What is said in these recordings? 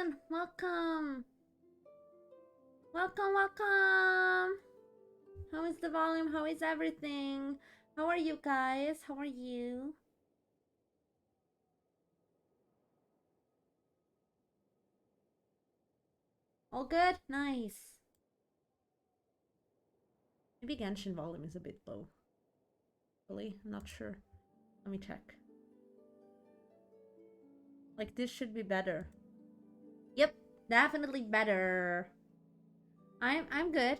everyone! Welcome! Welcome, welcome! How is the volume? How is everything? How are you guys? How are you? All good? Nice. Maybe Genshin volume is a bit low. Really? I'm not sure. Let me check. Like, this should be better. Yep, definitely better. I'm good.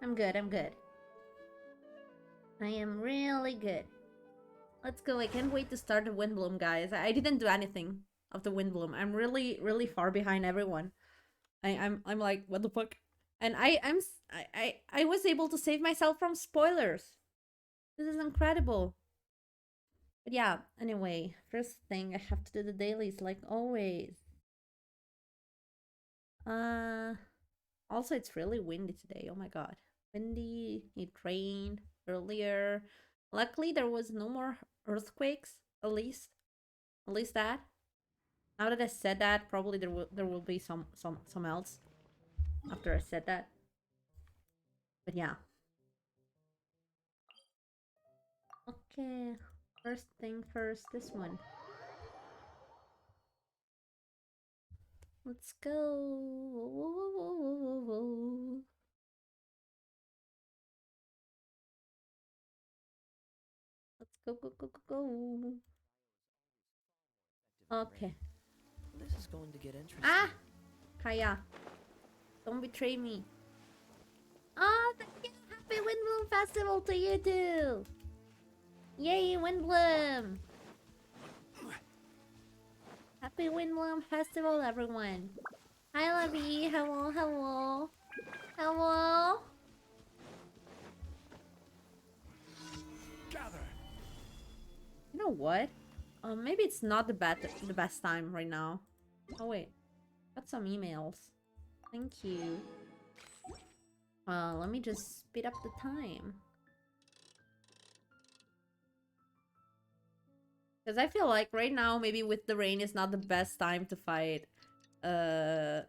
I'm good. I am really good. Let's go. I can't wait to start the Windblume, guys. I didn't do anything of the Windblume. I'm really far behind everyone. I'm like, what the fuck? And I was able to save myself from spoilers. This is incredible. But yeah, anyway, first thing I have to do the dailies like always. Also it's really windy today. Oh my god. Windy, it rained earlier. Luckily there was no more earthquakes, at least that. Now that I said that, probably there will be some else after I said that. But yeah. Okay, first thing first, this one. Let's go. Let's go. Okay. This is going to get interesting. Ah! Kaya. Don't betray me. Oh, thank you! Happy Windblume Festival to you too! Yay, Windblume! Happy Windblume Festival, everyone! Hi, Lovey! Hello! Gather. You know what? Maybe it's not the best time right now. Oh wait, got some emails. Thank you. Let me just speed up the time. Because I feel like right now, maybe with the rain, is not the best time to fight, Cryo,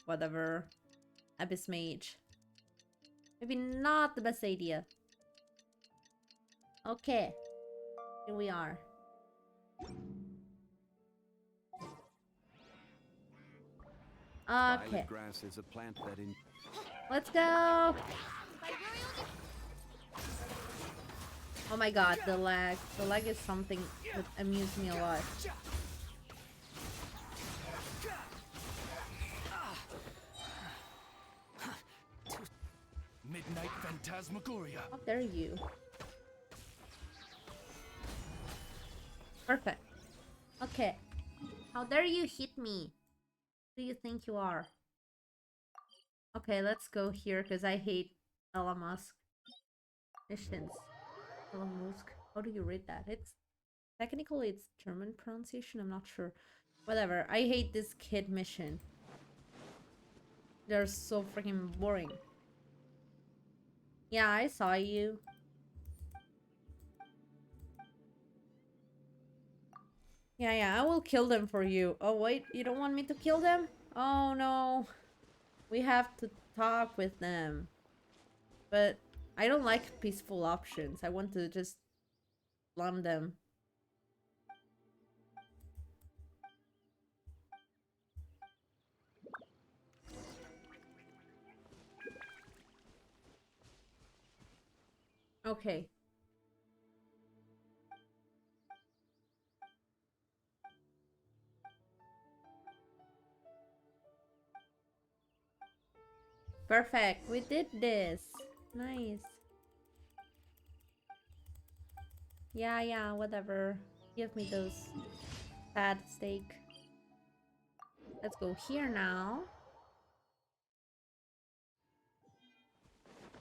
whatever, Abyss Mage. Maybe not the best idea. Okay, here we are. Okay. Violet grass is a plant that in Let's go! Oh my god, the lag. The lag is something that amused me a lot. Midnight Phantasmagoria. How dare you? Perfect. Okay. How dare you hit me? Who do you think you are? Okay, let's go here because I hate Elon Musk. Missions. Elon Musk. How do you read that? It's technically it's German pronunciation, I'm not sure. Whatever. I hate this kid mission. They're so freaking boring. Yeah, I saw you. Yeah, I will kill them for you. Oh, wait, you don't want me to kill them? Oh, no. We have to talk with them. But I don't like peaceful options. I want to just slam them. Okay. Perfect. We did this. Nice. Yeah, whatever. Give me those bad steak. Let's go here now.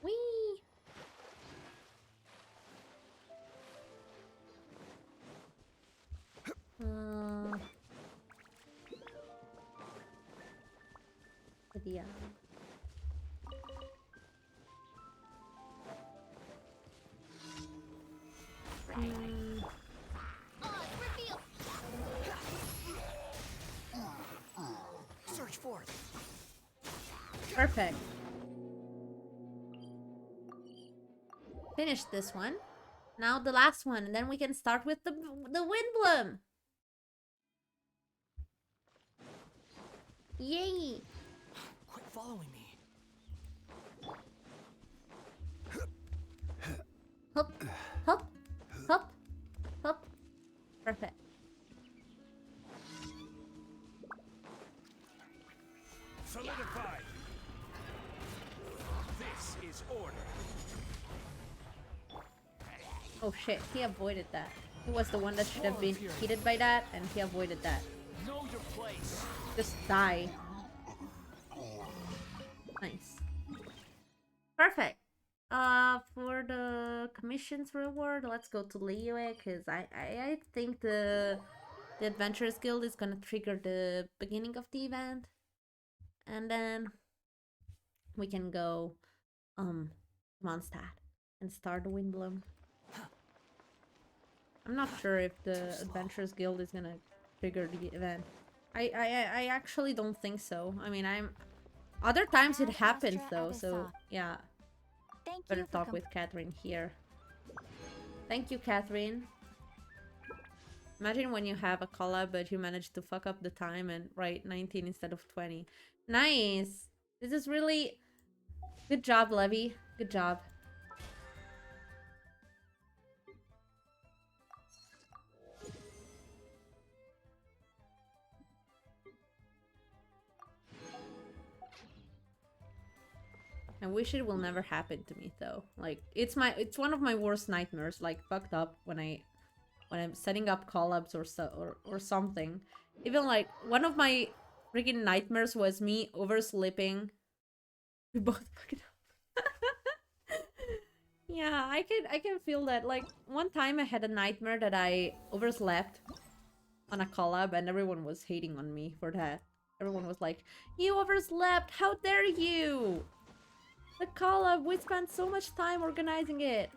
Whee! Yeah. Perfect. Finish this one. Now the last one, and then we can start with the Windblume. Yay! Quit following me. Hop, hop, hop, hop. Perfect. Solidified. This is order. Oh shit, he avoided that. He was the one that should have been hit by that, and he avoided that. Know your place. Just die. Nice. Perfect. For the commissions reward, let's go to Liyue, because I think the Adventurers Guild is gonna trigger the beginning of the event. And then we can go Mondstadt and start the Windblume. I'm not sure if the Adventurers Guild is gonna trigger the event. I actually don't think so. I mean, other times it happens though, so yeah. Better talk with Catherine here. Thank you, Catherine. Imagine when you have a collab but you manage to fuck up the time and write 19 instead of 20. Nice! This is really... Good job, Levy. Good job. I wish it will never happen to me though. Like it's one of my worst nightmares, like fucked up when I'm setting up collabs or something. Even like one of my freaking nightmares was me oversleeping. We both fucked up. Yeah, I can feel that. Like one time I had a nightmare that I overslept on a collab and everyone was hating on me for that. Everyone was like, "You overslept, how dare you!" The collab, we spent so much time organizing it.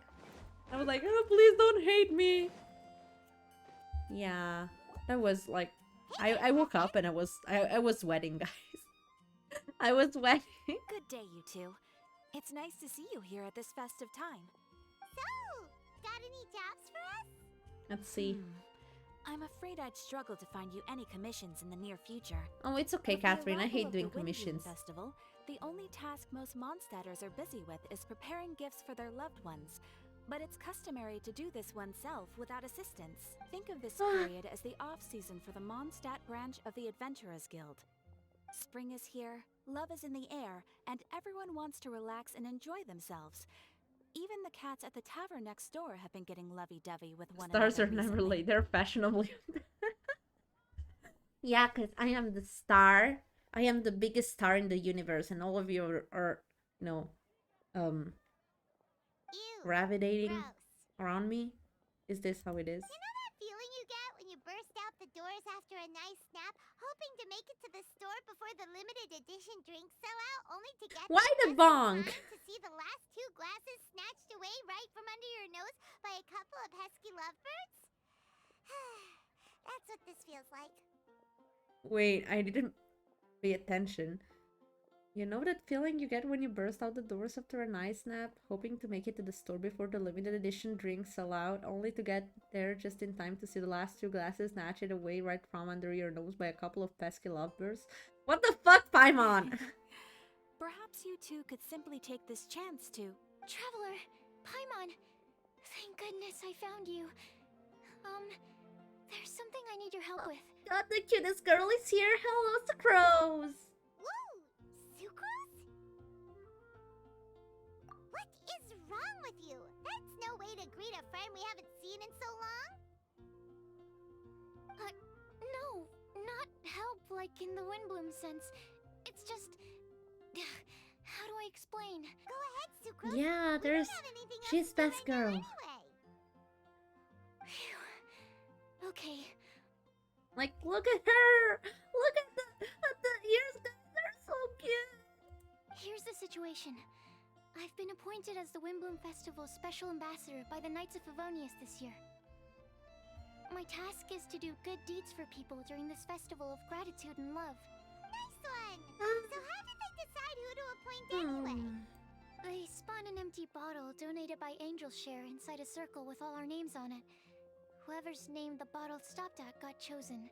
I was like, oh, please don't hate me. Yeah, that was like, I woke up and I was sweating, guys. I was sweating. Good day, you two. It's nice to see you here at this festive time. So, got any jobs for us? Let's see. I'm afraid I'd struggle to find you any commissions in the near future. Oh, it's okay, With the Catherine. I arrival hate of the doing Windblume commissions. Festival, the only task most Mondstadters are busy with is preparing gifts for their loved ones. But it's customary to do this oneself without assistance. Think of this period as the off-season for the Mondstadt branch of the Adventurers Guild. Spring is here, love is in the air, and everyone wants to relax and enjoy themselves. Even the cats at the tavern next door have been getting lovey-dovey with one another Stars are never recently. late. They're fashionably. Yeah, because I am the star. I am the biggest star in the universe, and all of you are you know, Ew, gravitating gross. around me. Is this how it is? You know that feeling you get when you burst out the doors after a nice nap, hoping to make it to the store before the limited edition drinks sell out, only to get Why there the just in bonk? time to see the last two glasses snatched away right from under your nose by a couple of pesky lovebirds? That's what this feels like. Wait, I didn't pay attention. You know that feeling you get when you burst out the doors after a nice nap, hoping to make it to the store before the limited edition drinks sell out, only to get there just in time to see the last two glasses snatched away right from under your nose by a couple of pesky lovebirds? What the fuck, Paimon? Perhaps you two could simply take this chance to... Traveler, Paimon, thank goodness I found you. There's something I need your help with. God, the cutest girl is here. Hello, Sucrose. Woo! Sucrose? What is wrong with you? That's no way to greet a friend we haven't seen in so long. No, not help like in the Windblume sense. It's just... How do I explain? Go ahead, Sucrose. Yeah, We there's... don't have anything else She's to do best right now girl. anyway. Phew. Okay. Like, look at her! Look at the ears, guys, they're so cute! Here's the situation. I've been appointed as the Windblume Festival's special ambassador by the Knights of Favonius this year. My task is to do good deeds for people during this festival of gratitude and love. Nice one! So how did they decide who to instinct anyway. They spawn an empty bottle donated by Angel's Share inside a circle with all our names on it. Whoever's name the bottle stopped at got chosen.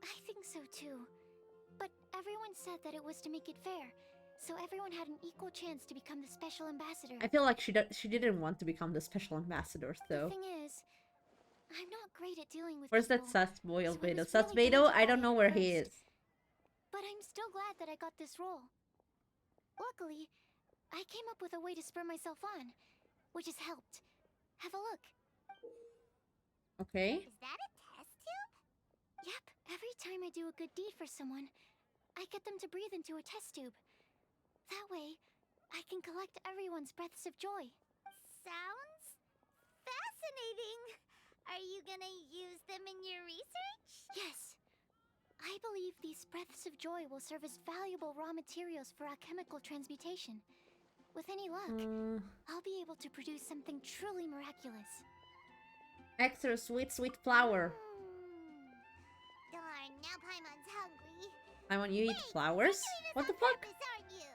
I think so too. But everyone said that it was to make it fair, so everyone had an equal chance to become the special ambassador. I feel like she didn't want to become the special ambassador, The though. thing is, I'm not great at dealing with Where's that people, sus boy so I Beto? was Sus really Beto? tempted I by don't it know at where he first. is. But I'm still glad that I got this role. Luckily, I came up with a way to spur myself on, which has helped. Have a look. Okay. Is that a test tube? Yep, every time I do a good deed for someone, I get them to breathe into a test tube. That way, I can collect everyone's breaths of joy. Sounds fascinating. Are you gonna use them in your research? Yes. I believe these breaths of joy will serve as valuable raw materials for alchemical transmutation. With any luck, I'll be able to produce something truly miraculous. Extra sweet, sweet flower. Darn, now Paimon's hungry. I want you to eat Wait, flowers? you're doing this What the on fuck? purpose, aren't you?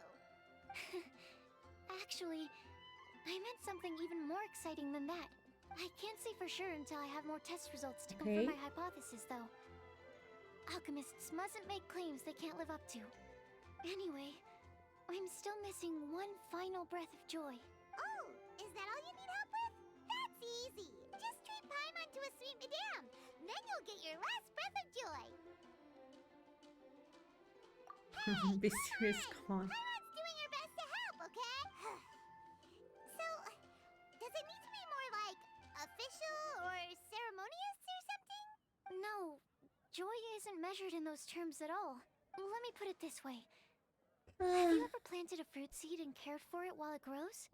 Actually, I meant something even more exciting than that. I can't say for sure until I have more test results to confirm Okay. my hypothesis, though. Alchemists mustn't make claims they can't live up to. Anyway, I'm still missing one final breath of joy. Oh, is that all you need help with? That's easy. Just treat Paimon to a sweet madame. Then you'll get your last breath of joy. Hey, Be come serious, on. come on. Paimon's doing her best to help, okay? So, does it need to be more like official or ceremonious or something? No, joy isn't measured in those terms at all. Let me put it this way. Have you ever planted a fruit seed and cared for it while it grows?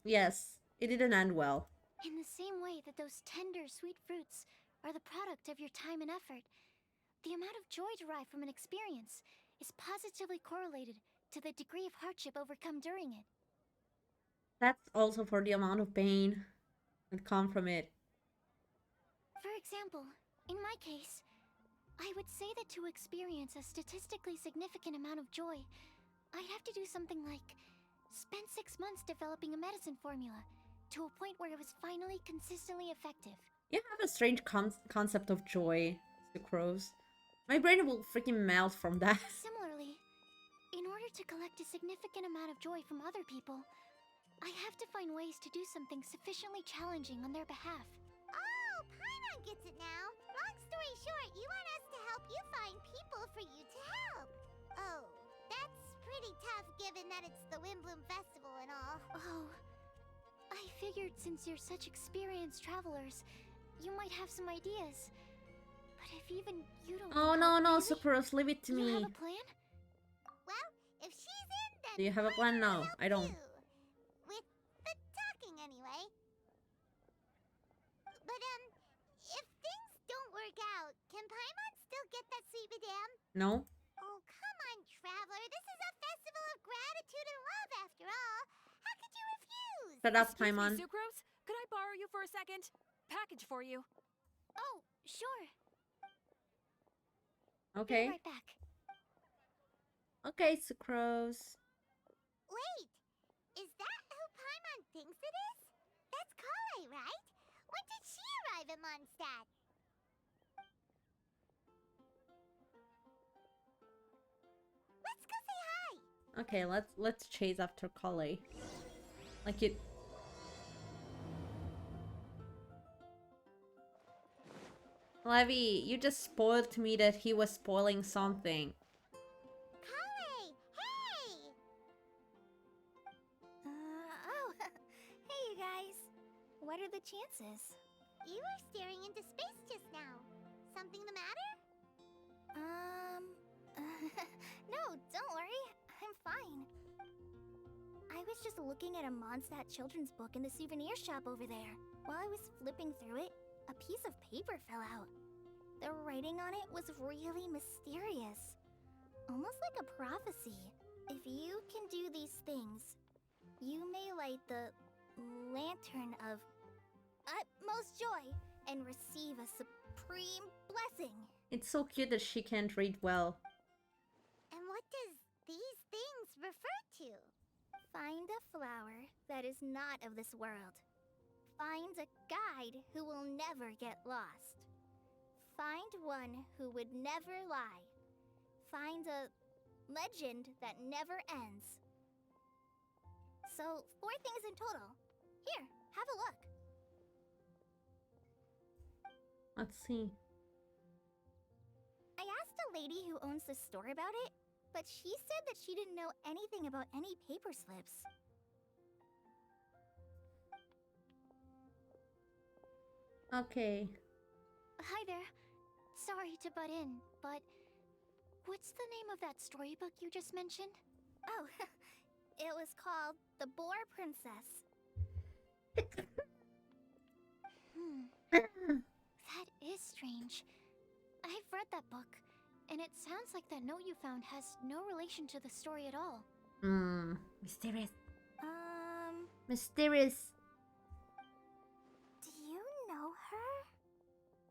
Yes. It didn't end well. In the same way that those tender, sweet fruits are the product of your time and effort, the amount of joy derived from an experience is positively correlated to the degree of hardship overcome during it. That's also for the amount of pain that come from it. For example, in my case, I would say that to experience a statistically significant amount of joy, I'd have to do something like spend 6 months developing a medicine formula to a point where it was finally consistently effective. You have a strange concept of joy, Sucrose. My brain will freaking melt from that. Similarly, in order to collect a significant amount of joy from other people, I have to find ways to do something sufficiently challenging on their behalf. Oh, Paimon gets it now. Long story short, you want us to help you find people for you to help. Oh, that's pretty tough given that it's the Windblume Festival and all. Oh, I figured since you're such experienced travelers, you might have some ideas. But if even you don't Oh know no, how, no, really? Sucrose, leave it to You me. have a plan? Well, if she's in, then Do you have a plan? Paimon will No, help I don't. you. With the talking, anyway. But, if things don't work out, can Paimon still get that sweet madame? No? Oh, come on, Traveler. This is a festival of gratitude and love, after all. How could you refuse? Shut up, Excuse Paimon. me, Sucrose? Could I borrow you for a second? Package for you. Oh, sure. Okay. Be right back. Okay, Sucrose. Wait, is that who Paimon thinks it is? That's Kale, right? When did she arrive at Mondstadt? Let's go say hi. Okay, let's chase after Kale. Like it. Levy, you just spoiled me that he was spoiling something. Kale, hey! Oh, hey you guys. What are the chances? You were staring into space just now. Something the matter? No, don't worry. I'm fine. I was just looking at a Mondstadt children's book in the souvenir shop over there. While I was flipping through it, a piece of paper fell out. The writing on it was really mysterious. Almost like a prophecy. If you can do these things, you may light the lantern of utmost joy and receive a supreme blessing. It's so cute that she can't read well. And what does these things refer to? Find a flower that is not of this world. Find a guide who will never get lost. Find one who would never lie. Find a legend that never ends. So, 4 things in total. Here, have a look. Let's see. I asked a lady who owns the store about it, but she said that she didn't know anything about any paper slips. Okay. Hi there. Sorry to butt in, but what's the name of that storybook you just mentioned? Oh, it was called The Boar Princess. That is strange. I've read that book, and it sounds like that note you found has no relation to the story at all. Mysterious. Um, Mysterious. do you know her?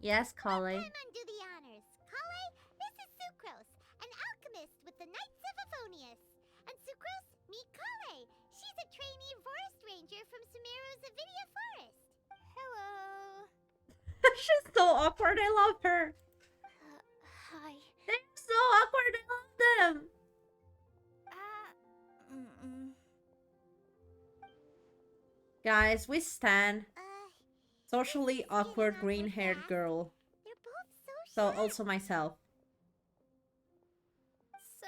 Yes, Kale. Come and do the honors. Kale, this is Sucrose, an alchemist with the Knights of Favonius. And Sucrose, meet Kale. She's a trainee forest ranger from Sumeru's Avidia Forest. Hello. She's so awkward. I love her. Hi. They're so awkward. I love them. Guys, we stand. Socially awkward green-haired girl. They're both so So shy. also myself. So,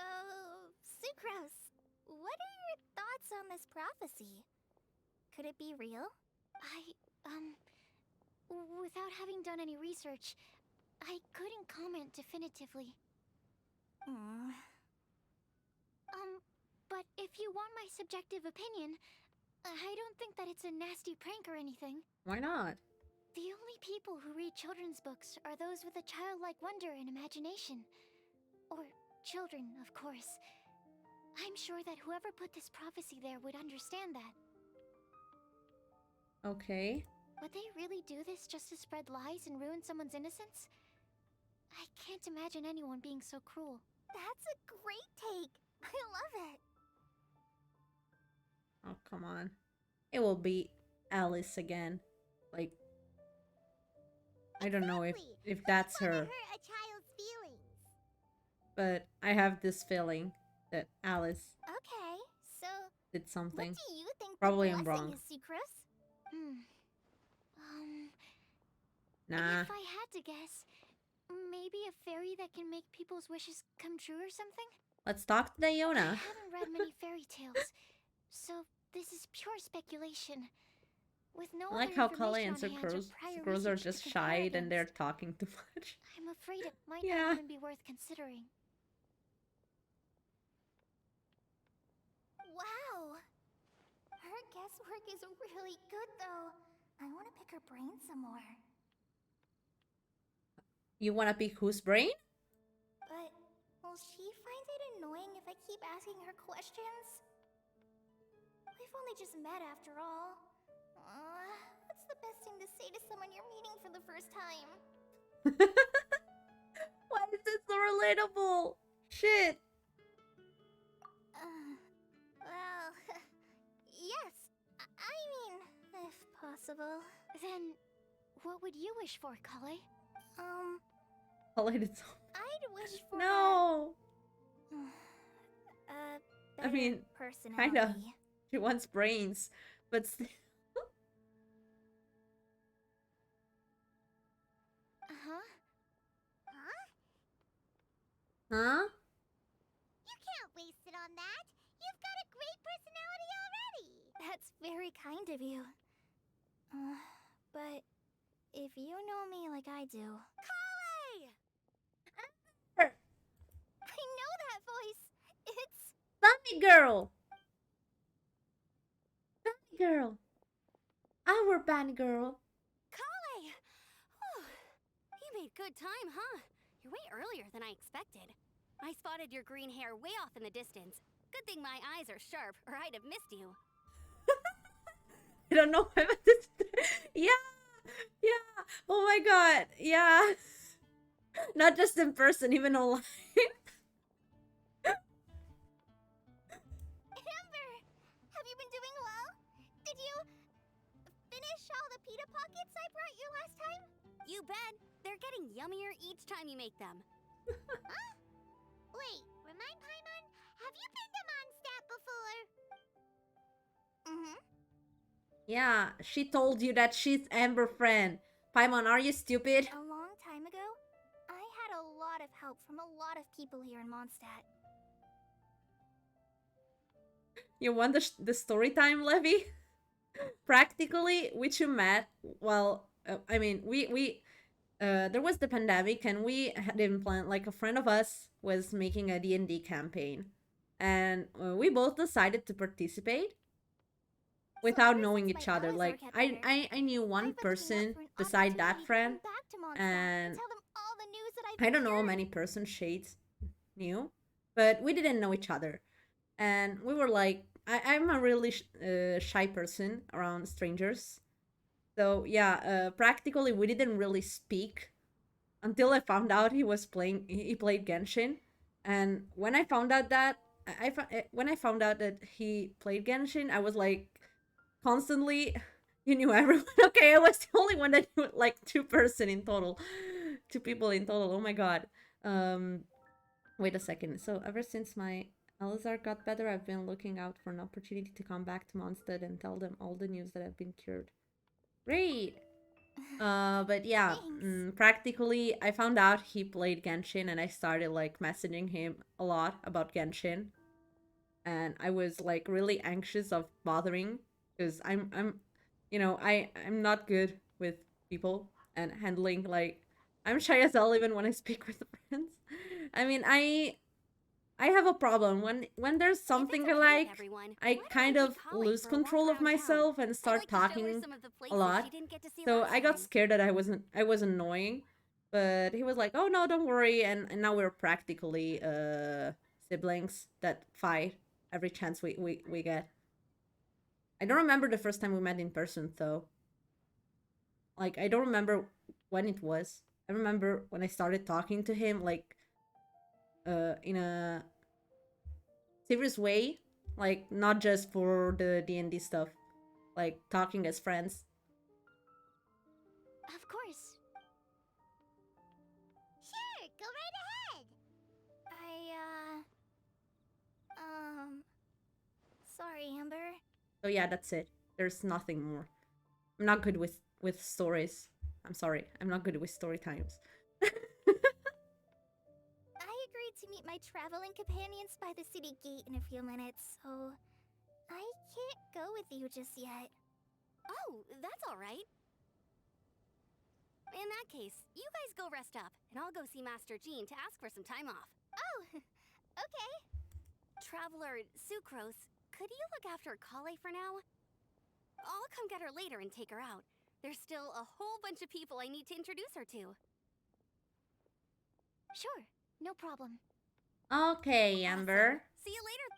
Sucrose, what are your thoughts on this prophecy? Could it be real? Without having done any research, I couldn't comment definitively. But if you want my subjective opinion, I don't think that it's a nasty prank or anything. Why not? The only people who read children's books are those with a childlike wonder and imagination. Or children, of course. I'm sure that whoever put this prophecy there would understand that. Okay. Would they really do this just to spread lies and ruin someone's innocence? I can't imagine anyone being so cruel. That's a great take. I love it. Oh, come on. It will be Alice again. Like, I don't know if Exactly. that's Wanna her, hurt a child's feelings. but I have this feeling that Alice Okay, so did something. what do you think Probably the I'm blessing wrong. is, Sucrose? Nah. If I had to guess, maybe a fairy that can make people's wishes come true or something? Let's talk to I Iona. haven't read many fairy tales, so this is pure speculation. With no I like other how Kale information and on hand or Sucrose prior are research to just compare shy and they're against, talking too much. I'm afraid it might Yeah. not even be worth considering. Wow! Her guesswork is really good, though. I want to pick her brain some more. You wanna pick whose brain? But will she find it annoying if I keep asking her questions? We've only just met after all. What's the best thing to say to someone you're meeting for the first time? Why is this so relatable? Shit. Well, yes. I mean, if possible. Then, what would you wish for, Kale? Kale did so. I'd wish for No. a I mean, personality. kinda. She wants brains, but still. Uh-huh. Huh? Huh? You can't waste it on that. You've got a great personality already. That's very kind of you. But if you know me like I do... Kale! I know that voice. It's... Bunny girl. Bunny girl. Our bunny girl. Kale! Whew. You made good time, huh? You're way earlier than I expected. I spotted your green hair way off in the distance. Good thing my eyes are sharp, or I'd have missed you. I don't know why, but this. Yeah. Yeah. Oh my god. Yeah. Not just in person, even online. finish all the pita pockets I brought you last time? You bet. They're getting yummier each time you make them. Huh? Wait, remind Paimon, have you been to Mondstadt before? Mm-hmm. Yeah, she told you that she's Amber friend. Paimon, are you stupid? A long time ago, I had a lot of help from a lot of people here in Mondstadt. You want the story time, Levy? Practically, we two met. Well, I mean, there was the pandemic, and we didn't plan. Like a friend of us was making a D&D campaign, and we both decided to participate without knowing each other. Like I knew one person beside that friend, and I don't know how many person Shades knew, but we didn't know each other, and we were like, I'm a really shy person around strangers, so yeah, practically we didn't really speak until I found out he played Genshin, and when I found out that when I found out that he played Genshin, I was like constantly, you knew everyone. Okay, I was the only one that knew like two people in total. Oh my god. Wait a second. So ever since my Elazar got better, I've been looking out for an opportunity to come back to Mondstadt and tell them all the news that I've been cured. Great. But yeah, practically I found out he played Genshin, and I started like messaging him a lot about Genshin, and I was like really anxious of bothering, because I'm you know, I'm not good with people and handling, like, I'm shy as hell even when I speak with friends. I mean, I have a problem when there's something I like. I kind of lose control of myself and start talking a lot. So I got scared that I was annoying, but he was like, "Oh no, don't worry," and now we're practically siblings that fight every chance we get. I don't remember the first time we met in person though. Like, I don't remember when it was. I remember when I started talking to him, like, in a serious way, like not just for the D&D stuff, like talking as friends. Of course. Sure, go right ahead. Sorry, Amber. So yeah, that's it. There's nothing more. I'm not good with stories. I'm sorry. I'm not good with story times. I agreed to meet my traveling companions by the city gate in a few minutes, so I can't go with you just yet. Oh, that's all right. In that case, you guys go rest up, and I'll go see Master Jean to ask for some time off. Oh, okay. Traveler Sucrose, could you look after Kale for now? I'll come get her later and take her out. There's still a whole bunch of people I need to introduce her to. Sure, no problem. Okay, Amber. Awesome. See you later.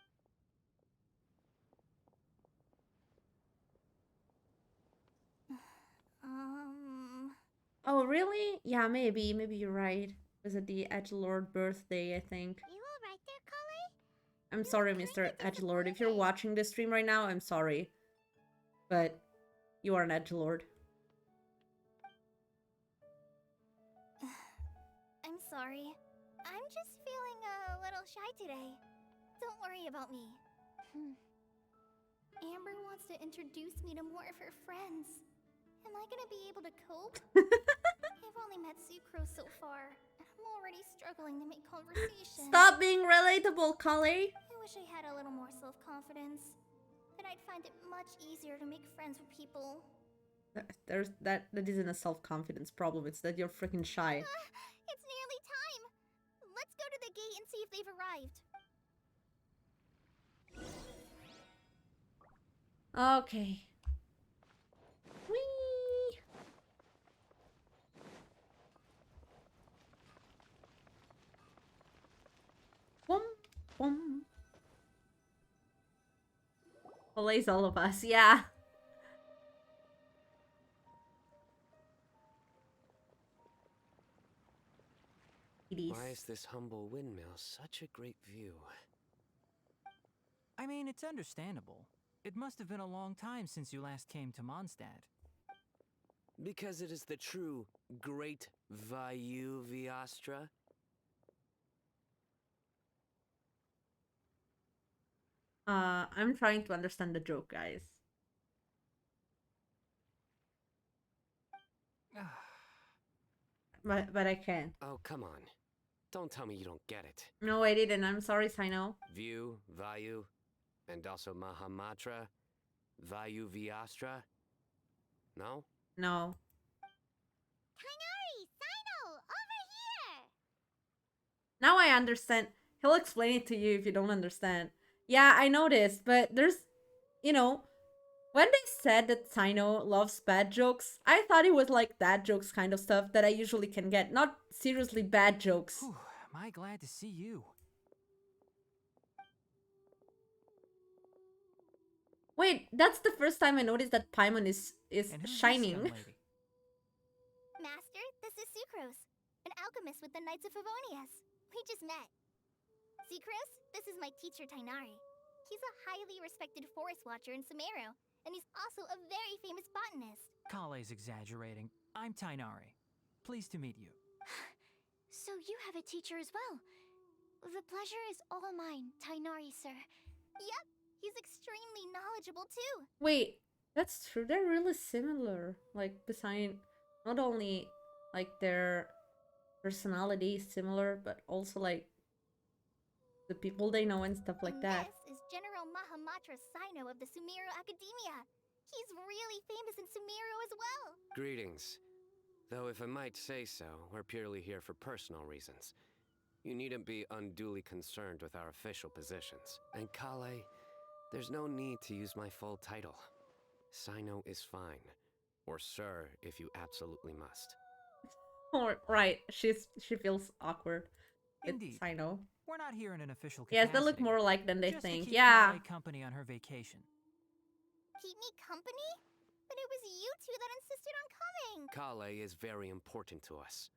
Oh, really? Yeah, maybe you're right. It was at the Edgelord birthday, I think. You alright there, Kale? I'm sorry, Mr. Edgelord. If you're watching this stream right now, I'm sorry. But you are an Edgelord. I'm sorry. I'm just feeling a little shy today. Don't worry about me. Amber wants to introduce me to more of her friends. Am I gonna be able to cope? I've only met Sucrose so far, and I'm already struggling to make conversation. Stop being relatable, Kale. I wish I had a little more self-confidence. Then I'd find it much easier to make friends with people. That isn't a self-confidence problem. It's that you're freaking shy. It's nearly time. Let's go to the gate and see if they've arrived. Okay. Whee! Boom, boom. Olays all of us, yeah. Why is this humble windmill such a great view? I mean, it's understandable. It must have been a long time since you last came to Mondstadt. Because it is the true Great Vayu Viastra? I'm trying to understand the joke, guys. But I can't. Oh, come on. Don't tell me you don't get it. No, I didn't. I'm sorry, Sino. View, Vayu, and also Mahamatra, Vayu Viastra? No? No. Kainari, Sino, over here! Now I understand. He'll explain it to you if you don't understand. Yeah, I noticed, but there's, you know, when they said that Sino loves bad jokes, I thought it was like dad jokes kind of stuff that I usually can get, not seriously bad jokes. Whew, am I glad to see you. Wait, that's the first time I noticed that Paimon is And who's this shining. young lady? Master, this is Sucrose, an alchemist with the Knights of Favonius. We just met. Sucrose, this is my teacher Tainari. He's a highly respected forest watcher in Sumeru, and he's also a very famous botanist. Kale's exaggerating. I'm Tainari. Pleased to meet you. So you have a teacher as well. The pleasure is all mine, Tainari, sir. Yep, he's extremely knowledgeable too. Wait, that's true. They're really similar. Like, beside not only like their personality is similar, but also like the people they know and stuff like And that. this is General Mahamatra Sino of the Sumeru Academia. He's really famous in Sumeru as well. Greetings. Though if I might say so, we're purely here for personal reasons. You needn't be unduly concerned with our official positions. And Kale, there's no need to use my full title. Sino is fine. Or sir, if you absolutely must. Or right, she feels awkward. With Indeed. Sino. We're not here in an official Yes, capacity. they look more alike than they just to think. keep Yeah. Kale company on her vacation. Keep me company? But it was you two that insisted on coming. Kale is very important to us.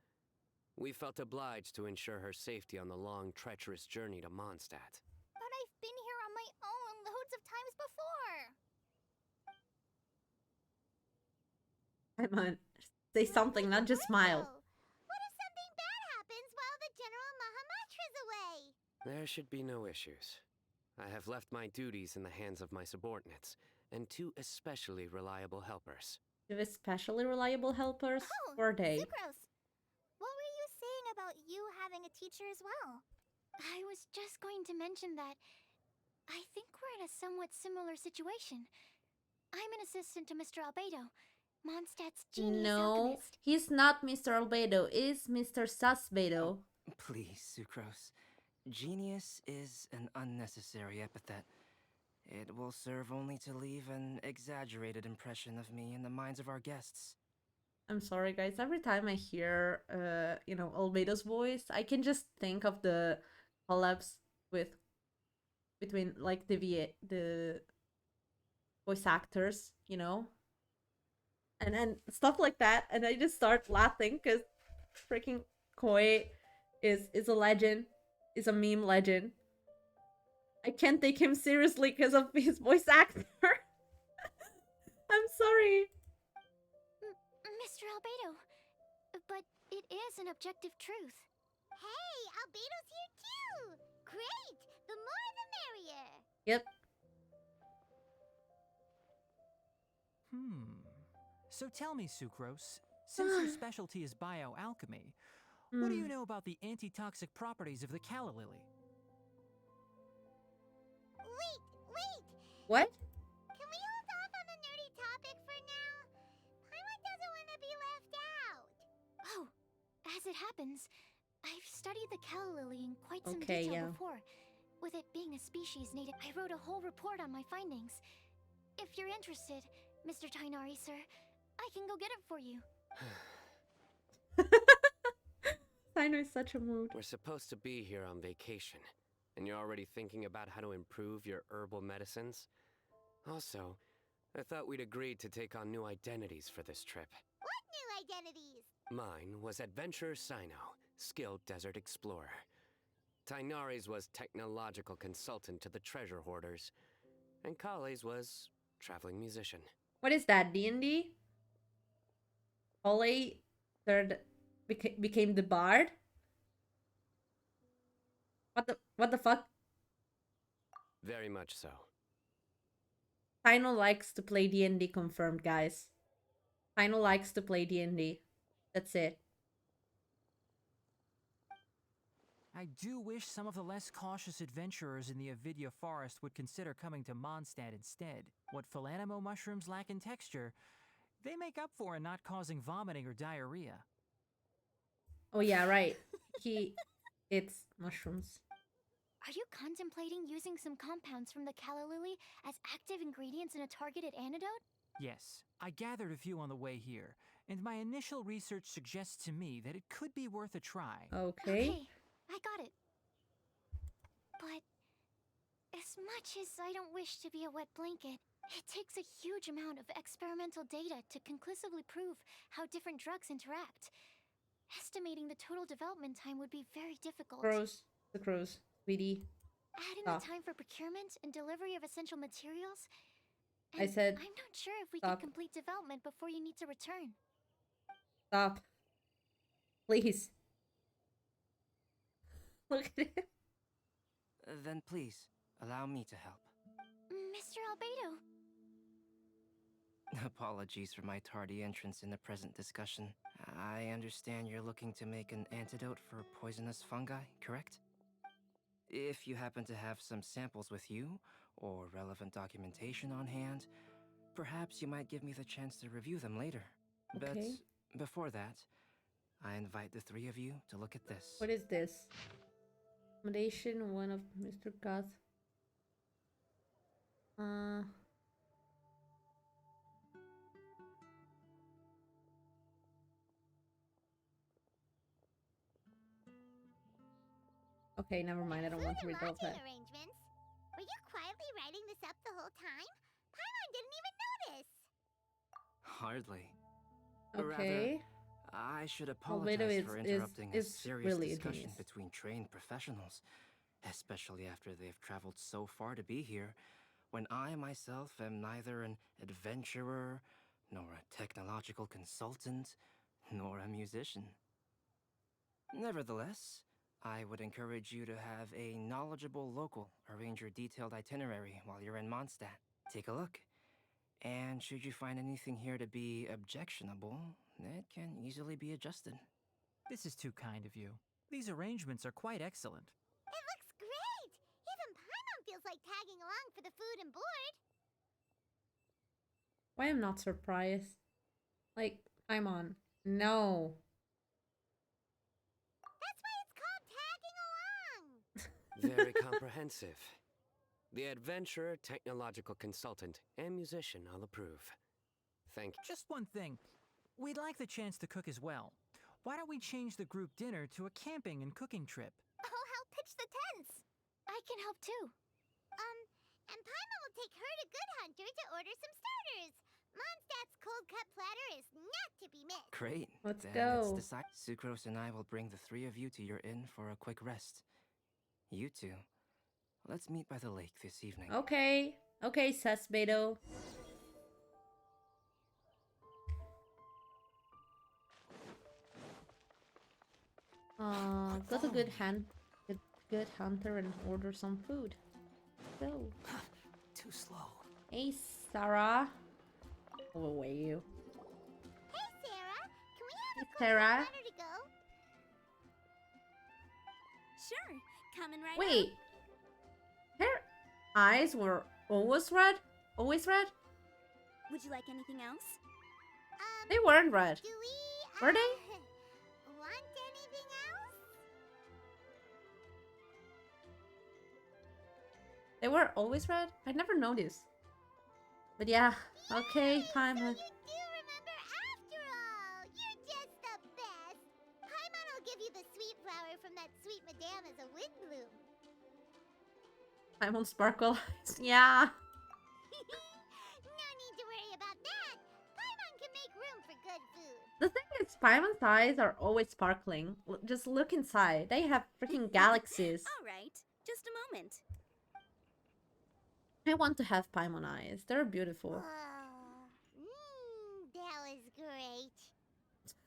We felt obliged to ensure her safety on the long, treacherous journey to Mondstadt. But I've been here on my own loads of times before. Come on, say something, not just smile. What if something bad happens while the General Mahamatra's away? There should be no issues. I have left my duties in the hands of my subordinates, and two especially reliable helpers. Two especially reliable helpers? Oh, Were they? Sucrose, what were you saying about you having a teacher as well? I was just going to mention that I think we're in a somewhat similar situation. I'm an assistant to Mr. Albedo, Mondstadt's genius No, alchemist. he's not Mr. Albedo. It's Mr. Susbedo. Please, Sucrose. Genius is an unnecessary epithet. It will serve only to leave an exaggerated impression of me in the minds of our guests. I'm sorry, guys. Every time I hear, Albedo's voice, I can just think of the collabs between like the voice actors, and stuff like that, and I just start laughing because freaking Koi is a legend, is a meme legend. I can't take him seriously because of his voice actor. I'm sorry. Mr. Albedo, but it is an objective truth. Hey, Albedo's here too! Great! The more the merrier! Yep. So tell me, Sucrose, since your specialty is bioalchemy, what do you know about the antitoxic properties of the calla lily? Wait! What? Can we hold off on the nerdy topic for now? Paimon doesn't want to be left out. Oh, as it happens, I've studied the calla lily in quite some Okay, detail yeah. before. With it being a species native, I wrote a whole report on my findings. If you're interested, Mr. Tainari, sir, I can go get it for you. Sino is such a mood. We're supposed to be here on vacation, and you're already thinking about how to improve your herbal medicines? Also, I thought we'd agreed to take on new identities for this trip. What new identities? Mine was Adventurer Sino, skilled desert explorer. Tainari's was technological consultant to the treasure hoarders, and Kale's was traveling musician. What is that, D&D? Ollie third became the bard. What the fuck? Very much so. Tino likes to play D&D, confirmed, guys. Tino likes to play D&D. That's it. I do wish some of the less cautious adventurers in the Avidya forest would consider coming to Mondstadt instead. What Philanimo mushrooms lack in texture, they make up for in not causing vomiting or diarrhea. Oh yeah, right. It's mushrooms. Are you contemplating using some compounds from the calla lily as active ingredients in a targeted antidote? Yes, I gathered a few on the way here, and my initial research suggests to me that it could be worth a try. Okay. I got it. But as much as I don't wish to be a wet blanket, it takes a huge amount of experimental data to conclusively prove how different drugs interact. Estimating the total development time would be very difficult. The crows, sweetie. Add in Stop. the time for procurement and delivery of essential materials. I said I'm not sure if we stop. can complete development before you need to return. Stop. Please. Look at it. Then please, allow me to help. Mr. Albedo. Apologies for my tardy entrance in the present discussion. I understand you're looking to make an antidote for poisonous fungi, correct? If you happen to have some samples with you, or relevant documentation on hand, perhaps you might give me the chance to review them later. Okay. But before that, I invite the three of you to look at this. What is this? Accommodation, one of Mr. Goth. Okay, never mind. I don't want to read all that. Arrangements. Were you quietly writing this up the whole time? Paimon didn't even notice. Hardly. Okay. Rather, I should Albedo apologize for interrupting a is serious really a discussion genius. between trained professionals, especially after they've traveled so far to be here, when I myself am neither an adventurer, nor a technological consultant, nor a musician. Nevertheless, I would encourage you to have a knowledgeable local arrange your detailed itinerary while you're in Mondstadt. Take a look. And should you find anything here to be objectionable, it can easily be adjusted. This is too kind of you. These arrangements are quite excellent. It looks great! Even Paimon feels like tagging along for the food and board. Why I'm not surprised? Like, I'm on. No. That's why it's called tagging along! Very comprehensive. The adventurer, technological consultant, and musician all approve. Thank you. Just one thing. We'd like the chance to cook as well. Why don't we change the group dinner to a camping and cooking trip? I'll help pitch the tents. I can help too. And Paimon will take her to Good Hunter to order some starters. Mondstadt's cold-cut platter is not to be missed. Great. Let's Then go. Let's decide. Sucrose and I will bring the three of you to your inn for a quick rest. You two, let's meet by the lake this evening. Okay. Okay, Beto. Go to good hunter and order some food. Go. Too slow. Hey, Sarah. Go away, you. Hey, Sarah. Can we have Hey, a cold Sarah. platter to go? Sure, coming right Wait. Her eyes were always red? Always red? up. Would you like anything else? They weren't red. Do we, Were they? want anything else? They were always red? I never noticed. But yeah, okay, time. So you do remember after all. You're just the best. Paimon will give you the sweet flower from that sweet madame as a Windblume. I'm on sparkle eyes. Yeah. No need to worry about that. Paimon can make room for good food. The thing is, Paimon's eyes are always sparkling. Just look inside. They have freaking galaxies. All right, just a moment. I want to have Paimon eyes. They're beautiful. That was great.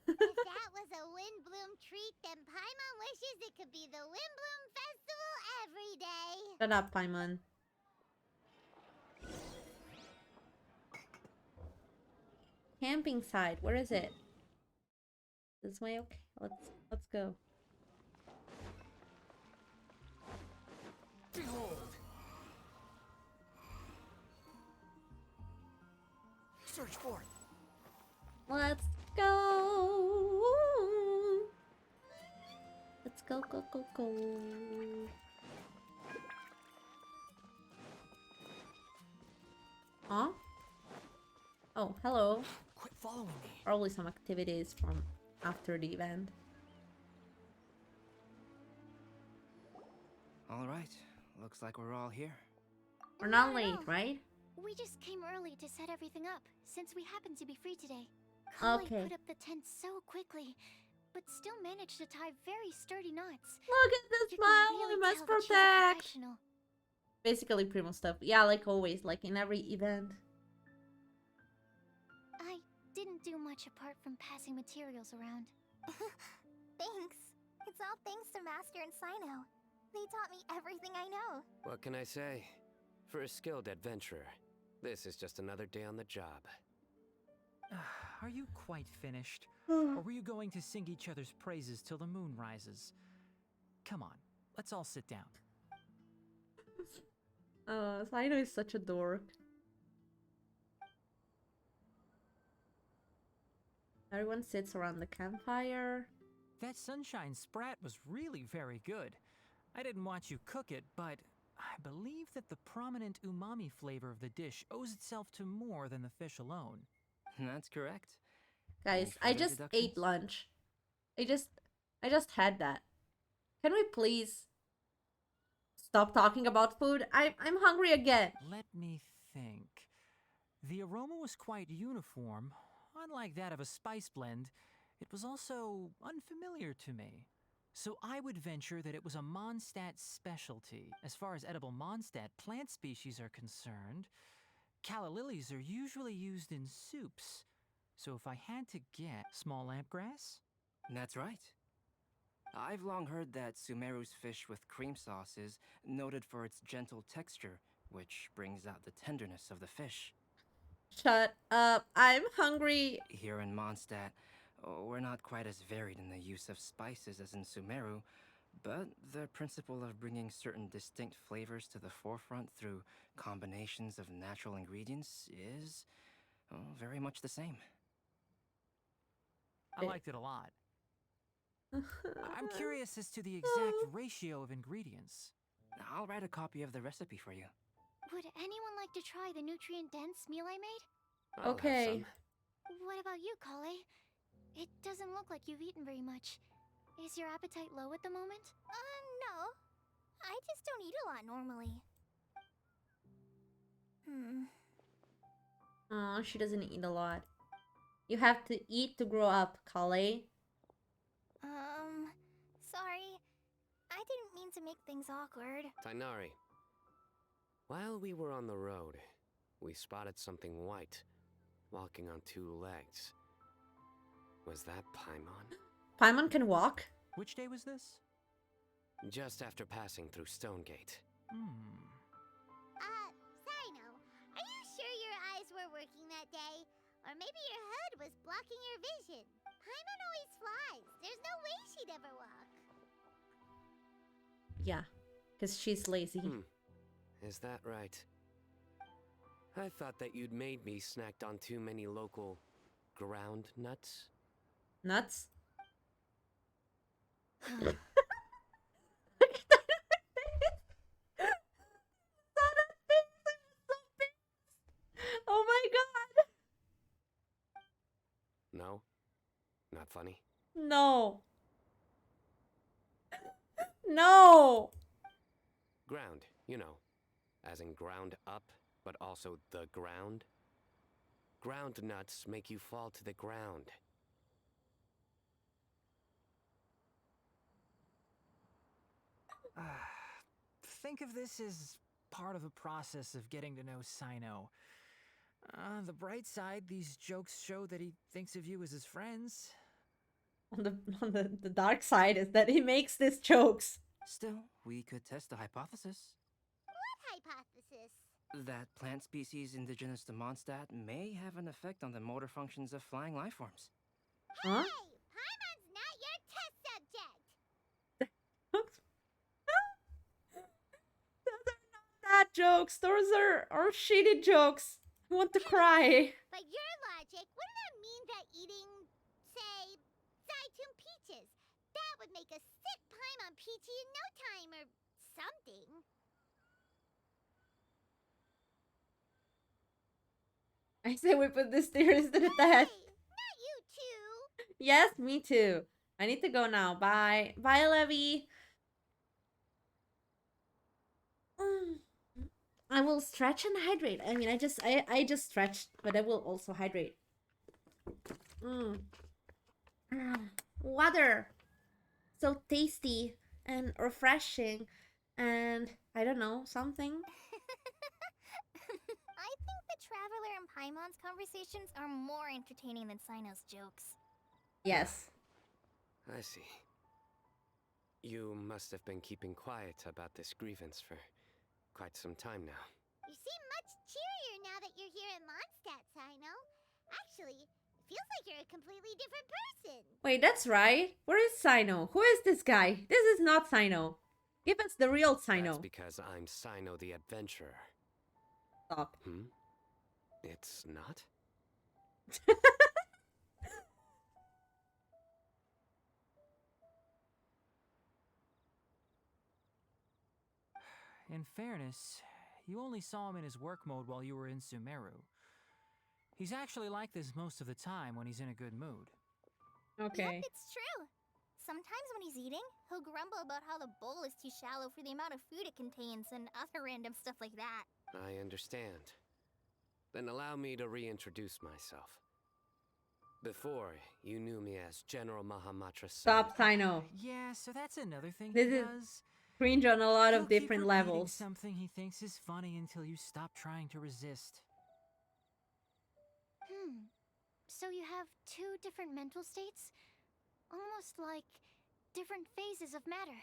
If that was a Windblume treat, then Paimon wishes it could be the Windblume Festival every day. Shut up, Paimon. Camping site. Where is it? This way? Okay. Let's go. Behold! Search for it. Let's go. Let's go, go, go, go. Huh? Oh, hello. Quit following me. Probably some activities from after the event. All right, looks like we're all here. We're not Not at late, all. right? We just came early to set everything up, since we happen to be free today. Kale Okay. put up the tent so quickly, but still managed to tie very sturdy knots. Look at this You smile. can really We must tell that she's a protect. professional. Basically, Primo stuff. Yeah, like always, like in every event. I didn't do much apart from passing materials around. Thanks. It's all thanks to Master and Sino. They taught me everything I know. What can I say? For a skilled adventurer, this is just another day on the job. Are you quite finished? Or were you going to sing each other's praises till the moon rises? Come on, let's all sit down. Sino is such a dork. Everyone sits around the campfire. That sunshine sprat was really very good. I didn't watch you cook it, but I believe that the prominent umami flavor of the dish owes itself to more than the fish alone. That's correct. Guys, Any I further just deductions? ate lunch. I just had that. Can we please stop talking about food? I'm hungry again. Let me think. The aroma was quite uniform. Unlike that of a spice blend, it was also unfamiliar to me. So I would venture that it was a Mondstadt specialty. As far as edible Mondstadt plant species are concerned, calla lilies are usually used in soups. So if I had to get small lampgrass? That's right. I've long heard that Sumeru's fish with cream sauce is noted for its gentle texture, which brings out the tenderness of the fish. Shut up. I'm hungry. Here in Mondstadt, we're not quite as varied in the use of spices as in Sumeru, but the principle of bringing certain distinct flavors to the forefront through combinations of natural ingredients is very much the same. I liked it a lot. I'm curious as to the exact ratio of ingredients. I'll write a copy of the recipe for you. Would anyone like to try the nutrient-dense meal I made? I'll have Okay. some. What about you, Kale? It doesn't look like you've eaten very much. Is your appetite low at the moment? No. I just don't eat a lot normally. Aw, she doesn't eat a lot. You have to eat to grow up, Kale. Sorry. I didn't mean to make things awkward. Tainari. While we were on the road, we spotted something white, walking on two legs. Was that Paimon? Paimon can walk? Which day was this? Just after passing through Stonegate. Sino, are you sure your eyes were working that day? Or maybe your hood was blocking your vision? Paimon always flies. There's no way she'd ever walk. Yeah, because she's lazy. Is that right? I thought that you'd made me snacked on too many local ground nuts. Nuts? Oh my god! No? Not funny? No. No! Ground, you know. As in ground up, but also the ground. Ground nuts make you fall to the ground. Think of this as part of the process of getting to know Sino. On the bright side, these jokes show that he thinks of you as his friends. the dark side is that he makes these jokes. Still, we could test the hypothesis What hypothesis? that plant species indigenous to Mondstadt may have an effect on the motor functions of flying life forms. Huh? Hey, Paimon's not your test subject. Those are not bad jokes. Those are shitty jokes. I want to cry. By your logic, wouldn't that mean that eating, say, Zaitun peaches, that would make a sick Paimon peachy in no time or something? I say we put this theories to the test. Hey, not you too. Yes, me too. I need to go now. Bye. Bye, Levy. I will stretch and hydrate. I mean, I just stretched, but I will also hydrate. Water. So tasty and refreshing and I don't know, something. I think the Traveler and Paimon's conversations are more entertaining than Sino's jokes. Yes. I see. You must have been keeping quiet about this grievance for quite some time now. You seem much cheerier now that you're here in Mondstadt, Sino. Actually, it feels like you're a completely different person. Wait, that's right. Where is Sino? Who is this guy? This is not Sino. Give us the real Sino. That's because I'm Sino the Adventurer. Stop. It's not? In fairness, you only saw him in his work mode while you were in Sumeru. He's actually like this most of the time when he's in a good mood. Okay. Yep, it's true. Sometimes when he's eating, he'll grumble about how the bowl is too shallow for the amount of food it contains and other random stuff like that. I understand. Then allow me to reintroduce myself. Before, you knew me as General Mahamatra's son. Stop, Sino. Yeah, so that's another thing This he is does. cringe on a lot He'll of keep different repeating levels. something he thinks is funny until you stop trying to resist. So you have two different mental states? Almost like different phases of matter.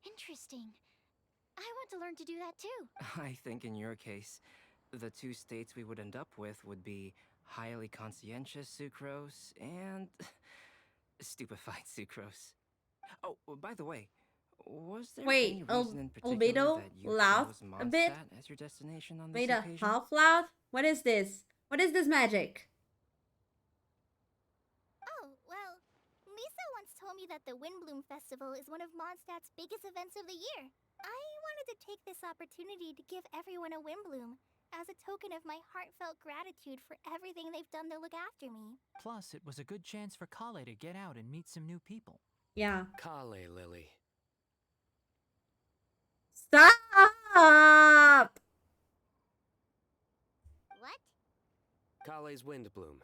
Interesting. I want to learn to do that too. I think in your case, the two states we would end up with would be highly conscientious sucrose and stupefied sucrose. Oh, by the way, was there Wait, any reason in particular Albedo that you laughed chose a bit? Mondstadt as your destination on this Made a occasion? half loud? What is this? What is this magic? Oh, well, Lisa once told me that the Windblume Festival is one of Mondstadt's biggest events of the year. I wanted to take this opportunity to give everyone a Windblume, as a token of my heartfelt gratitude for everything they've done to look after me. Plus, it was a good chance for Kale to get out and meet some new people. Yeah. Kale Lily. Stop! What? Kale's Windblume.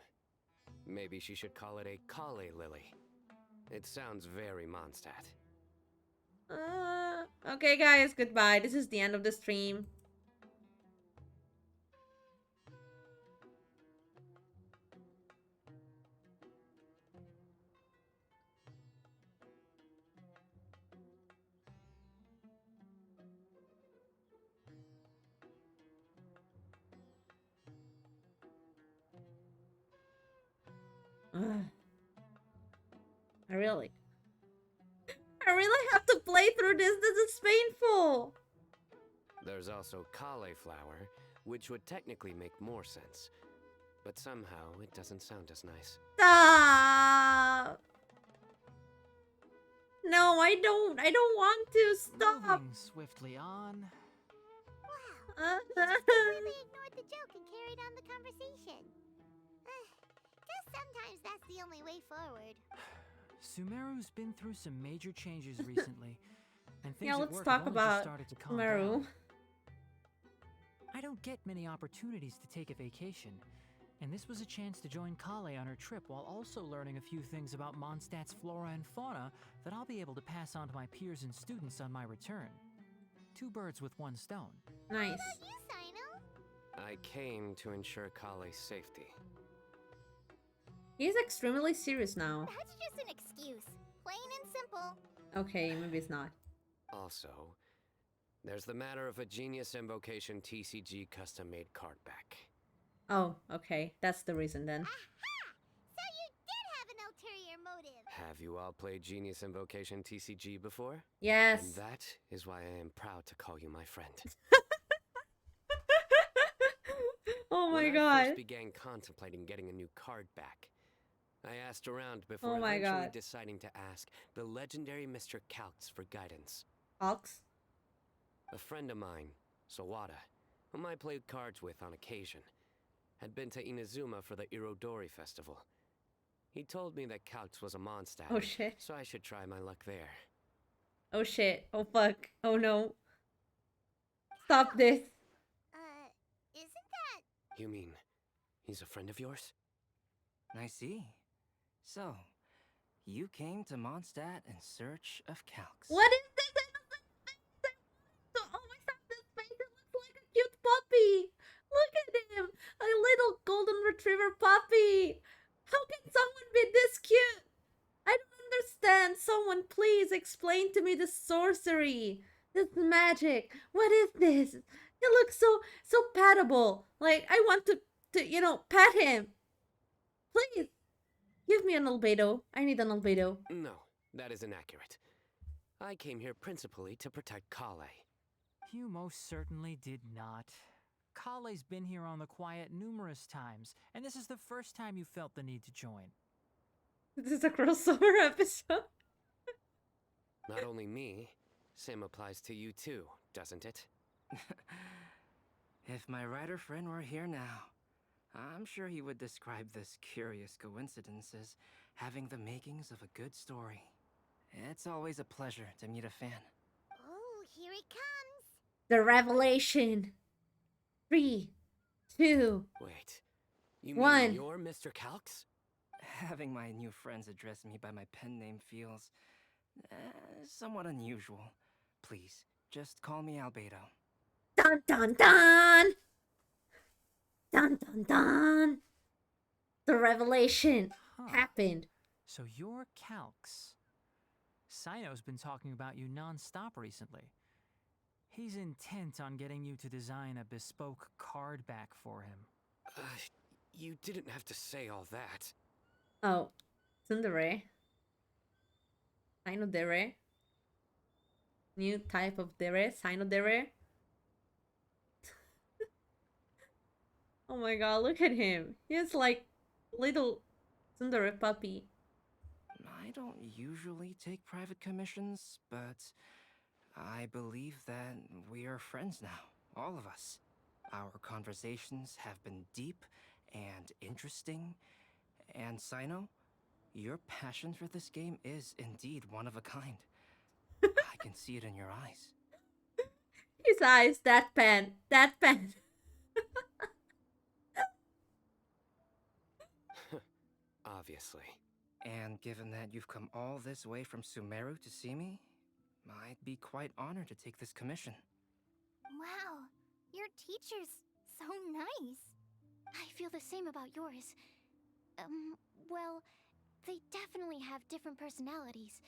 Maybe she should call it a Kale Lily. It sounds very Mondstadt. Okay, guys, goodbye. This is the end of the stream. I really have to play through this. This is painful. There's also cauliflower, which would technically make more sense. But somehow, it doesn't sound as nice. Stop. No, I don't. I don't want to. Stop. Moving swiftly on. Wow. Completely ignored the joke and carried on the conversation. Guess sometimes that's the only way forward. Sumeru's been through some major changes recently, and things Yeah, at let's work talk have only just about started to calm Sumeru. down. I don't get many opportunities to take a vacation, and this was a chance to join Kale on her trip while also learning a few things about Mondstadt's flora and fauna that I'll be able to pass on to my peers and students on my return. Two birds with one stone. Nice. You, Sino? I came to ensure Kale's safety. He's extremely serious now. That's just an excuse. Plain and simple. Okay, maybe it's not. Also, there's the matter of a Genius Invocation TCG custom-made card back. Oh, okay. That's the reason then. Aha! So you did have an ulterior motive. Have you all played Genius Invocation TCG before? Yes. And that is why I am proud to call you my friend. Oh my When I god. first began contemplating getting a new card back, I asked around before Oh my eventually god. deciding to ask the legendary Mr. Calx for guidance. Ox? A friend of mine, Sawada, whom I played cards with on occasion, had been to Inazuma for the Irodori festival. He told me that Calx was a Mondstadt, Oh shit. so I should try my luck there. Oh shit. Oh fuck. Oh no. Stop this. Isn't that... You mean, he's a friend of yours? I see. So, you came to Mondstadt in search of Calx. What is this innocent face? I always have this face. It looks like a cute puppy. Look at him. A little golden retriever puppy. How can someone be this cute? I don't understand. Someone please explain to me the sorcery. This magic. What is this? He looks so patable. Like I want to pat him. Please. Give me an albedo. I need an albedo. No, that is inaccurate. I came here principally to protect Kale. You most certainly did not. Kale's been here on the quiet numerous times, and this is the first time you felt the need to join. This is a crossover episode. Not only me, same applies to you too, doesn't it? If my writer friend were here now, I'm sure he would describe this curious coincidence as having the makings of a good story. It's always a pleasure to meet a fan. Oh, here it comes. The revelation. 3, 2. Wait, you One. mean you're Mr. Calx? Having my new friends address me by my pen name feels somewhat unusual. Please, just call me Albedo. Dun dun dun! Dun dun dun! The revelation Huh. happened. So you're Calx. Sino's been talking about you non-stop recently. He's intent on getting you to design a bespoke card back for him. You didn't have to say all that. Oh, tsundere. Sinodere. New type of dere. Sinodere. Oh my god, look at him. He's like little tsundere puppy. I don't usually take private commissions, but I believe that we are friends now, all of us. Our conversations have been deep and interesting, and Sino, your passion for this game is indeed one of a kind. I can see it in your eyes. His eyes, that pen. Obviously. And given that you've come all this way from Sumeru to see me, I'd be quite honored to take this commission. Wow, your teacher's so nice. I feel the same about yours. Well, they definitely have different personalities,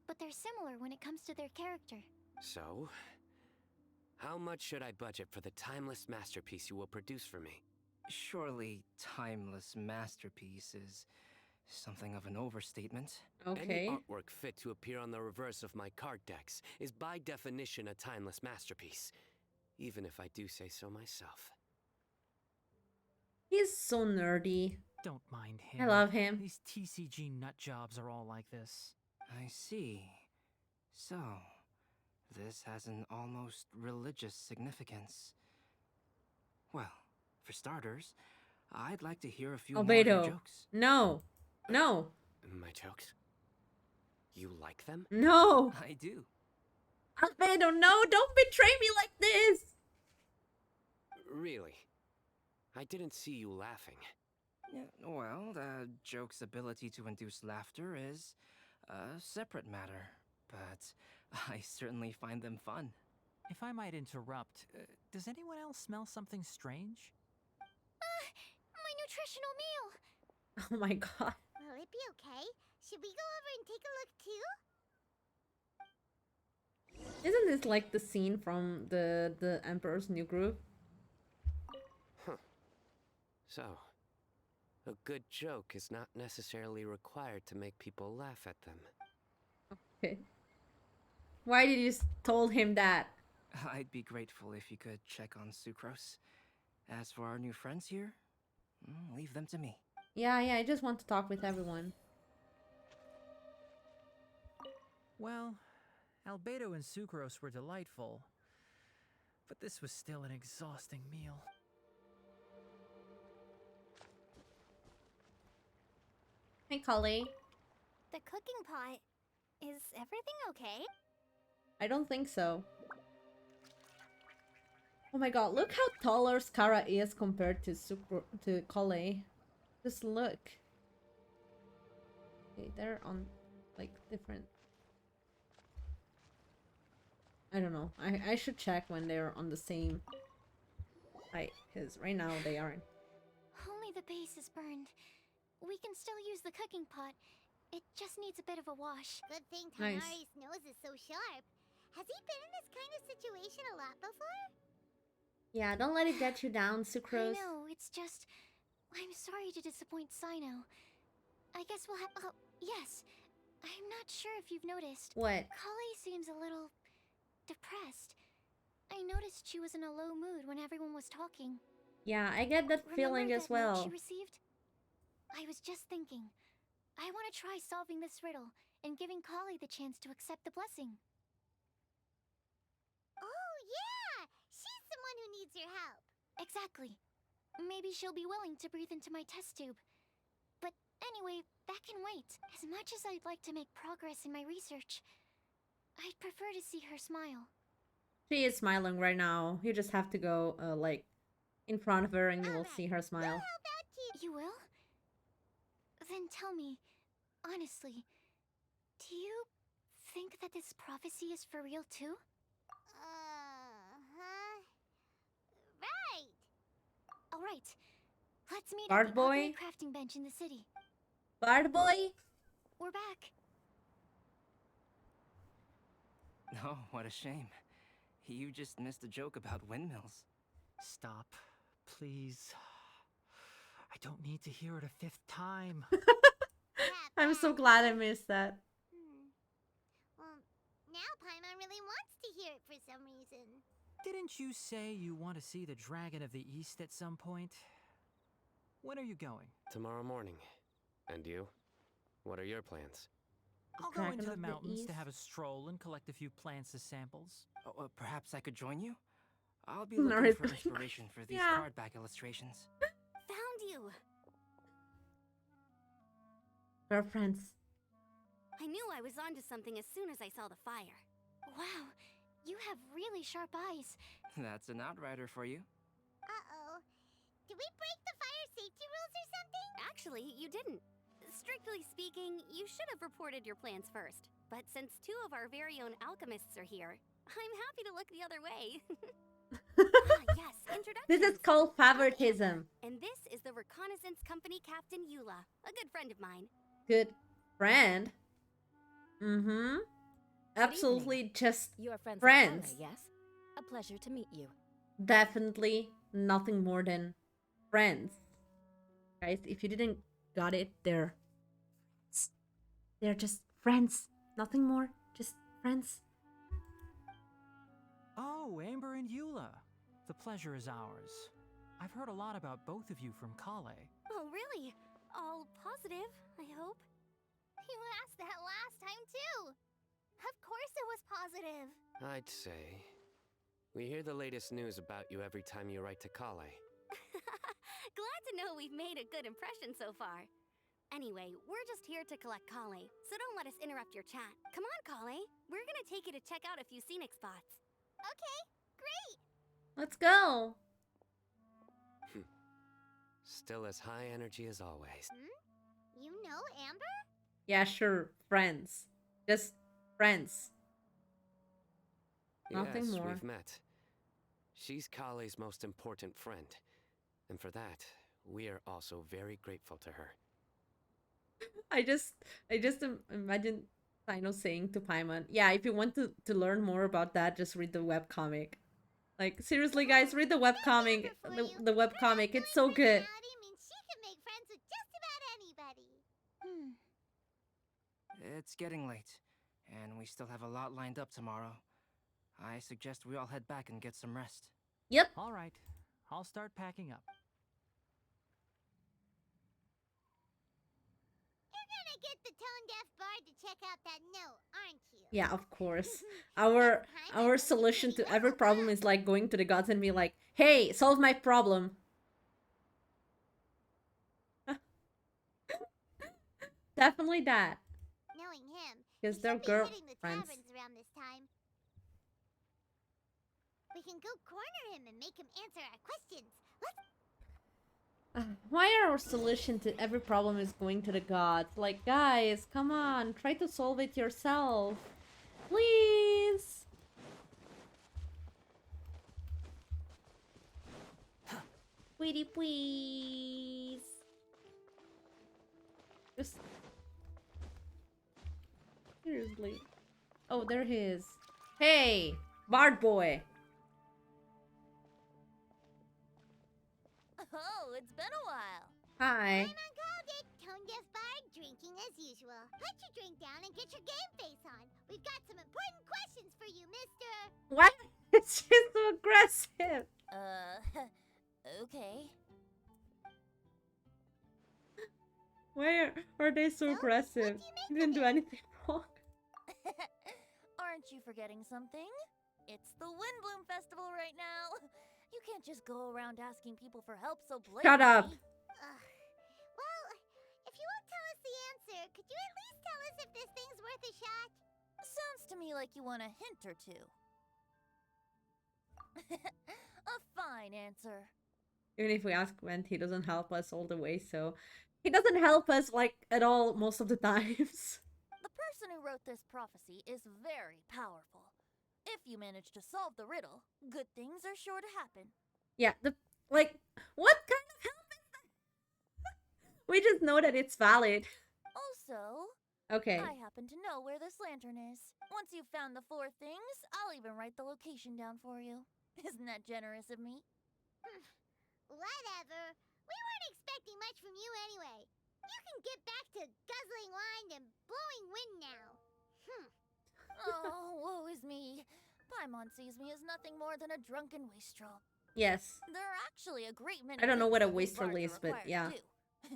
but they're similar when it comes to their character. So, how much should I budget for the timeless masterpiece you will produce for me? Surely timeless masterpiece is something of an overstatement. Okay. Any artwork fit to appear on the reverse of my card decks is by definition a timeless masterpiece, even if I do say so myself. He's so nerdy. Don't mind him. I love him. These TCG nut jobs are all like this. I see. So, this has an almost religious significance. Well, for starters, I'd like to hear a few more of your Albedo. jokes. No. No. My jokes? You like them? No. I do. Albedo, no. Don't betray me like this. Really? I didn't see you laughing. Yeah, well, the joke's ability to induce laughter is a separate matter, but I certainly find them fun. If I might interrupt, does anyone else smell something strange? My nutritional meal! Oh my god. Will it be okay? Should we go over and take a look too? Isn't this like the scene from the Emperor's New Groove? Huh. So, a good joke is not necessarily required to make people laugh at them. Okay. Why did you told him that? I'd be grateful if you could check on Sucrose. As for our new friends here, leave them to me. Yeah, I just want to talk with everyone. Well, Albedo and Sucrose were delightful, but this was still an exhausting meal. Hey, Kali. The cooking pot. Is everything okay? I don't think so. Oh my god, look how taller Skara is compared to Kali. Just look. Okay, they're on like different. I don't know. I should check when they're on the same height, because right now they aren't. Only the base is burned. We can still use the cooking pot. It just needs a bit of a wash. Good thing Nice. Tanari's nose is so sharp. Has he been in this kind of situation a lot before? Yeah, don't let it get you down, I Sucrose. know, it's just... I'm sorry to disappoint Sino. I guess we'll have... Oh, yes. I'm not sure if you've noticed. What? Kali seems a little... depressed. I noticed she was in a low mood when everyone was talking. Yeah, I get that feeling Remember as that note well. she received? I was just thinking. I want to try solving this riddle and giving Kali the chance to accept the blessing. Oh, yeah! She's someone who needs your help. Exactly. Maybe she'll be willing to breathe into my test tube. But anyway, that can wait. As much as I'd like to make progress in my research, I'd prefer to see her smile. She is smiling right now. You just have to go, like, in front of her and you will Alright, see her smile. We'll help out too. You will? Then tell me, honestly, do you think that this prophecy is for real too? Uh-huh. Right. All right, let's meet Bard at the boy? ugly crafting bench in the city. Bard boy? We're back. Oh, what a shame. You just missed a joke about windmills. Stop, please. I don't need to hear it a fifth time. I'm so glad I missed that. Well, now Paimon really wants to hear it for some reason. Didn't you say you want to see the Dragon of the East at some point? When are you going? Tomorrow morning. And you? What are your plans? I'll go Dragon into the of the mountains East? to have a stroll and collect a few plants as samples. Oh, perhaps I could join you? I'll be Not looking for really. inspiration for these Yeah. card back illustrations. Found you! We're friends. I knew I was onto something as soon as I saw the fire. Wow, you have really sharp eyes. That's an outrider for you. Uh-oh. Did we break the fire safety rules or something? Actually, you didn't. Strictly speaking, you should have reported your plans first. But since two of our very own alchemists are here, I'm happy to look the other way. Yes, introductions. This is called favoritism. And this is the Reconnaissance Company Captain Eula, a good friend of mine. Good friend. Mm-hmm. Absolutely just You're friends friends. with Kale, yes? A pleasure to meet you. definitely nothing more than friends. Guys, if you didn't got it, they're just friends. Nothing more, just friends. Oh, Amber and Eula. The pleasure is ours. I've heard a lot about both of you from Kale. Oh, really? All positive, I hope. You asked that last time, too. Of course it was positive. I'd say. We hear the latest news about you every time you write to Kale. Glad to know we've made a good impression so far. Anyway, we're just here to collect Kale, so don't let us interrupt your chat. Come on, Kale. We're gonna take you to check out a few scenic spots. Okay, great. Let's go. Still as high energy as always. You know Amber? Yeah, sure, friends. Just friends. Nothing Yes, more. we've met. She's Kale's most important friend. And for that, we are also very grateful to her. I just imagine Sino saying to Paimon, "Yeah, if you want to learn more about that, just read the webcomic." Like seriously, guys, read the webcomic. The webcomic, it's so good. Personality means she can make friends with just about anybody. It's getting late, and we still have a lot lined up tomorrow. I suggest we all head back and get some rest. Yep. All right, I'll start packing up. You're gonna get the tone-deaf bard to check out that note, aren't you? Yeah, of course. Our solution to every problem is like going to the gods and be like, "Hey, solve my problem." Definitely that. Knowing him, Because he they're should be hitting the girlfriends. taverns around this time. We can go corner him and make him answer our questions. Let's Why are our solution to every problem is going to the gods? Like, guys, come on, try to solve it yourself. Please. Sweetie, please. Just... Seriously. Oh, there he is. Hey, Bard boy. Oh, it's been a while. Hi. Paimon called it. Tone-deaf bard drinking as usual. Put your drink down and get your game face on. We've got some important questions for you, mister. Why is she so aggressive? Okay. Why are they so So, aggressive? what do you make He didn't of do it? anything wrong. Aren't you forgetting something? It's the Windblume Festival right now. You can't just go around asking people for help so blatantly. Shut up. Well, if you won't tell us the answer, could you at least tell us if this thing's worth a shot? Sounds to me like you want a hint or two. A fine answer. Even if we ask Went, he doesn't help us all the way, so... He doesn't help us, like, at all most of the times. The person who wrote this prophecy is very powerful. If you manage to solve the riddle, good things are sure to happen. Yeah, like, what kind of help is that? We just know that it's valid. Also, Okay. I happen to know where this lantern is. Once you've found the 4 things, I'll even write the location down for you. Isn't that generous of me? Whatever. We weren't expecting much from you anyway. You can get back to guzzling wine and blowing wind now. Oh, woe is me. Paimon sees me as nothing more than a drunken wastrel. Yes. There are actually a great many I don't know what a things that we wastrel bards is, are but required yeah. to do.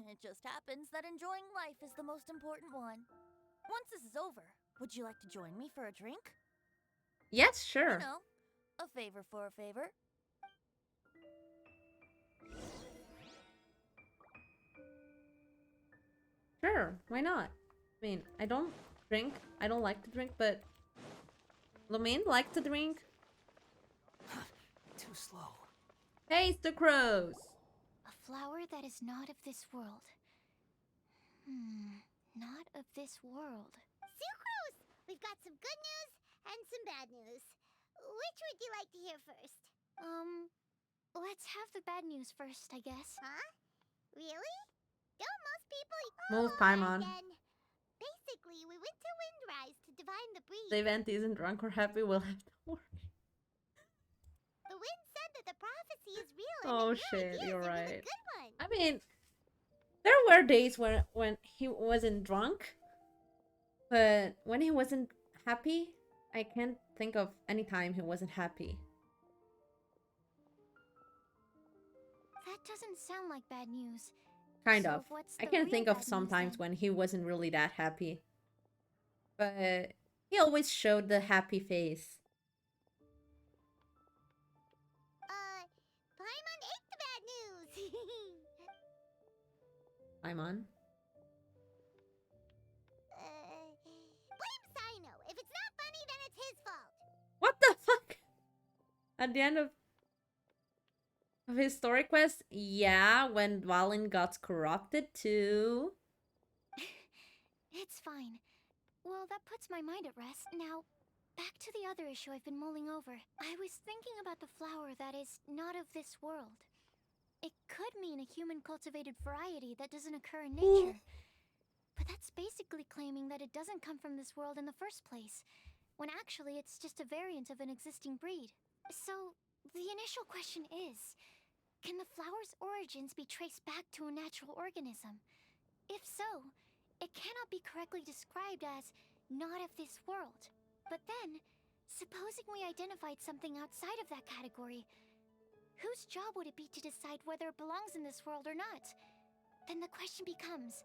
It just happens that enjoying life is the most important one. Once this is over, would you like to join me for a drink? Yes, sure. You know, a favor for a favor. Sure, why not? I mean, I don't drink. I don't like to drink, but... Lumin likes to drink. Too slow. Hey, Sucrose! A flower that is not of this world. Not of this world. Sucrose! We've got some good news and some bad news. Which would you like to hear first? Let's have the bad news first, I guess. Huh? Really? Don't most people... Move, Alright Paimon. then. Basically, we went to Windrise to divine the breeze. The event isn't drunk or happy, we'll have to worry. The wind said that the prophecy is real Oh, and that your shit, ideas you're are right. really good one. I mean, there were days when he wasn't drunk, but when he wasn't happy, I can't think of any time he wasn't happy. That doesn't sound like bad news. Kind So of. what's I the can real think bad of news some times then? when he wasn't really that happy. But he always showed the happy face. Paimon ate the bad news. I'm on. Blame Sino. If it's not funny, then it's his fault. What the fuck? At the end of his story quest, yeah, when Dwalin got corrupted too. It's fine. Well, that puts my mind at rest. Now, back to the other issue I've been mulling over. I was thinking about the flower that is not of this world. It could mean a human-cultivated variety that doesn't occur in nature. But that's basically claiming that it doesn't come from this world in the first place, when actually it's just a variant of an existing breed. So, the initial question is, can the flower's origins be traced back to a natural organism? If so, it cannot be correctly described as not of this world. But then, supposing we identified something outside of that category, whose job would it be to decide whether it belongs in this world or not? Then the question becomes,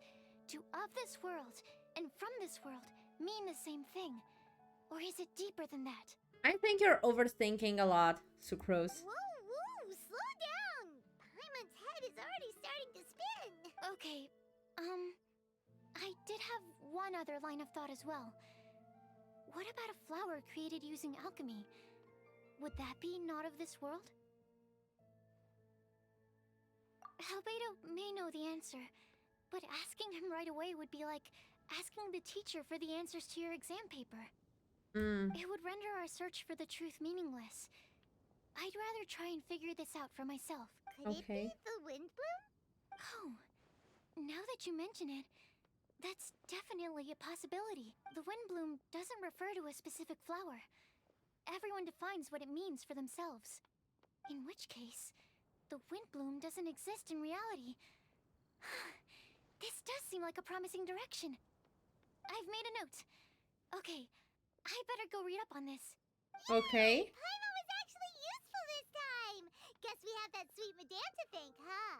do of this world and from this world mean the same thing? Or is it deeper than that? I think you're overthinking a lot, Sucrose. Whoa, whoa, slow down! Paimon's head is already starting to spin! Okay, I did have one other line of thought as well. What about a flower created using alchemy? Would that be not of this world? Albedo may know the answer, but asking him right away would be like asking the teacher for the answers to your exam paper. It would render our search for the truth meaningless. I'd rather try and figure this out for myself. Could it be the Windblume? Oh, now that you mention it, that's definitely a possibility. The Windblume doesn't refer to a specific flower. Everyone defines what it means for themselves. In which case, the Windblume doesn't exist in reality. This does seem like a promising direction. I've made a note. Okay, I better go read up on this. Okay. Paimon was actually useful this time! Guess we have that sweet madame to thank, huh?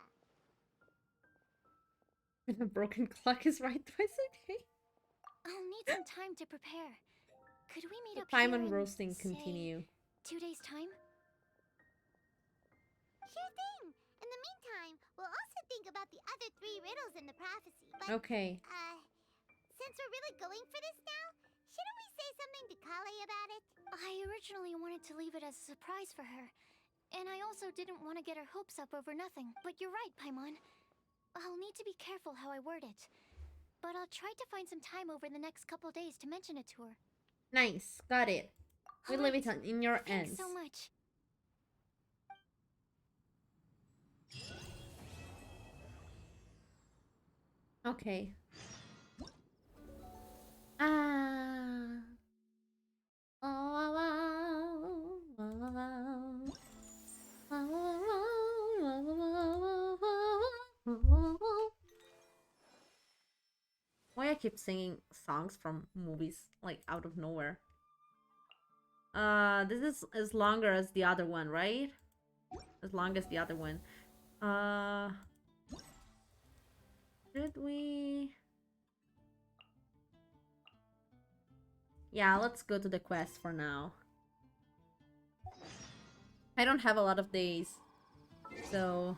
When a broken clock is right twice a day. I'll need some time to prepare. Could we meet The up here Paimon in, roasting say, continue. 2 days' time? Sure thing! In the meantime, we'll also think about the other 3 riddles in the prophecy. But, Okay. since we're really going for this now, shouldn't we say something to Kale about it? I originally wanted to leave it as a surprise for her. And I also didn't want to get her hopes up over nothing. But you're right, Paimon. I'll need to be careful how I word it. But I'll try to find some time over the next couple days to mention it to her. Nice. Got it. We leave it Alright, in your Thanks hands. so much. Okay. Ah. Why I keep singing songs from movies like out of nowhere? This is as longer as the other one, right? As long as the other one. Should we? Yeah, let's go to the quest for now. I don't have a lot of days, so...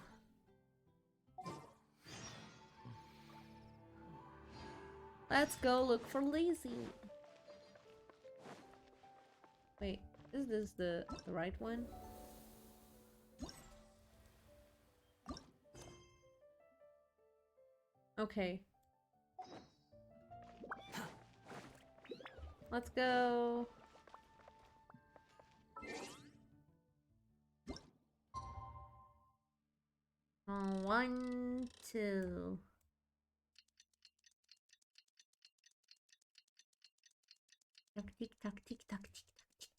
Let's go look for Lizzie. Wait, is this the right one? Okay. Let's go. Oh, 1, 2. Tick tock, tick tock, tick tock, tick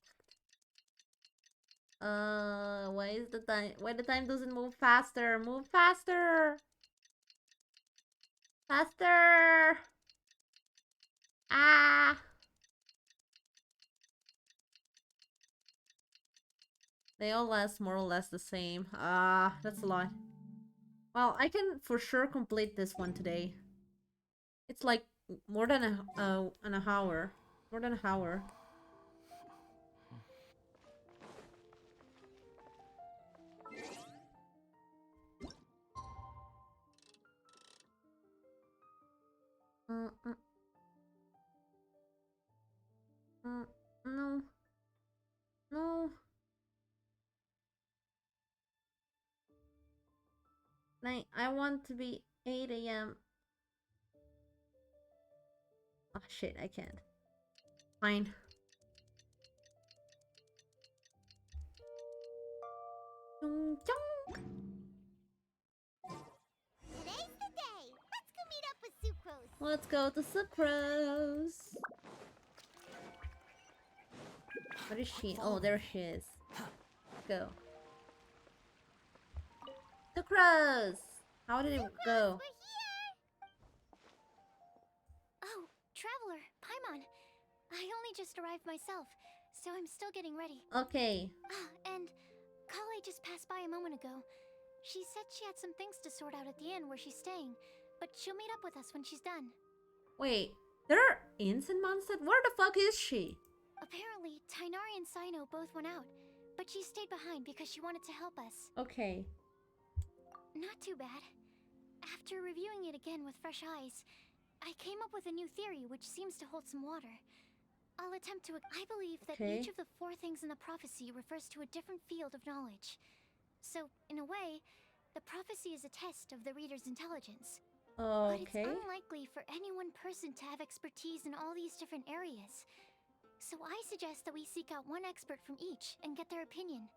tock. Why is the time? Why the time doesn't move faster? Move faster! Faster! Ah! They all last more or less the same. Ah, that's a lot. Well, I can for sure complete this one today. It's like more than an hour. More than an hour. No. No. I want to be 8 a.m. Oh shit, I can't. Fine. Chong chong. Today's the day! Let's go meet up with Sucrose! Let's go to Sucrose. Where is she? Oh, there she is. Go. Sucrose! How did it go? We're here! Oh, Traveler, Paimon. I only just arrived myself, so I'm still getting ready. Okay. And Kale just passed by a moment ago. She said she had some things to sort out at the inn where she's staying, but she'll meet up with us when she's done. Wait, there are inns in Mondstadt? Where the fuck is she? Apparently, Tainari and Sino both went out, but she stayed behind because she wanted to help us. Okay. Not too bad. After reviewing it again with fresh eyes, I came up with a new theory which seems to hold some water. I'll attempt to. I believe that Okay. each of the 4 things in the prophecy refers to a different field of knowledge. So, in a way, the prophecy is a test of the reader's intelligence. But it's Okay. unlikely for any one person to have expertise in all these different areas. So I suggest that we seek out one expert from each and get their opinion.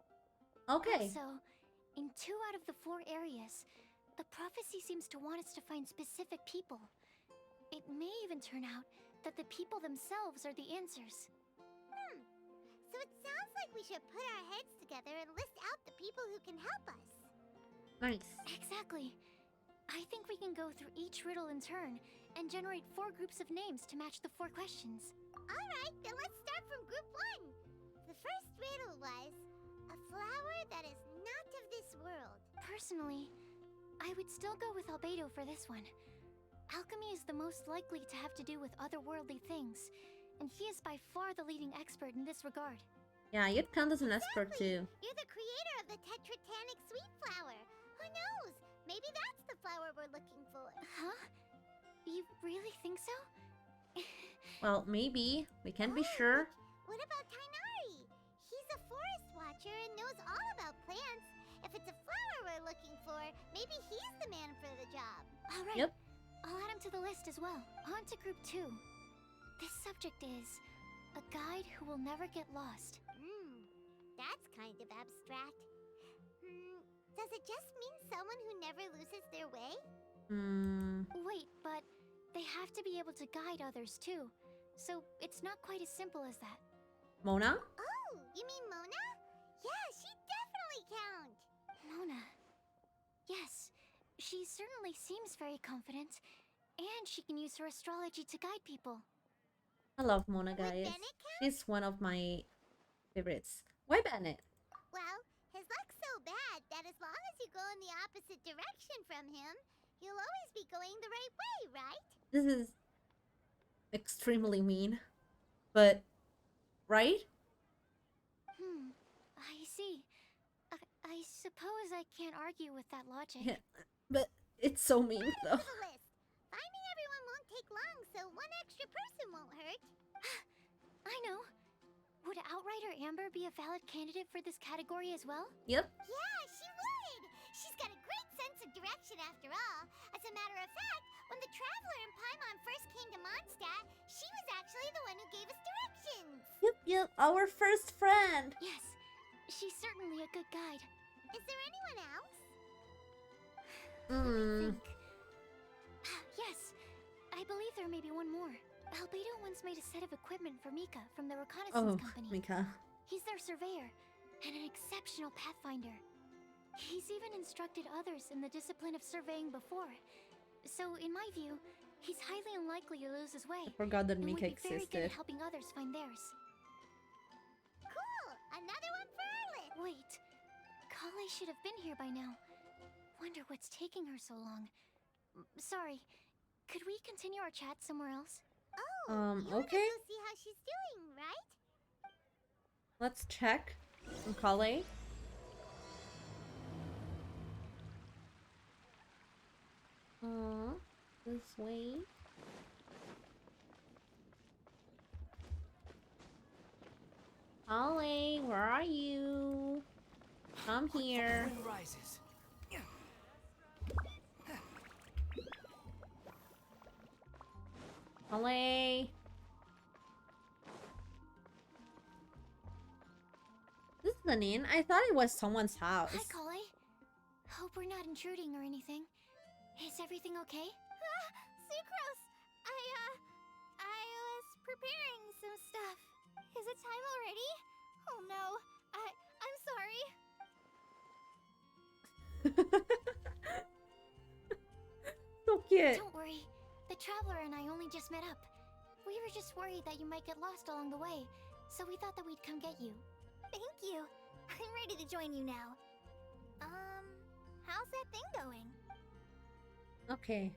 Okay. Also, in 2 out of the 4 areas, the prophecy seems to want us to find specific people. It may even turn out that the people themselves are the answers. So it sounds like we should put our heads together and list out the people who can help us. Nice. Exactly. I think we can go through each riddle in turn and generate 4 groups of names to match the 4 questions. Alright, then let's start from group 1. The first riddle was a flower that is not of this world. Personally, I would still go with Albedo for this one. Alchemy is the most likely to have to do with otherworldly things, and he is by far the leading expert in this regard. Yeah, you'd count as an expert too. You're the creator of the tetratanic sweet flower. Who knows? Maybe that's the flower we're looking for. Huh? You really think so? Well, maybe. We can't be sure. What about Tainari? He's a forest watcher and knows all about plants. If it's a flower we're looking for, maybe he's the man for the job. Alright. Yep. I'll add him to the list as well. On to group 2. This subject is a guide who will never get lost. That's kind of abstract. Does it just mean someone who never loses their way? Wait, but they have to be able to guide others too. So it's not quite as simple as that. Mona? Oh, you mean Mona? Yeah, she definitely count. Mona. Yes, she certainly seems very confident. And she can use her astrology to guide people. I love Mona, Would guys. Bennett count? She's one of my favorites. Why Bennett? Well, his luck's so bad that as long as you go in the opposite direction from him, you'll always be going the right way, right? This is extremely mean. But, right? I see. I suppose I can't argue with that logic. Yeah, but it's so mean Add though. to the list. Finding everyone won't take long, so one extra person won't hurt. I know. Would Outrider Amber be a valid candidate for this category as well? Yep. Yeah, she would! She's got a great sense of direction after all. As a matter of fact, when the Traveler and Paimon first came to Mondstadt, she was actually the one who gave us directions. Yep, our first friend. Yes, she's certainly a good guide. Is there anyone else? Hmm. Yes, I believe there may be one more. Albedo once made a set of equipment for Mika from the reconnaissance Oh, company. Mika. He's their surveyor and an exceptional pathfinder. He's even instructed others in the discipline of surveying before. So, in my view, he's highly unlikely to lose his way. I forgot that and would Mika be very good existed. at helping others find theirs. Cool! Another one for our list! Wait, Kale should have been here by now. Wonder what's taking her so long. Sorry, could we continue our chat somewhere else? Oh, you wanna okay. go see how she's doing, right? Let's check. Kale. This way. Kale, where are you? Come here. Wind rises. Kale. This is an inn? I thought it was someone's house. Hi, Kale. Hope we're not intruding or anything. Is everything okay? Sucrose! I was preparing some stuff. Is it time already? Oh no, I'm sorry. So cute. Don't worry. The Traveler and I only just met up. We were just worried that you might get lost along the way, so we thought that we'd come get you. Thank you. I'm ready to join you now. How's that thing going? Okay.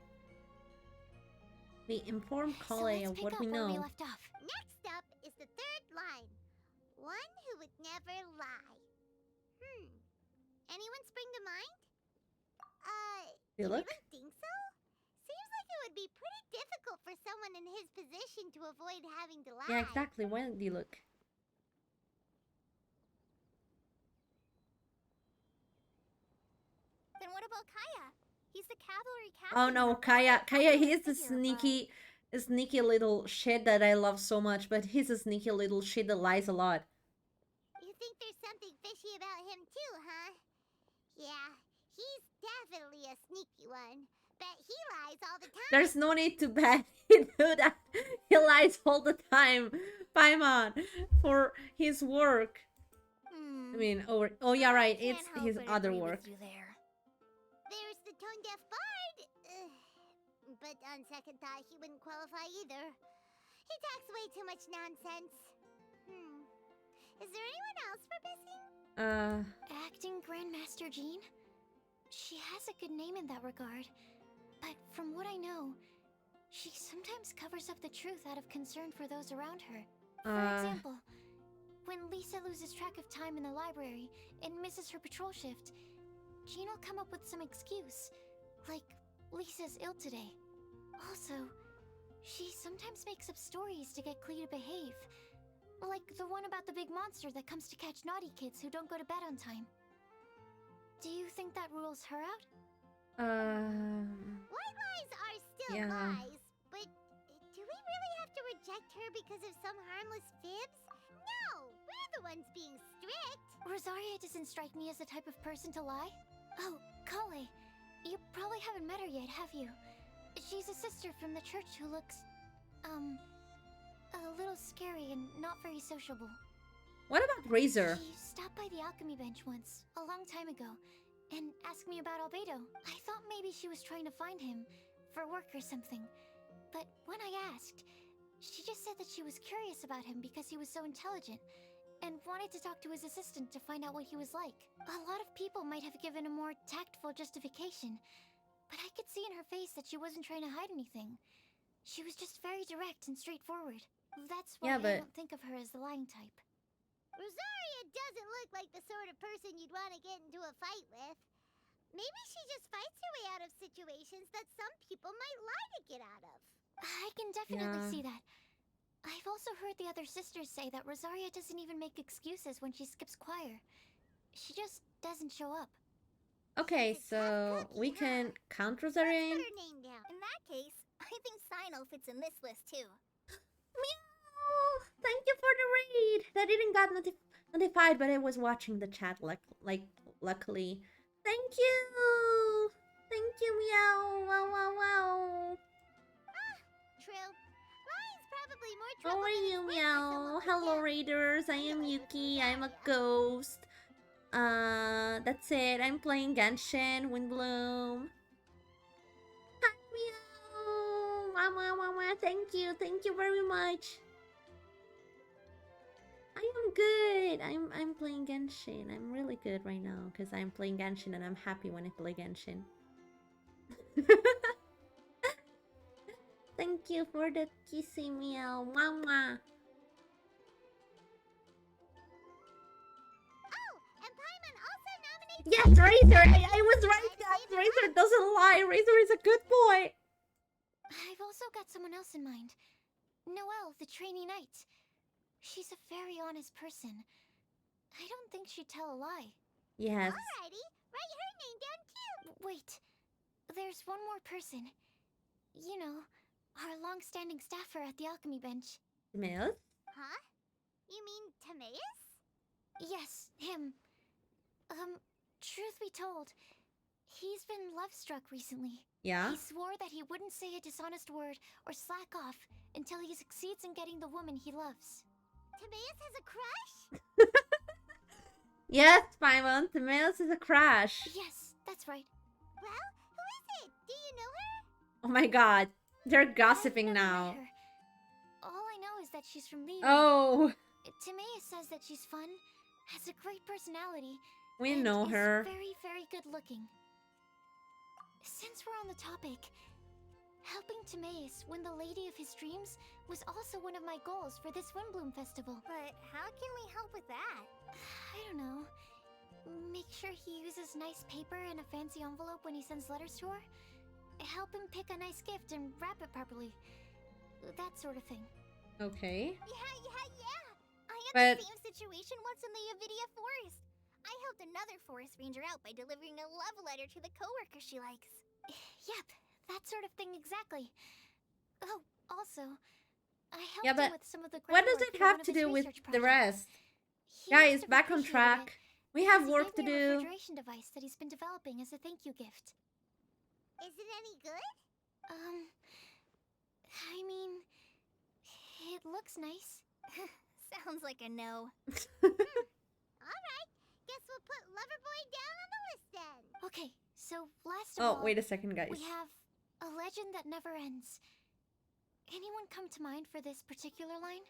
We inform So Kale let's of pick what up we where we know. left off. Next up is the third line. One who would never lie. Anyone spring to mind? You you look? even think so? Seems like it would be pretty difficult for someone in his position to avoid having to lie. Yeah, exactly. Why don't you look? Then what about Kaya? He's the cavalry captain. Oh no, and a Kaya, really he is the popular figure, sneaky little shit that I love so much, but he's a sneaky little shit that lies a lot. You think there's something fishy about him too, huh? Yeah, he's definitely a sneaky one. Bet he lies all the time. There's no need to bet. He do that. He lies all the time. Paimon, for his work. I mean, oh yeah, right. Can't It's help his but other agree work. with you there. There's the tone-deaf bard. But on second thought, he wouldn't qualify either. He talks way too much nonsense. Is there anyone else we're missing? Acting Grandmaster Jean? She has a good name in that regard. But from what I know, she sometimes covers up the truth out of concern for those around her. For example, when Lisa loses track of time in the library and misses her patrol shift, Jean will come up with some excuse, like Lisa's ill today. Also, she sometimes makes up stories to get Klee to behave, like the one about the big monster that comes to catch naughty kids who don't go to bed on time. Do you think that rules her out? White lies are still Yeah. lies, but do we really have to reject her because of some harmless fibs? No, we're the ones being strict. Rosaria doesn't strike me as the type of person to lie. Oh, Kale, you probably haven't met her yet, have you? She's a sister from the church who looks, a little scary and not very sociable. What about Razor? She stopped by the alchemy bench once, a long time ago, and asked me about Albedo. I thought maybe she was trying to find him, for work or something. But when I asked, she just said that she was curious about him because he was so intelligent, and wanted to talk to his assistant to find out what he was like. A lot of people might have given a more tactful justification, but I could see in her face that she wasn't trying to hide anything. She was just very direct and straightforward. That's why Yeah, but- I don't think of her as the lying type. Rosaria doesn't look like the sort of person you'd want to get into a fight with. Maybe she just fights her way out of situations that some people might lie to get out of. I can definitely Yeah. see that. I've also heard the other sisters say that Rosaria doesn't even make excuses when she skips choir. She just doesn't show up. Okay, She's a tough so cookie, we can count Rosaria Let's in. put her name down. In that case, I think Sino fits in this list too. Meow! Thank you for the raid. That didn't got notified, but I was watching the chat. Luckily. Thank you. Thank you, meow. Wow, wow, wow. True. Lying's probably more How trouble are than you, it's worth for meow? someone like Hello, him. raiders. I am Like Yuki. I'm a Rosaria. ghost. That's it. I'm playing Genshin, Windblume. Hi, meow. Wow, wow, wow, wow. Thank you. Thank you very much. I am good. I'm playing Genshin. I'm really good right now because I'm playing Genshin and I'm happy when I play Genshin. Thank you for the kissy meow. Mwah, mwah. Oh, and Paimon also nominates. Yes, Razor! I was right, guys! Razor doesn't lie! Razor is a good boy! I've also got someone else in mind. Noelle, the trainee knight. She's a very honest person. I don't think she'd tell a lie. Yes. Alrighty, write her name down too. Wait, there's one more person. You know, our long-standing staffer at the alchemy bench. Smith? Huh? You mean Timaeus? Yes, him. Truth be told, He's been love-struck recently. Yeah? He swore that he wouldn't say a dishonest word or slack off until he succeeds in getting the woman he loves. Timaeus has a crush? Yes, Paimon, Timaeus is a crash. Yes, that's right. Well, who is it? Do you know her? Oh my god. They're I've gossiping never now. met her. All I know is that she's from Levy. Oh, Timaeus says that she's fun, has a great personality, we and know is her. very, very good looking. Since we're on the topic, helping Timaeus win the lady of his dreams was also one of my goals for this Windblume festival. But how can we help with that? I don't know. Make sure he uses nice paper and a fancy envelope when he sends letters to her. Help him pick a nice gift and wrap it properly. That sort of thing. Okay. Yeah. I had But- the same situation once in the Avidia Forest. I helped another forest ranger out by delivering a love letter to the coworker she likes. Yep, that sort of thing exactly. Oh, also, I helped Yeah, him but with some of the what does groundwork it for one have of to his do with research the projects. rest? He Guys, must have back on appreciated track. it, We have because he work to gave me a do. refrigeration device that he's been developing as a thank you gift. Is it any good? I mean, it looks nice. Sounds like a no. Alright, guess we'll put Loverboy down on the list then. Okay, so last of Oh, all, wait a second, guys. we have a legend that never ends. Anyone come to mind for this particular line?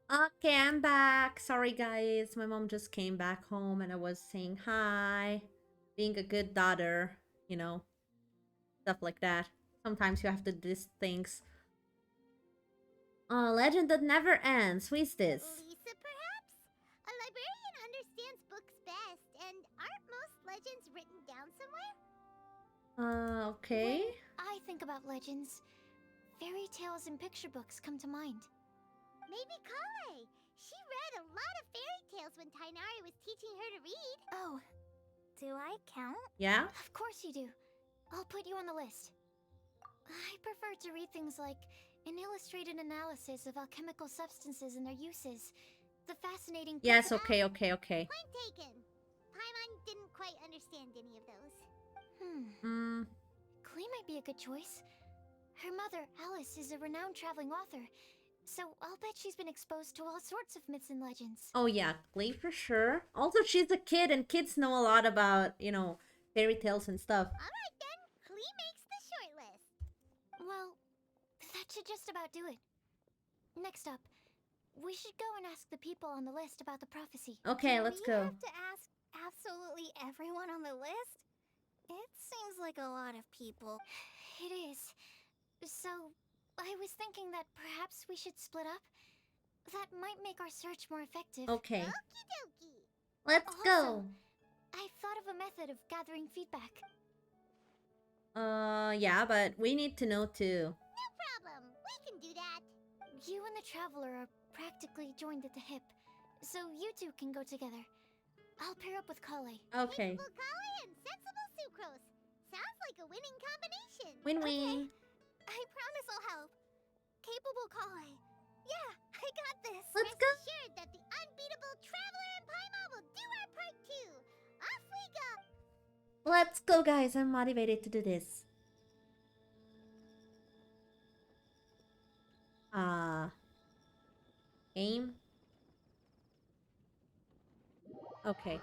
Okay, I'm back. Sorry, guys. My mom just came back home and I was saying hi. Being a good daughter, you know, stuff like that. Sometimes you have to do these things. Legend that never ends. Who is this? Lisa, perhaps? A librarian understands books best, and aren't most legends written down somewhere? Okay. When I think about legends, fairy tales and picture books come to mind. Maybe Kale. She read a lot of fairy tales when Tainari was teaching her to read. Oh, Do I count? Yeah? of course you do. I'll put you on the list. I prefer to read things like an illustrated analysis of alchemical substances and their uses. The fascinating... Yes, okay. Point taken. Paimon didn't quite understand any of those. Klee might be a good choice. Her mother, Alice, is a renowned traveling author, so I'll bet she's been exposed to all sorts of myths and legends. Oh yeah, Glee for sure. Also, she's a kid and kids know a lot about, you know, fairy tales and stuff. Alright then, Klee makes the short list. Well, that should just about do it. Next up, we should go and ask the people on the list about the prophecy. Okay, let's We go. have to ask absolutely everyone on the list? It seems like a lot of people. It is. So, I was thinking that perhaps we should split up. That might make our search more effective. Okay, Okie dokie. let's Also, go. I've thought of a method of gathering feedback. Yeah, but we need to know too. No problem. We can do that. You and the Traveler are practically joined at the hip, so you two can go together. I'll pair up with Kale. Okay. Capable Kale and sensible Sucrose. Sounds like a winning combination. Win-win. I promise I'll help. Capable Kale. Yeah, I got this. Let's Rest go. assured that the unbeatable Traveler and Paimon will do our part too. Off we go. Let's go, guys. I'm motivated to do this. Game. Okay.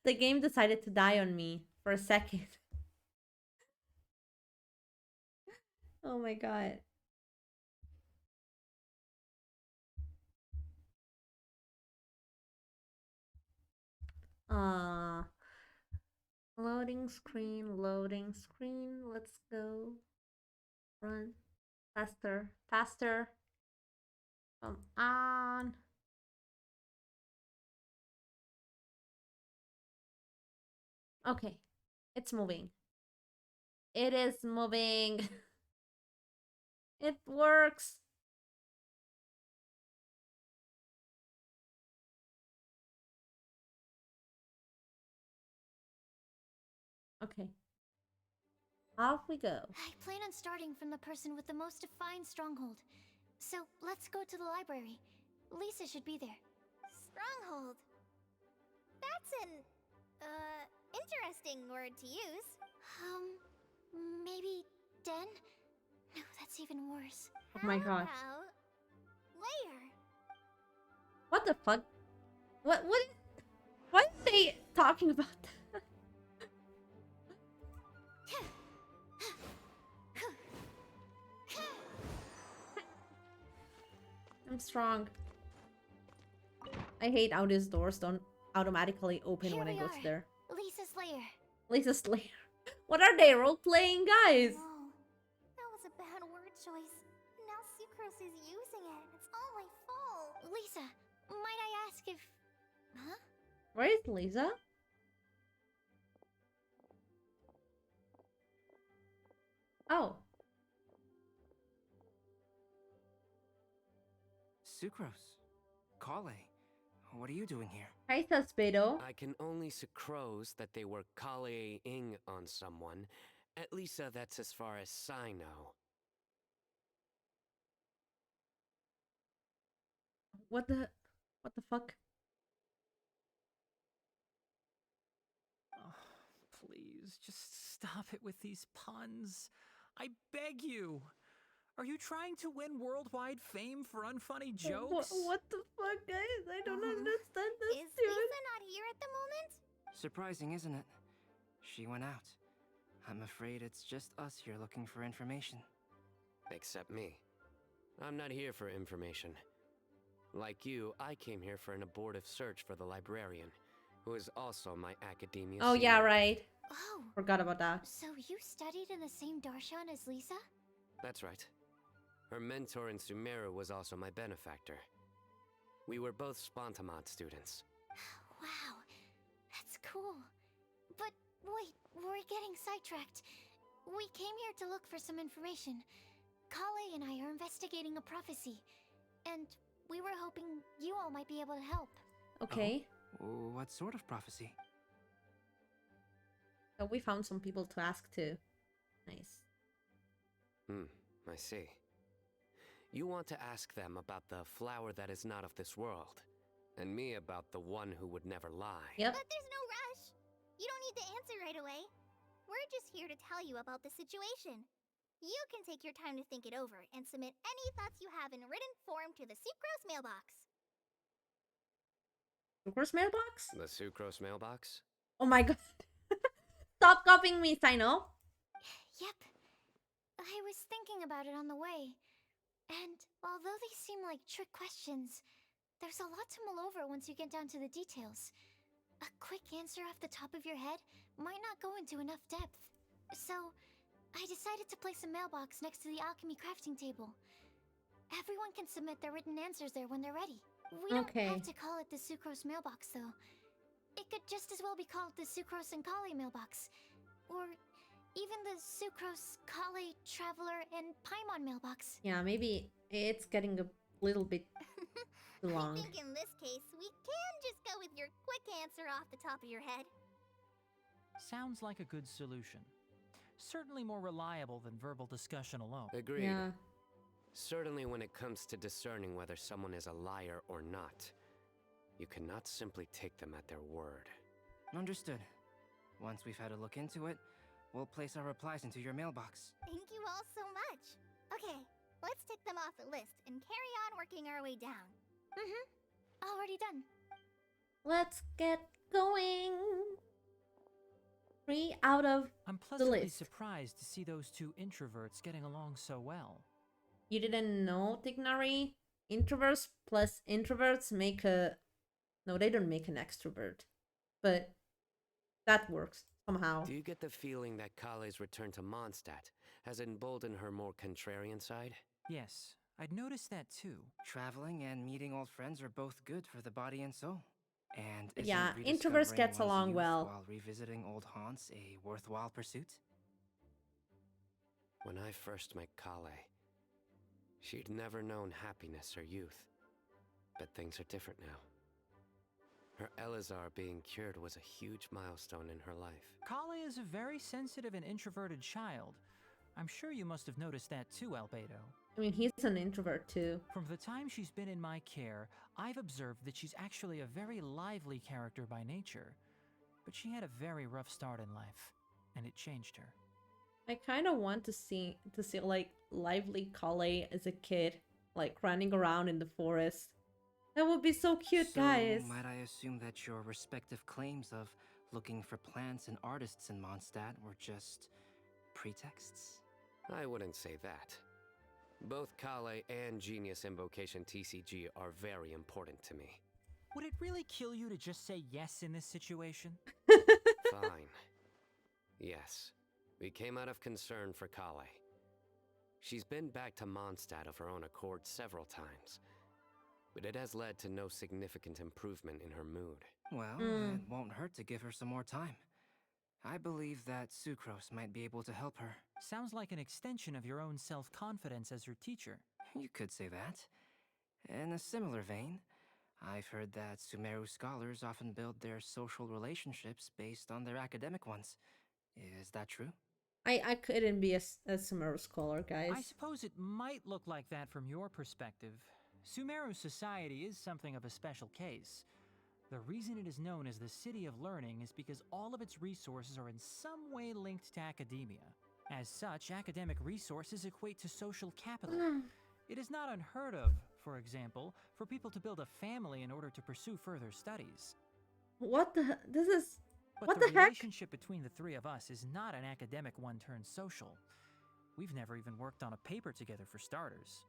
The game decided to die on me for a second. Oh my god. Loading screen, loading screen. Let's go. Run. Faster, faster. Come on. Okay. It's moving. It is moving. It works. Okay. Off we go. I plan on starting from the person with the most defined stronghold. So let's go to the library. Lisa should be there. Stronghold. That's an, interesting word to use. Maybe den? No, that's even worse. Oh my god. How about layer? What the fuck? What why are they talking about that? I'm strong. I hate how these doors don't automatically open Here when I we go are. there. Lisa's lair. Lisa's Slayer. What are they role-playing, guys? Whoa. That was a bad word choice. Now Sucrose is using it. It's all my fault. Lisa, might I ask if... Huh? Where is Lisa? Oh. Sucrose. Kale. What are you doing here? Hi, Suspido. I can only sucrose that they were Kale-ing on someone. At least that's as far as I know. What the fuck? Oh, please, just stop it with these puns. I beg you. Are you trying to win worldwide fame for unfunny jokes? What the fuck, guys? I don't understand this, Is dude. Lisa not here at the moment? Surprising, isn't it? She went out. I'm afraid it's just us here looking for information. Except me. I'm not here for information. Like you, I came here for an abortive search for the librarian, who is also my academia Oh yeah, senior. right. Oh, Forgot about that. so you studied in the same darshan as Lisa? That's right. Her mentor in Sumeru was also my benefactor. We were both Spontamod students. Wow, that's cool. But wait, we're getting sidetracked. We came here to look for some information. Kale and I are investigating a prophecy, and we were hoping you all might be able to help. Okay. Oh, what sort of prophecy? So we found some people to ask too. Nice. I see. You want to ask them about the flower that is not of this world, and me about the one who would never lie. Yep. But there's no rush. You don't need to answer right away. We're just here to tell you about the situation. You can take your time to think it over and submit any thoughts you have in written form to the Sucrose mailbox. Sucrose mailbox? The Sucrose mailbox? Oh my god. Stop copying me, Sino. Yep. I was thinking about it on the way. And although they seem like trick questions, there's a lot to mull over once you get down to the details. A quick answer off the top of your head might not go into enough depth. So, I decided to place a mailbox next to the alchemy crafting table. Everyone can submit their written answers there when they're ready. We don't Okay. have to call it the Sucrose mailbox, though. It could just as well be called the Sucrose and Kale mailbox. Or even the Sucrose, Kale, Traveler, and Paimon mailbox. Yeah, maybe it's getting a little bit too I long. think in this case, we can just go with your quick answer off the top of your head. Sounds like a good solution. Certainly more reliable than verbal discussion alone. Agreed. Yeah. Certainly when it comes to discerning whether someone is a liar or not, you cannot simply take them at their word. Understood. Once we've had a look into it, we'll place our replies into your mailbox. Thank you all so much. Okay, let's tick them off the list and carry on working our way down. Already done. Let's get going. 3 out of I'm pleasantly list. surprised to see those two introverts getting along so well. You didn't know, Tignari? Introverts plus introverts make a... No, they don't make an extrovert. But that works somehow. Do you get the feeling that Kale's return to Mondstadt has emboldened her more contrarian side? Yes, I'd noticed that too. Traveling and meeting old friends are both good for the body and soul. And isn't Yeah, introverts rediscovering gets one's along youth well. while revisiting old haunts a worthwhile pursuit? When I first met Kale, she'd never known happiness or youth. But things are different now. Her Elazar being cured was a huge milestone in her life. Kale is a very sensitive and introverted child. I'm sure you must have noticed that too, Albedo. I mean, he's an introvert too. From the time she's been in my care, I've observed that she's actually a very lively character by nature. But she had a very rough start in life, and it changed her. I kind of want to see like lively Kale as a kid, like running around in the forest. That would be so cute, So, guys. might I assume that your respective claims of looking for plants and artists in Mondstadt were just pretexts? I wouldn't say that. Both Kale and Genius Invocation TCG are very important to me. Would it really kill you to just say yes in this situation? Fine. Yes, we came out of concern for Kale. She's been back to Mondstadt of her own accord several times, but it has led to no significant improvement in her mood. Well, it won't hurt to give her some more time. I believe that Sucrose might be able to help her. Sounds like an extension of your own self-confidence as her teacher. You could say that. In a similar vein, I've heard that Sumeru scholars often build their social relationships based on their academic ones. Is that true? I couldn't be a Sumeru scholar, guys. I suppose it might look like that from your perspective. Sumeru society is something of a special case. The reason it is known as the City of Learning is because all of its resources are in some way linked to academia. As such, academic resources equate to social capital. It is not unheard of, for example, for people to build a family in order to pursue further studies. What the? This is... But What the the heck? relationship between the three of us is not an academic one turned social. We've never even worked on a paper together for starters.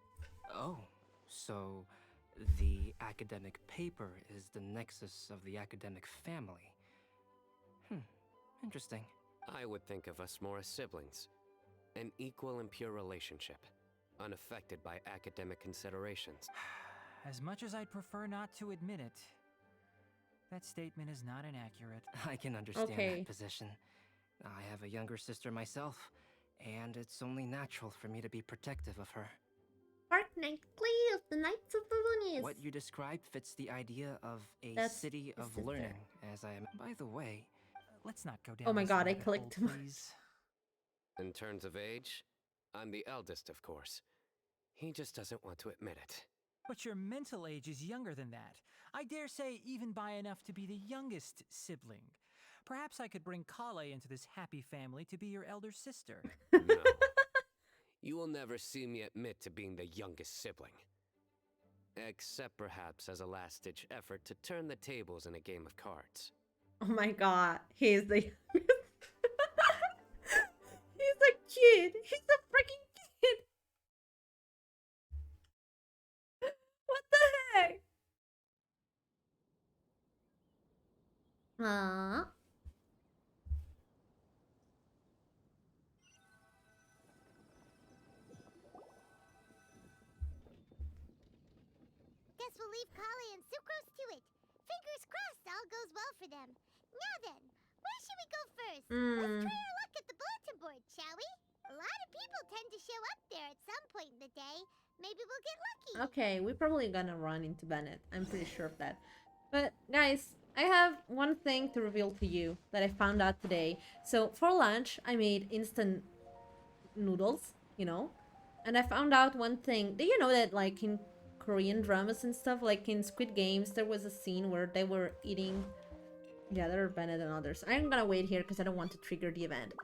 Oh, so the academic paper is the nexus of the academic family. Interesting. I would think of us more as siblings. An equal and pure relationship, unaffected by academic considerations. As much as I'd prefer not to admit it, that statement is not inaccurate. I can understand Okay. that position. I have a younger sister myself, and it's only natural for me to be protective of her. Park Knightley of the Knights of the Loonies. What you described fits the idea of a That's city his of sister. learning, as I am. By the way, Let's not go down Oh my this god, I rabbit hole, clicked too much. please. In terms of age, I'm the eldest, of course. He just doesn't want to admit it. But your mental age is younger than that. I dare say even by enough to be the youngest sibling. Perhaps I could bring Kale into this happy family to be your elder sister. No. You will never see me admit to being the youngest sibling. Except perhaps as a last-ditch effort to turn the tables in a game of cards. Oh my god, he's the youngest. He's a kid. He's a freaking kid. What the heck? we'll leave Kale and Sucrose to it. Fingers crossed all goes well for them. Now then, where should we go first? Let's try our luck at the bulletin board, shall we? A lot of people tend to show up there at some point in the day. Maybe we'll get lucky. Okay, we're probably gonna run into Bennett. I'm pretty sure of that. But guys, I have one thing to reveal to you that I found out today. So for lunch, I made instant noodles, you know, and I found out one thing. Do you know that like in Korean dramas and stuff, like in Squid Games, there was a scene where they were eating. Yeah, there are Bennett and others. I'm gonna wait here because I don't want to trigger the event.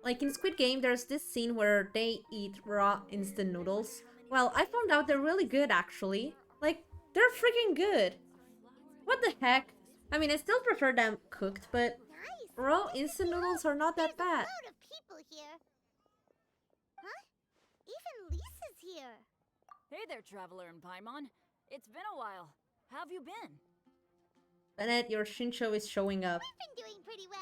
Like in Squid Game, there's this scene where they eat raw instant noodles. Well, I found out they're really good actually. Like, they're freaking good. What the heck? I mean, I still prefer them cooked, but Nice. raw instant noodles are not that bad. Load of people here. Huh? Even Lisa's here. Hey there, Traveler and Paimon. It's been a while. How have you been? Bennett, your Shincho is showing up. We've been doing pretty well.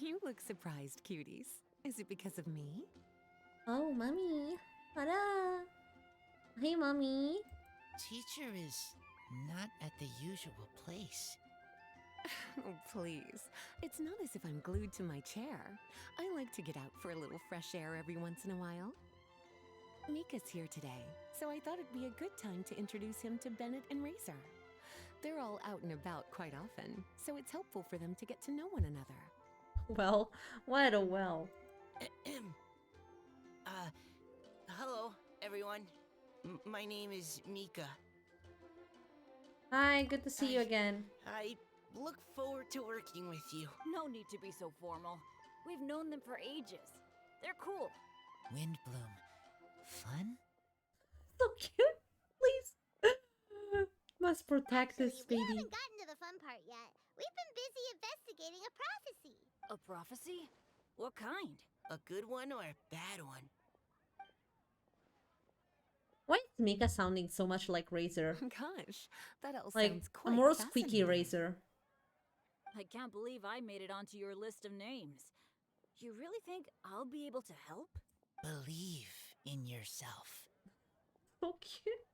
You look surprised, cuties. Is it because of me? Oh, mommy. Tada. Hey, mommy. Teacher is not at the usual place. Oh, please. It's not as if I'm glued to my chair. I like to get out for a little fresh air every once in a while. Mika's here today, so I thought it'd be a good time to introduce him to Bennett and Razor. They're all out and about quite often, so it's helpful for them to get to know one another. Well, what a well. Hello, everyone. My name is Mika. Hi, good to see you again. I look forward to working with you. No need to be so formal. We've known them for ages. They're cool. Windblume. Fun? So cute. Please. Must protect Actually, this we baby. haven't gotten to the fun part yet. We've been busy investigating a prophecy. A prophecy? What kind? A good one or a bad one? Why is Mika sounding so much like Razor? Gosh, that all Like sounds a quite more squeaky fascinating. Razor. I can't believe I made it onto your list of names. You really think I'll be able to help? Believe in yourself. So cute.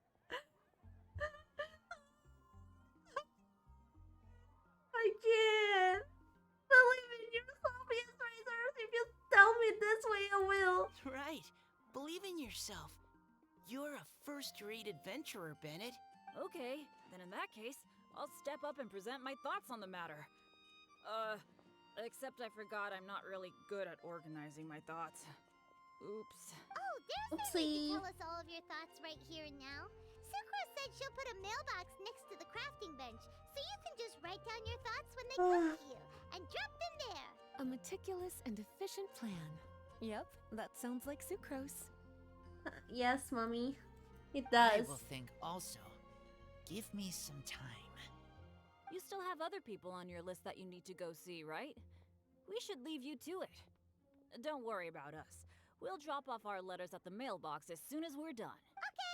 I can't. Believe in yourself, yes, Razor. If you tell me this way, I will. Right. Believe in yourself. You're a first-rate adventurer, Bennett. Okay, then in that case, I'll step up and present my thoughts on the matter. Except I forgot I'm not really good at organizing my thoughts. Oops. Oh, there's no need Oopsie. to tell us all of your thoughts right here and now. Sucrose said she'll put a mailbox next to the crafting bench, so you can just write down your thoughts when they come to you, and drop them there. A meticulous and efficient plan. Yep, that sounds like Sucrose. Yes, mommy. It I does. will think also. Give me some time. You still have other people on your list that you need to go see, right? We should leave you to it. Don't worry about us. We'll drop off our letters at the mailbox as soon as we're done.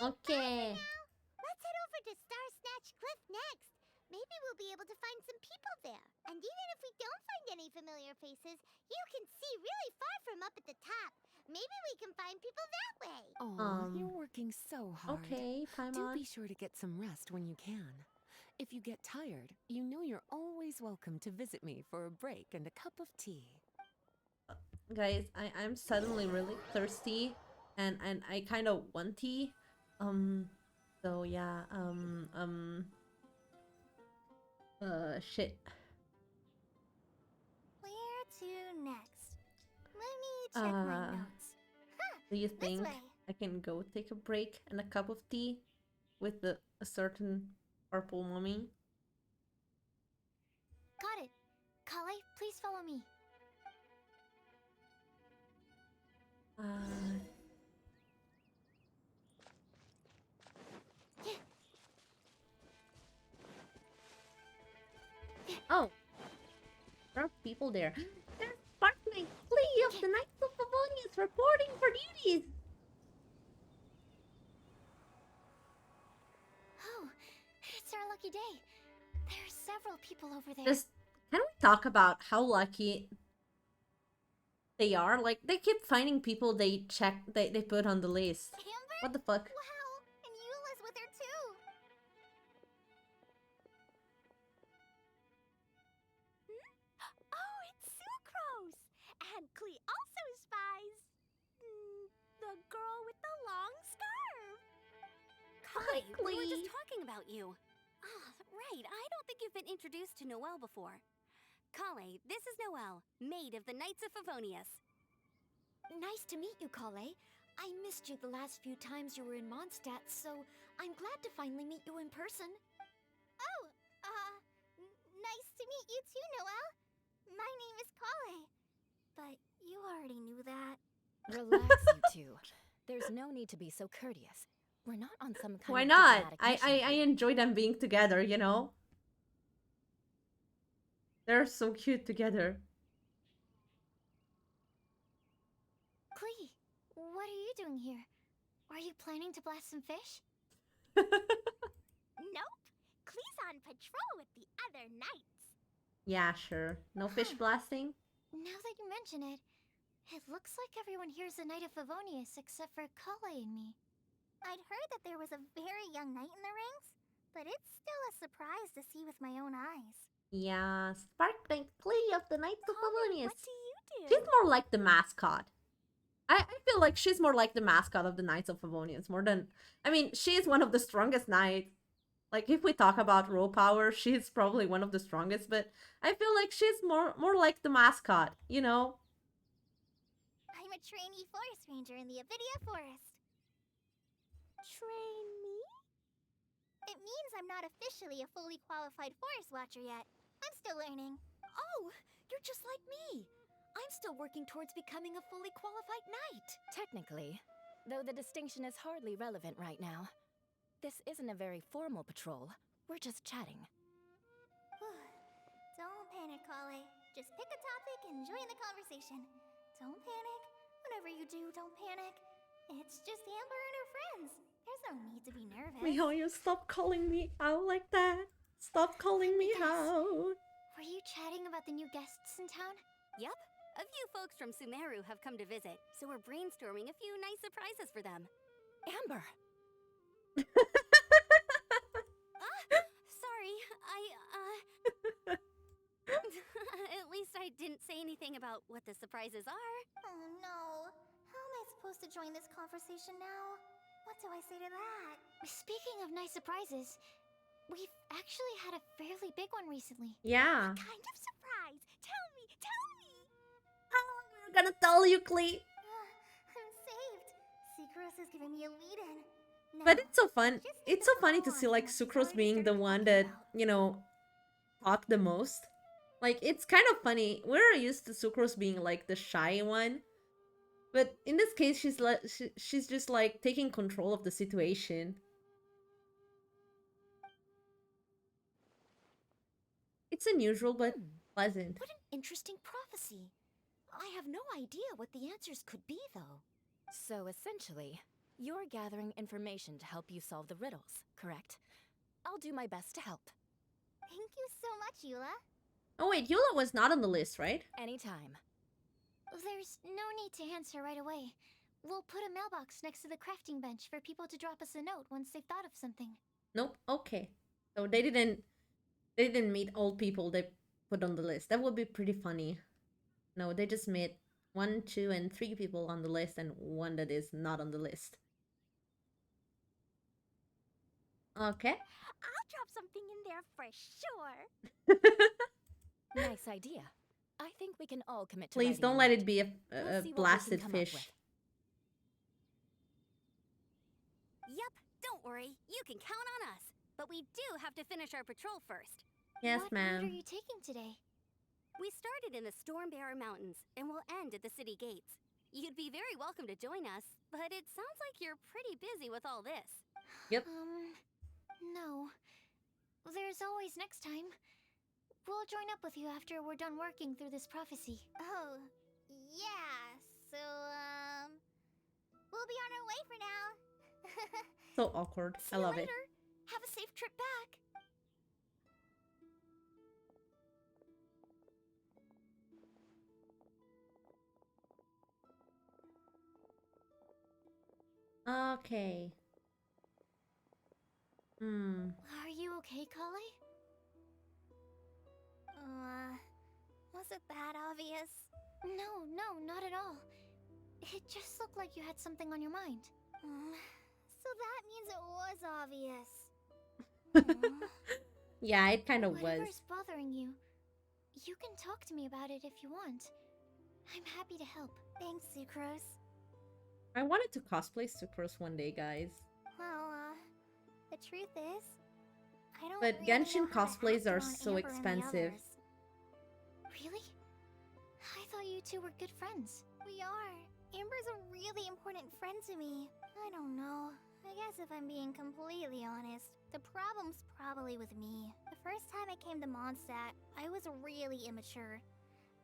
Okay. Let's head over to Star Snatch Cliff next. Maybe we'll be able to find some people there. And even if we don't find any familiar faces, you can see really far from up at the top. Maybe we can find people that way. Oh, you're working so hard. Okay, Do Paimon. be sure to get some rest when you can. If you get tired, you know you're always welcome to visit me for a break and a cup of tea. Guys, I'm suddenly really thirsty and I kind of want tea. So yeah, shit. Where to next? Let me check my notes. Do you This think way. I can go take a break and a cup of tea with a certain purple mommy? Got it. Kale, please follow me. Oh, there are people there. There's Sparkling Flea of the Knights of Favonius reporting for duties. Oh, it's our lucky day. There are several people over there. Just can we talk about how lucky they are? Like they keep finding people they put on the list. Amber? What the fuck? Wow, and Eula she also spies the girl with the long scarf. Kale, we were just Klee. talking about you. Ah, right. I don't think you've been introduced to Noelle before. Kale, this is Noelle, maid of the Knights of Favonius. Nice to meet you, Kale. I missed you the last few times you were in Mondstadt, so I'm glad to finally meet you in person. Oh, nice to meet you too, Noelle. My name is Kale. But you already knew that. Relax, you two. There's no need to be so courteous. We're not on some kind Why of not? diplomatic mission I here. enjoy them being together, you know? They're so cute together. Klee, what are you doing here? Are you planning to blast some fish? Nope. Klee's on patrol with the other knights. Yeah, sure. No fish blasting? Now that you mention it, it looks like everyone here's a Knight of Favonius except for Kale and me. I'd heard that there was a very young knight in the ranks, but it's still a surprise to see with my own eyes. Yeah, Sparkling Klee of the Knights of Favonius. What do you do? She's more like the mascot. I feel like she's more like the mascot of the Knights of Favonius, more than... I mean, she's one of the strongest knights. Like, if we talk about raw power, she's probably one of the strongest, but I feel like she's more like the mascot, you know? I'm a trainee forest ranger in the Avidia Forest. Trainee? It means I'm not officially a fully qualified forest watcher yet. I'm still learning. Oh, you're just like me. I'm still working towards becoming a fully qualified knight. Technically, though the distinction is hardly relevant right now. This isn't a very formal patrol. We're just chatting. Don't panic, Kale. Just pick a topic and join the conversation. Don't panic. Whatever you do, don't panic. It's just Amber and her friends. There's no need to be nervous. Miho, you stop calling me out like that. Stop calling me out. Were you chatting about the new guests in town? Yep. A few folks from Sumeru have come to visit, so we're brainstorming a few nice surprises for them. Amber! Sorry, At least I didn't say anything about what the surprises are. Oh no. How am I supposed to join this conversation now? What do I say to that? Speaking of nice surprises, we've actually had a fairly big one recently. Yeah. What kind of surprise? Tell me, tell me! I'm gonna tell you, Klee. I'm saved. Sucrose is giving me a lead-in. Now, But it's so fun. just It's need so funny to follow see on like what Sucrose already being the started one talking that, about. you know, talk the most. Like, it's kind of funny. We're used to Sucrose being like the shy one. But in this case, she's just like taking control of the situation. It's unusual, but pleasant. What an interesting prophecy. I have no idea what the answers could be, though. So essentially, you're gathering information to help you solve the riddles, correct? I'll do my best to help. Thank you so much, Eula. Oh wait, Eula was not on the list, right? Anytime. There's no need to answer right away. We'll put a mailbox next to the crafting bench for people to drop us a note once they've thought of something. Nope. Okay. So they didn't meet old people they put on the list. That would be pretty funny. No, they just made 1, 2, and 3 people on the list and one that is not on the list. Okay. I'll drop something in there for sure. Nice idea. I think we can all commit to Please writing don't a let note. it be a We'll see what we can blasted come up fish. with. Yep, don't worry. You can count on us. But we do have to finish our patrol first. Yes, What route are ma'am. you taking today? We started in the Stormbearer Mountains and will end at the city gates. You'd be very welcome to join us, but it sounds like you're pretty busy with all this. Yep. No. There's always next time. We'll join up with you after we're done working through this prophecy. Oh, yeah. So, we'll be on our way for now. So awkward. See I you love it. later. Have a safe trip back. Okay. Are you okay, Kale? Was it that obvious? No, no, not at all. It just looked like you had something on your mind. So that means it was obvious. Yeah, it kind of was. Whatever's bothering you, you can talk to me about it if you want. I'm happy to help. Thanks, Sucrose. I wanted to cosplay Sucrose one day, guys. Well, the truth is, I don't But really Genshin know how to cosplays act are around so Amber and the expensive. others. Really? I thought you two were good friends. We are. Amber's a really important friend to me. I don't know. I guess if I'm being completely honest, the problem's probably with me. The first time I came to Mondstadt, I was really immature.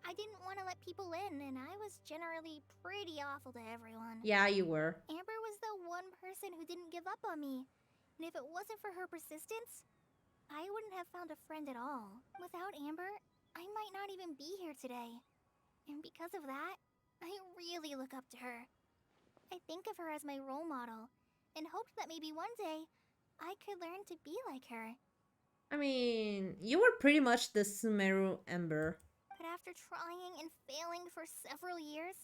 I didn't want to let people in, and I was generally pretty awful to everyone. Yeah, you were. Amber was the one person who didn't give up on me. And if it wasn't for her persistence, I wouldn't have found a friend at all. Without Amber, I might not even be here today. And because of that, I really look up to her. I think of her as my role model, and hoped that maybe one day, I could learn to be like her. I mean, you were pretty much the Sumeru Ember. But after trying and failing for several years,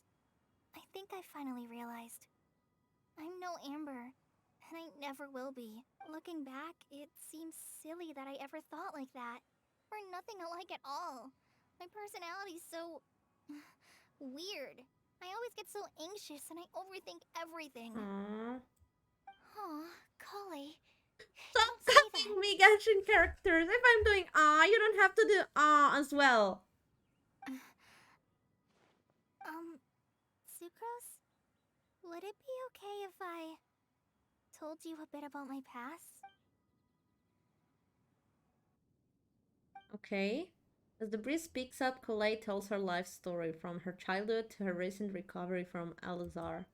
I think I finally realized. I'm no Amber, and I never will be. Looking back, it seems silly that I ever thought like that. We're nothing alike at all. My personality's so... weird. I always get so anxious and I overthink everything. Aww. Aw, Kale. Stop copying me, Genshin characters. If I'm doing you don't have to do as well. Sucrose? Would it be okay if I told you a bit about my past? Okay. As the breeze speaks up, Colette tells her life story from her childhood to her recent recovery from Alizar.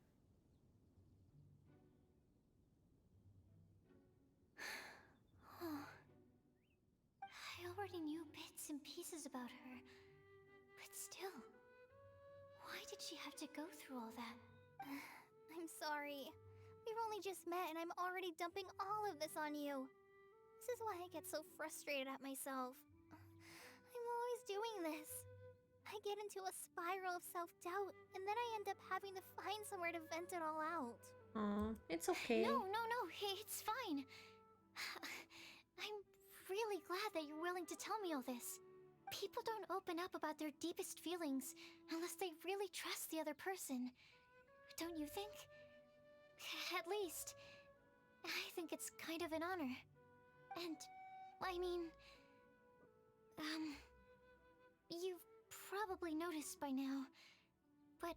I already knew bits and pieces about her, but still, why did she have to go through all that? I'm sorry. We've only just met and I'm already dumping all of this on you. This is why I get so frustrated at myself. I'm always doing this. I get into a spiral of self-doubt, and then I end up having to find somewhere to vent it all out. It's okay. No, it's fine. I'm really glad that you're willing to tell me all this. People don't open up about their deepest feelings unless they really trust the other person. Don't you think? At least, I think it's kind of an honor. And, I mean, you've probably noticed by now, but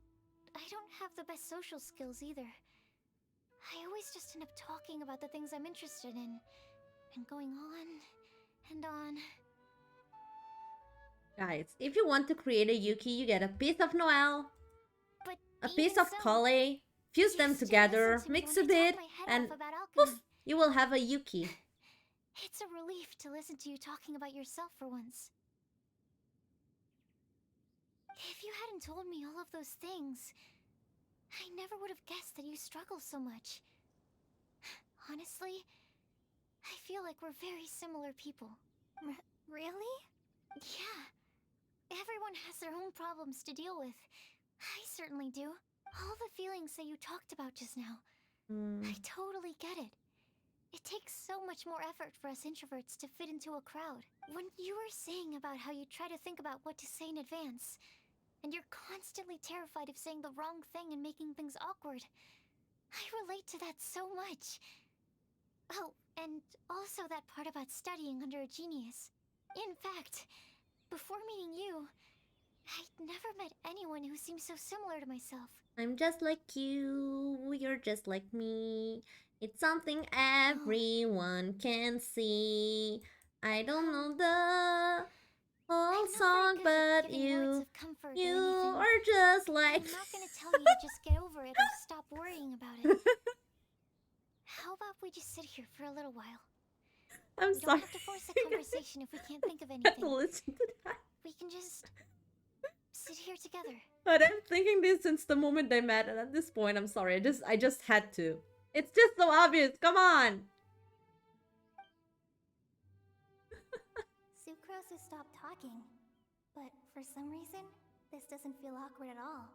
I don't have the best social skills either. I always just end up talking about the things I'm interested in, and going on and on. Guys, if you want to create a Yuki, you get a piece of Noelle, But a piece even of so, Kale, fuse you them still together, listen to me mix when a I talk bit, my head and off about poof, alchemy. you will have a Yuki. It's a relief to listen to you talking about yourself for once. If you hadn't told me all of those things, I never would have guessed that you struggle so much. Honestly, I feel like we're very similar people. Really? Yeah. Everyone has their own problems to deal with. I certainly do. All the feelings that you talked about just now. I totally get it. It takes so much more effort for us introverts to fit into a crowd. When you were saying about how you try to think about what to say in advance, and you're constantly terrified of saying the wrong thing and making things awkward, I relate to that so much. Oh, and also that part about studying under a genius. In fact, before meeting you, I'd never met anyone who seems so similar to myself. I'm just like you, you're just like me. It's something everyone can see. I don't know the whole song, but you are just like... I'm not gonna tell you to just get over it or stop worrying about it. How about we just sit here for a little while? I'm We sorry. don't have to force a conversation if we can't think of anything. Listen to that. We can just sit here together. But I'm thinking this since the moment they met, and at this point, I'm sorry. I just had to. It's just so obvious. Come on. Sucrose has stopped talking, but for some reason, the this doesn't feel awkward at all.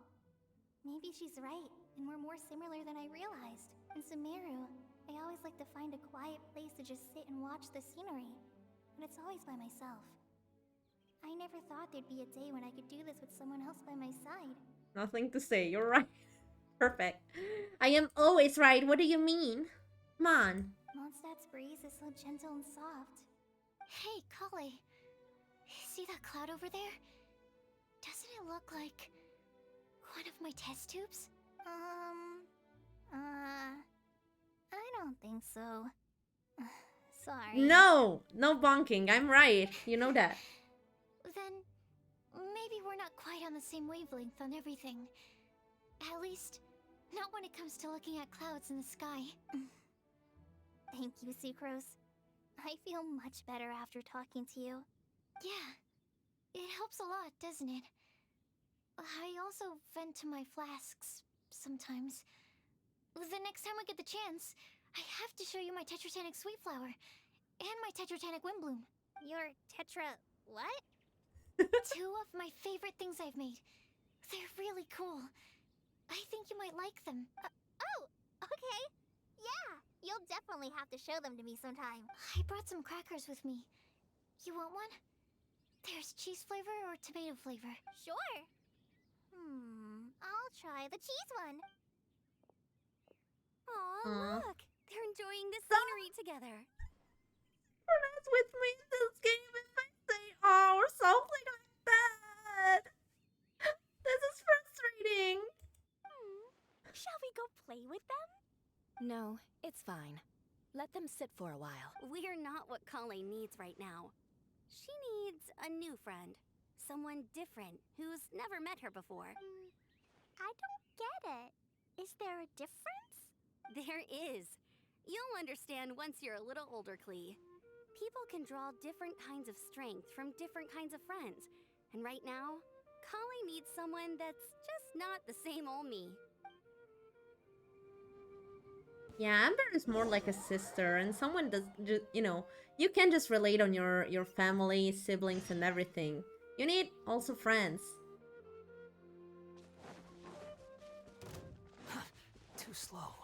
Maybe she's right, and we're more similar than I realized. In Sumeru, I always like to find a quiet place to just sit and watch the scenery, but it's always by myself. I never thought there'd be a day when I could do this with someone else by my side. Nothing to say. You're right. Perfect. I am always right. What do you mean? Come on. Mondstadt's breeze is so gentle and soft. Hey, Kale. See that cloud over there? Doesn't it look like one of my test tubes? I don't think so. Sorry. No! No bonking. I'm right. You know that. Then maybe we're not quite on the same wavelength on everything. At least, not when it comes to looking at clouds in the sky. Thank you, Sucrose. I feel much better after talking to you. Yeah, it helps a lot, doesn't it? I also vent to my flasks sometimes. The next time we get the chance, I have to show you my Tetratanic Sweet Flower and my Tetratanic Windblume. Your tetra... what? Two of my favorite things I've made. They're really cool. I think you might like them. Oh, okay. Yeah, you'll definitely have to show them to me sometime. I brought some crackers with me. You want one? There's cheese flavor or tomato flavor. Sure. I'll try the cheese one. Aw, look! They're enjoying the scenery together. That's with me in this game if I say oh or something like that. This is frustrating. Shall we go play with them? No, it's fine. Let them sit for a while. We're not what Kale needs right now. She needs a new friend. Someone different who's never met her before. I don't get it. Is there a difference? There is. You'll understand once you're a little older, Klee. People can draw different kinds of strength from different kinds of friends. And right now, Kale needs someone that's just not the same old me. Yeah, Amber is more like a sister, and someone does, you know, you can just relate on your family, siblings, and everything. You need also friends. Too slow.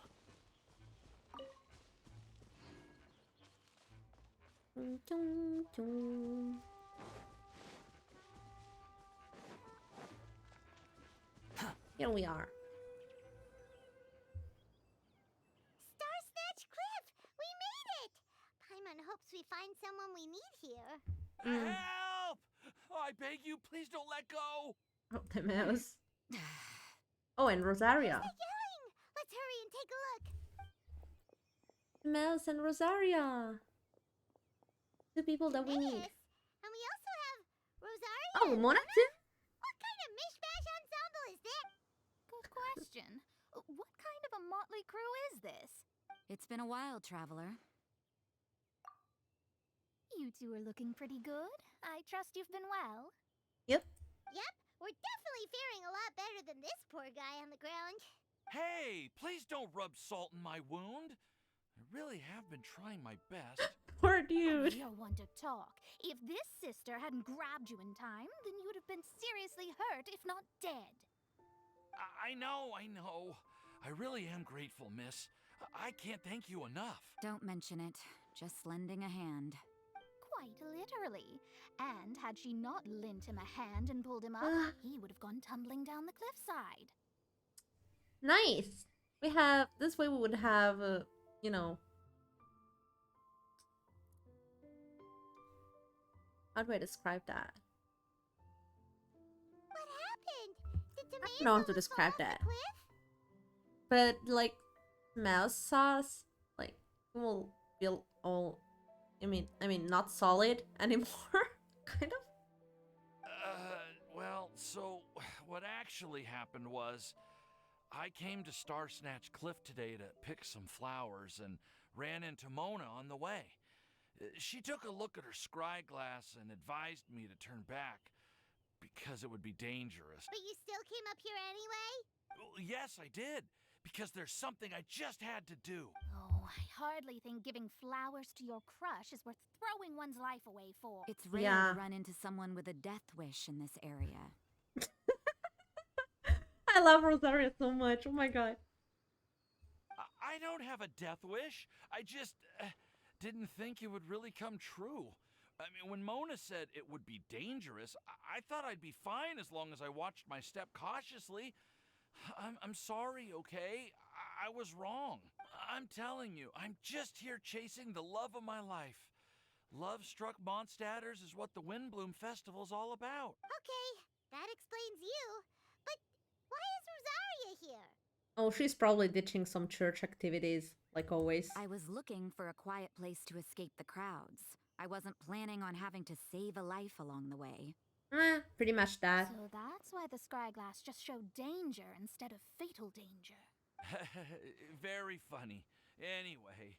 Here we are. Snatch Cliff! We made it! Paimon hopes we find someone we need here. Help! I beg you, please don't let go! Oh, the mouse. Oh, and Rosaria. Where's they going? Let's hurry and take a look. The mouse and Rosaria. Two people that we need. And we also have Rosaria. Oh, Mona too? What kind of mishmash ensemble is this? Good question. What kind of a motley crew is this? It's been a while, traveler. You two are looking pretty good. I trust you've been well. Yep. Yep, we're definitely faring a lot better than this poor guy on the ground. Hey, please don't rub salt in my wound. I really have been trying my best. Poor dude. You're one to talk. If this sister hadn't grabbed you in time, then you'd have been seriously hurt, if not dead. I know. I really am grateful, miss. I can't thank you enough. Don't mention it. Just lending a hand. Quite literally. And had she not lent him a hand and pulled him up, he would have gone tumbling down the cliffside. Nice. We have this way. We would have, you know. How do I describe that? What happened? Did I don't know how to describe that. But like mouse sauce, like it will feel all. I mean, not solid anymore, kind of. Well, so what actually happened was, I came to Star Snatch Cliff today to pick some flowers and ran into Mona on the way. She took a look at her scry glass and advised me to turn back because it would be dangerous. But you still came up here anyway? Well, yes, I did, because there's something I just had to do. Oh, I hardly think giving flowers to your crush is worth throwing one's life away for. It's rare to run into someone with a death wish in this area. I love Rosario so much. Oh my god. I don't have a death wish. I just didn't think it would really come true. I mean, when Mona said it would be dangerous, I thought I'd be fine as long as I watched my step cautiously. I'm sorry, okay? I was wrong. I'm telling you, I'm just here chasing the love of my life. Love-struck Mondstadters is what the Windblume Festival's all about. Okay, that explains you. But why is Rosaria here? Oh, she's probably ditching some church activities, like always. I was looking for a quiet place to escape the crowds. I wasn't planning on having to save a life along the way. Pretty much that. So that's why the scryglass just showed danger instead of fatal danger. Very funny. Anyway,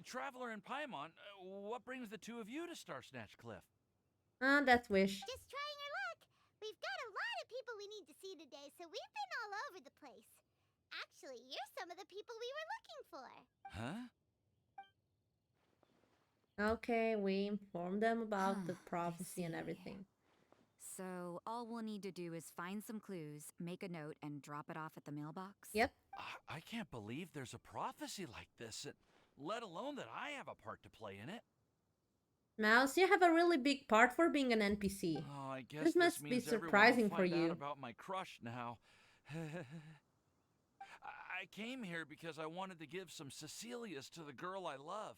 Traveler and Paimon, what brings the two of you to Star Snatch Cliff? That's Wish. Just trying our luck. We've got a lot of people we need to see today, so we've been all over the place. Actually, you're some of the people we were looking for. Huh? Okay, we informed them about the prophecy and everything. So all we'll need to do is find some clues, make a note, and drop it off at the mailbox? Yep. I can't believe there's a prophecy like this, let alone that I have a part to play in it. Mouse, you have a really big part for being an NPC. Oh, I guess this must be means surprising for everyone will you. find out about my crush now. I came here because I wanted to give some Cecilias to the girl I love.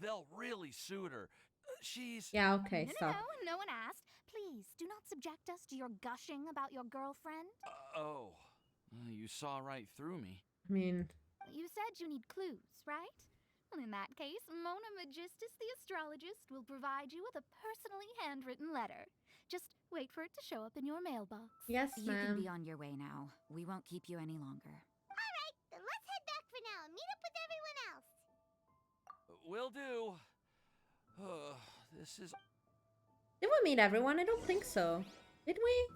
They'll really suit her. She's... Yeah, okay, stop. No one asked. Please, do not subject us to your gushing about your girlfriend. You saw right through me. I mean... You said you need clues, right? Well, in that case, Mona Magistus the astrologist will provide you with a personally handwritten letter. Just wait for it to show up in your mailbox. Yes, You can be ma'am. on your way now. We won't keep you any longer. Alright, then let's head back for now and meet up with everyone else. Will do. This is... Did we meet everyone? I don't think so. Did we?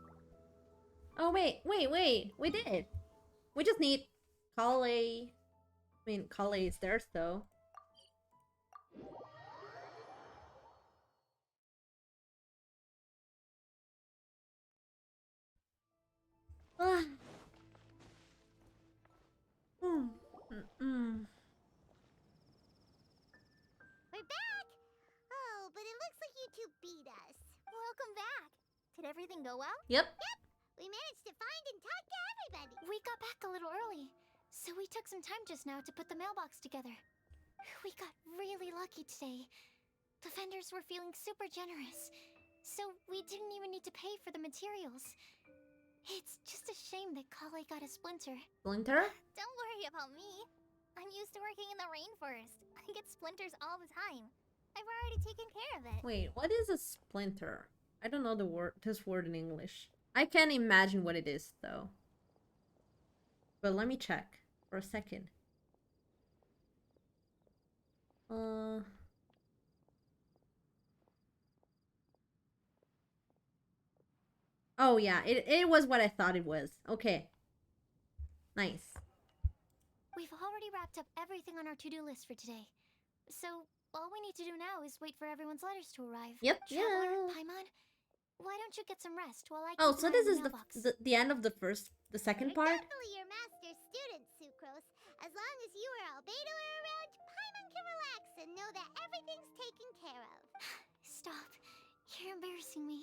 Oh, wait. We did. We just need Kale. I mean, Kale is there, though. Ah. We're back! Oh, but it looks like you two beat us. Welcome back. Did everything go well? Yep. We managed to find and talk to everybody. We got back a little early, so we took some time just now to put the mailbox together. We got really lucky today. The vendors were feeling super generous, so we didn't even need to pay for the materials. It's just a shame that Kale got a splinter. Splinter? Don't worry about me. I'm used to working in the rainforest. I get splinters all the time. I've already taken care of it. Wait, what is a splinter? I don't know this word in English. I can't imagine what it is, though. But let me check for a second. Oh yeah, it was what I thought it was. Okay. Nice. We've already wrapped up everything on our to-do list for today. So, all we need to do now is wait for everyone's letters to arrive. Yep, Traveler, yeah. Paimon, why don't you get some rest while I Oh, keep so an eye this on is mailbox? the end of the second We're part? definitely your master's student, Sucrose. As long as you or Albedo are around, Paimon can relax and know that everything's taken care of. Stop. You're embarrassing me.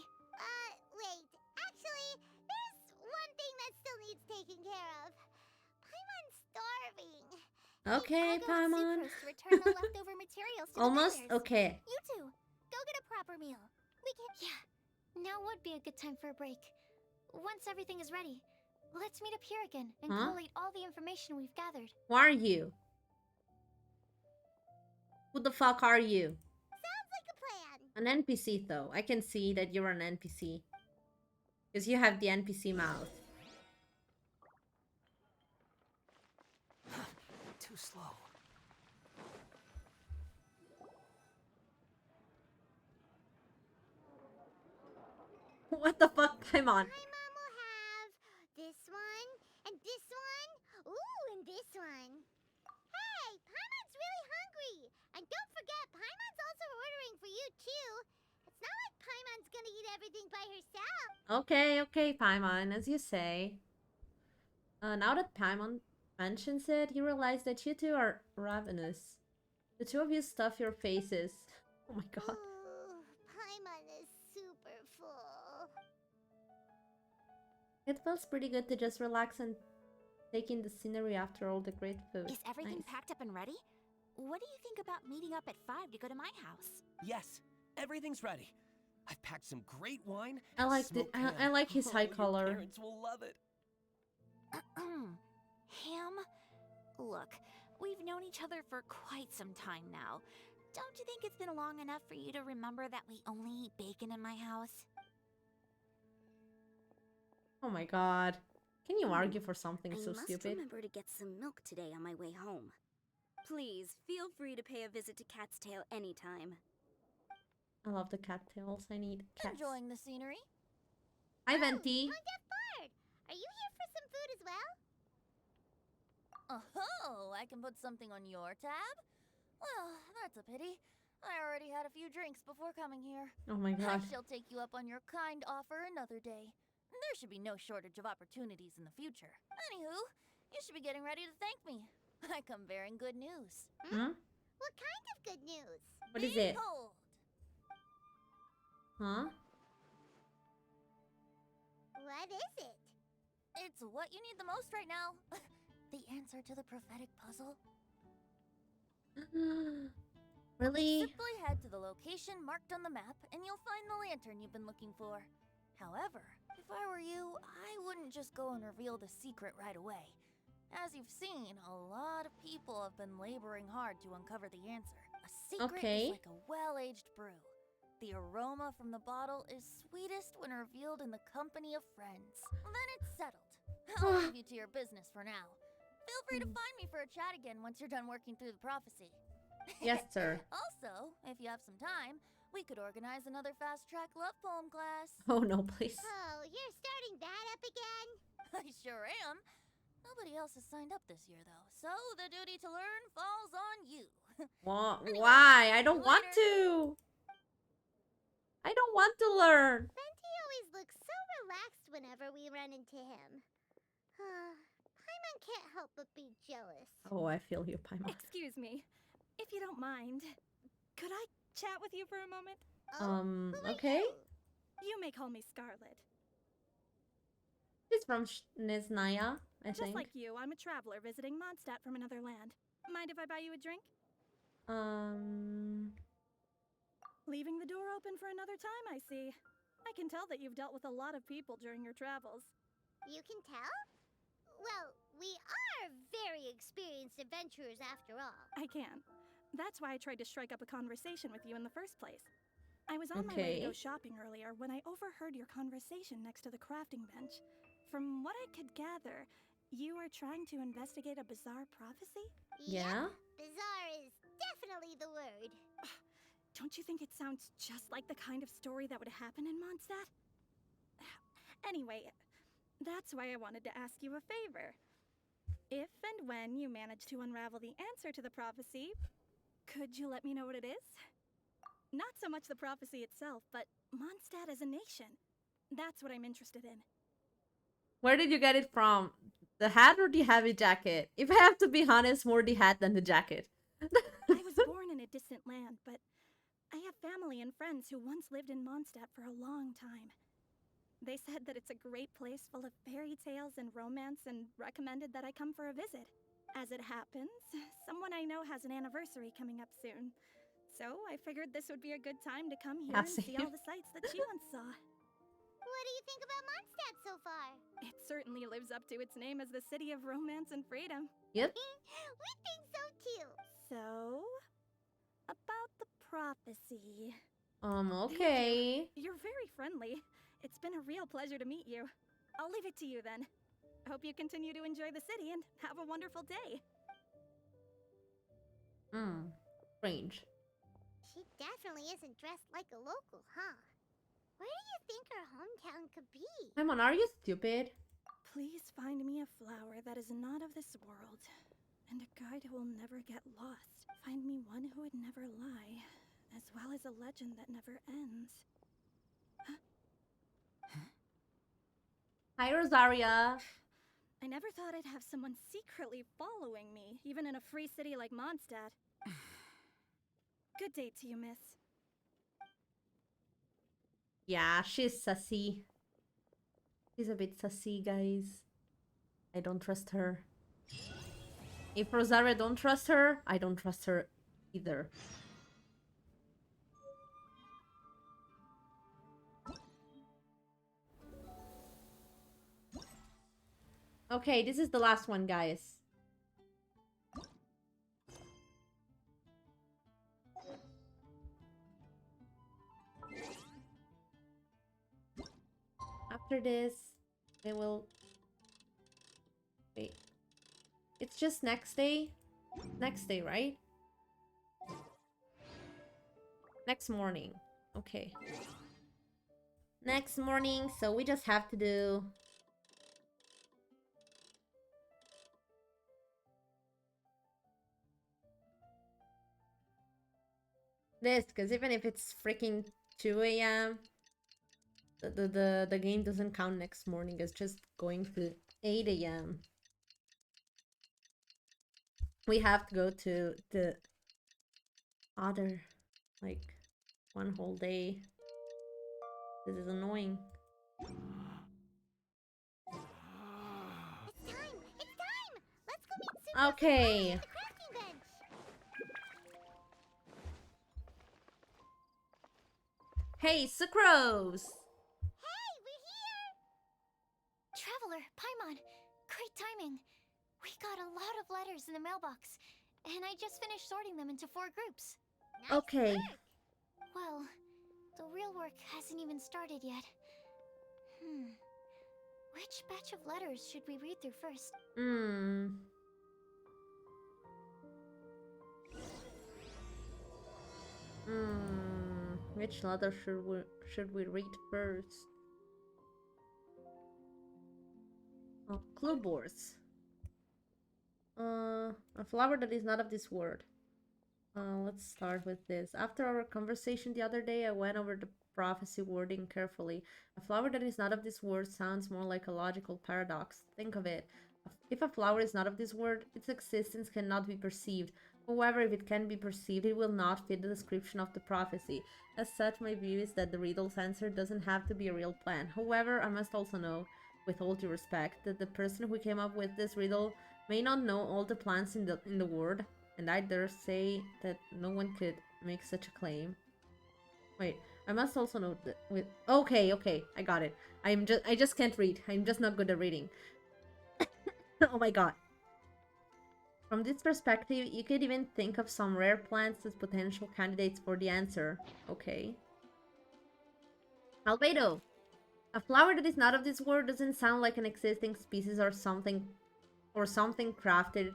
Wait. Actually, there's one thing that still needs taking care of. Paimon's starving. Okay, I'll go with Paimon. Sucrose to return the leftover materials to Almost? the vendors. Okay. You two, go get a proper meal. We can... Yeah, now would be a good time for a break. Once everything is ready, let's meet up here again and Huh? collate all the information we've gathered. Who are you? Who the fuck are you? Sounds like a plan. An NPC, though. I can see that you're an NPC. Because you have the NPC mouth. Too slow. What the fuck, Paimon? Paimon will have this one, and this one, ooh, and this one. Hey, Paimon's really hungry. And don't forget, Paimon's also ordering for you, too. It's not like Paimon's gonna eat everything by herself. Okay, Paimon, as you say. Now that Paimon mentions it, you realize that you two are ravenous. The two of you stuff your faces. Oh my god. Ooh, Paimon is super full. It feels pretty good to just relax and take in the scenery after all the great food. Is everything Nice. packed up and ready? What do you think about meeting up at 5 to go to my house? Yes, everything's ready. I've packed some great wine. I and like smoked I ham. like his high Your color. parents will love it. Ham? Look, we've known each other for quite some time now. Don't you think it's been long enough for you to remember that we only eat bacon in my house? Oh my god. Can you argue for something I so must stupid? remember to get some milk today on my way home. Please, feel free to pay a visit to Cat's Tail anytime. I love the cattails. I need cats. Enjoying the scenery? Hi, Venti. Deaf Bard, are you here for some food as well? Oh, I can put something on your tab? Well, that's a pity. I already had a few drinks before coming here. Oh my I god. shall take you up on your kind offer another day. There should be no shortage of opportunities in the future. Anywho, you should be getting ready to thank me. I come bearing good news. Hmm? What kind of good news? What is it? Behold! Huh? What is it? It's what you need the most right now. The answer to the prophetic puzzle. Really? Simply head to the location marked on the map and you'll find the lantern you've been looking for. However, if I were you, I wouldn't just go and reveal the secret right away. As you've seen, a lot of people have been laboring hard to uncover the answer. A secret is like a well-aged brew. The aroma from the bottle is sweetest when revealed in the company of friends. Then it's settled. I'll leave you to your business for now. Feel free to find me for a chat again once you're done working through the prophecy. Yes, sir. Also, if you have some time, we could organize another fast-track love poem class. Oh no, please. Oh, you're starting that up again? I sure am. Nobody else has signed up this year, though, so the duty to learn falls on you. Why? I don't want to. I don't want to learn. Venti always looks so relaxed whenever we run into him. Paimon can't help but be jealous. Oh, I feel you, Paimon. Excuse me. If you don't mind, could I chat with you for a moment? Okay. You may call me Scarlet. She's from Niznaya, I Just think. like you, I'm a traveler visiting Mondstadt from another land. Mind if I buy you a drink? Leaving the door open for another time, I see. I can tell that you've dealt with a lot of people during your travels. You can tell? Well, we are very experienced adventurers after all. I can. That's why I tried to strike up a conversation with you in the first place. I was on my way to go shopping earlier when I overheard your conversation next to the crafting bench. From what I could gather, you are trying to investigate a bizarre prophecy? Yeah? Bizarre is definitely the word. Don't you think it sounds just like the kind of story that would happen in Mondstadt? Anyway, that's why I wanted to ask you a favor. If and when you manage to unravel the answer to the prophecy, could you let me know what it is? Not so much the prophecy itself, but Mondstadt as a nation. That's what I'm interested in. Where did you get it from? The hat or the heavy jacket? If I have to be honest, more the hat than the jacket. I was born in a distant land, but I have family and friends who once lived in Mondstadt for a long time. They said that it's a great place full of fairy tales and romance and recommended that I come for a visit. As it happens, someone I know has an anniversary coming up soon. So I figured this would be a good time to come here and see all the sights that she once saw. What do you think about Mondstadt so far? It certainly lives up to its name as the city of romance and freedom. Yep. We think so too. So, about the prophecy. Okay. You're very friendly. It's been a real pleasure to meet you. I'll leave it to you then. Hope you continue to enjoy the city and have a wonderful day. Strange. She definitely isn't dressed like a local, huh? Where do you think her hometown could be? Paimon, are you stupid? Please find me a flower that is not of this world, and a guide who will never get lost. Find me one who would never lie, as well as a legend that never ends. Hi, Rosaria. I never thought I'd have someone secretly following me, even in a free city like Mondstadt. Good day to you, miss. Yeah, she's sassy. She's a bit sassy, guys. I don't trust her. If Rosaria don't trust her, I don't trust her either. Okay, this is the last one, guys. After this, they will... Wait. It's just next day? Next day, right? Next morning. Okay. Next morning, so we just have to do... this, because even if it's freaking 2 a.m., the game doesn't count next morning. It's just going to 8 a.m. We have to go to the other, like, one whole day. This is annoying. It's time! It's time! Let's go meet Sucrose Okay. at the crafting bench! Hey, Sucrose! Hey, we're here! Traveler, Paimon, great timing. We got a lot of letters in the mailbox, and I just finished sorting them into 4 groups. Nice Okay. work. Well, the real work hasn't even started yet. Which batch of letters should we read through first? Which letter should we read first? Oh, clue boards. A flower that is not of this world. Let's start with this. After our conversation the other day, I went over the prophecy wording carefully. A flower that is not of this world sounds more like a logical paradox. Think of it. If a flower is not of this world, its existence cannot be perceived. However, if it can be perceived, it will not fit the description of the prophecy. As such, my view is that the riddle's answer doesn't have to be a real plant. However, I must also know, with all due respect, that the person who came up with this riddle may not know all the plants in the world, and I dare say that no one could make such a claim. Wait, I must also note that with... Okay, I got it. I just can't read. I'm just not good at reading. Oh my god. From this perspective, you could even think of some rare plants as potential candidates for the answer. Okay. Albedo. A flower that is not of this world doesn't sound like an existing species or something crafted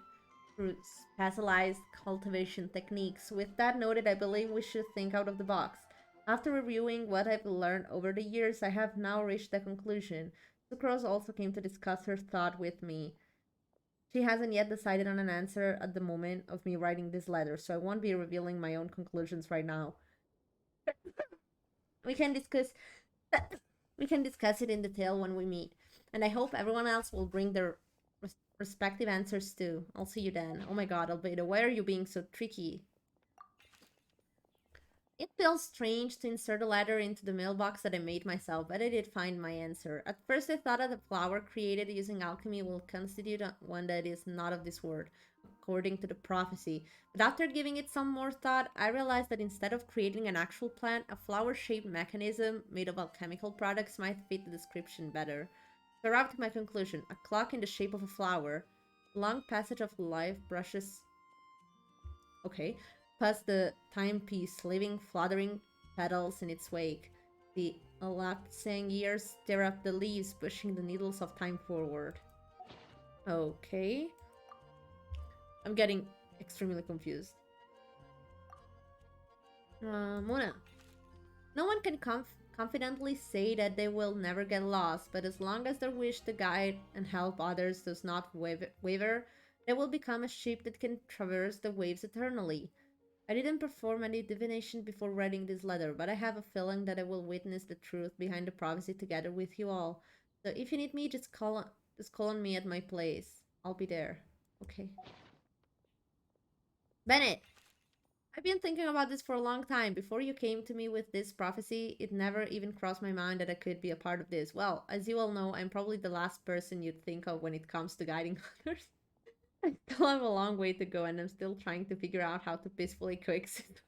through specialized cultivation techniques. With that noted, I believe we should think out of the box. After reviewing what I've learned over the years, I have now reached a conclusion. Sucrose also came to discuss her thought with me. She hasn't yet decided on an answer at the moment of me writing this letter, so I won't be revealing my own conclusions right now. We can discuss it in detail when we meet, and I hope everyone else will bring their respective answers too. I'll see you then. Oh my god, Albedo, why are you being so tricky? It feels strange to insert a letter into the mailbox that I made myself, but I did find my answer. At first I thought that the flower created using alchemy will constitute one that is not of this world, according to the prophecy. But after giving it some more thought, I realized that instead of creating an actual plant, a flower-shaped mechanism made of alchemical products might fit the description better. So I arrived at my conclusion. A clock in the shape of a flower. Long passage of life brushes... Okay. Past the timepiece, leaving fluttering petals in its wake. The elapsing years tear up the leaves, pushing the needles of time forward. Okay. I'm getting extremely confused. Mona. No one can confidently say that they will never get lost, but as long as their wish to guide and help others does not waver, they will become a ship that can traverse the waves eternally. I didn't perform any divination before writing this letter, but I have a feeling that I will witness the truth behind the prophecy together with you all. So if you need me, just call Just call on me at my place. I'll be there. Okay. Bennett! I've been thinking about this for a long time. Before you came to me with this prophecy, it never even crossed my mind that I could be a part of this. Well, as you all know, I'm probably the last person you'd think of when it comes to guiding others. I still have a long way to go, and I'm still trying to figure out how to peacefully coexist.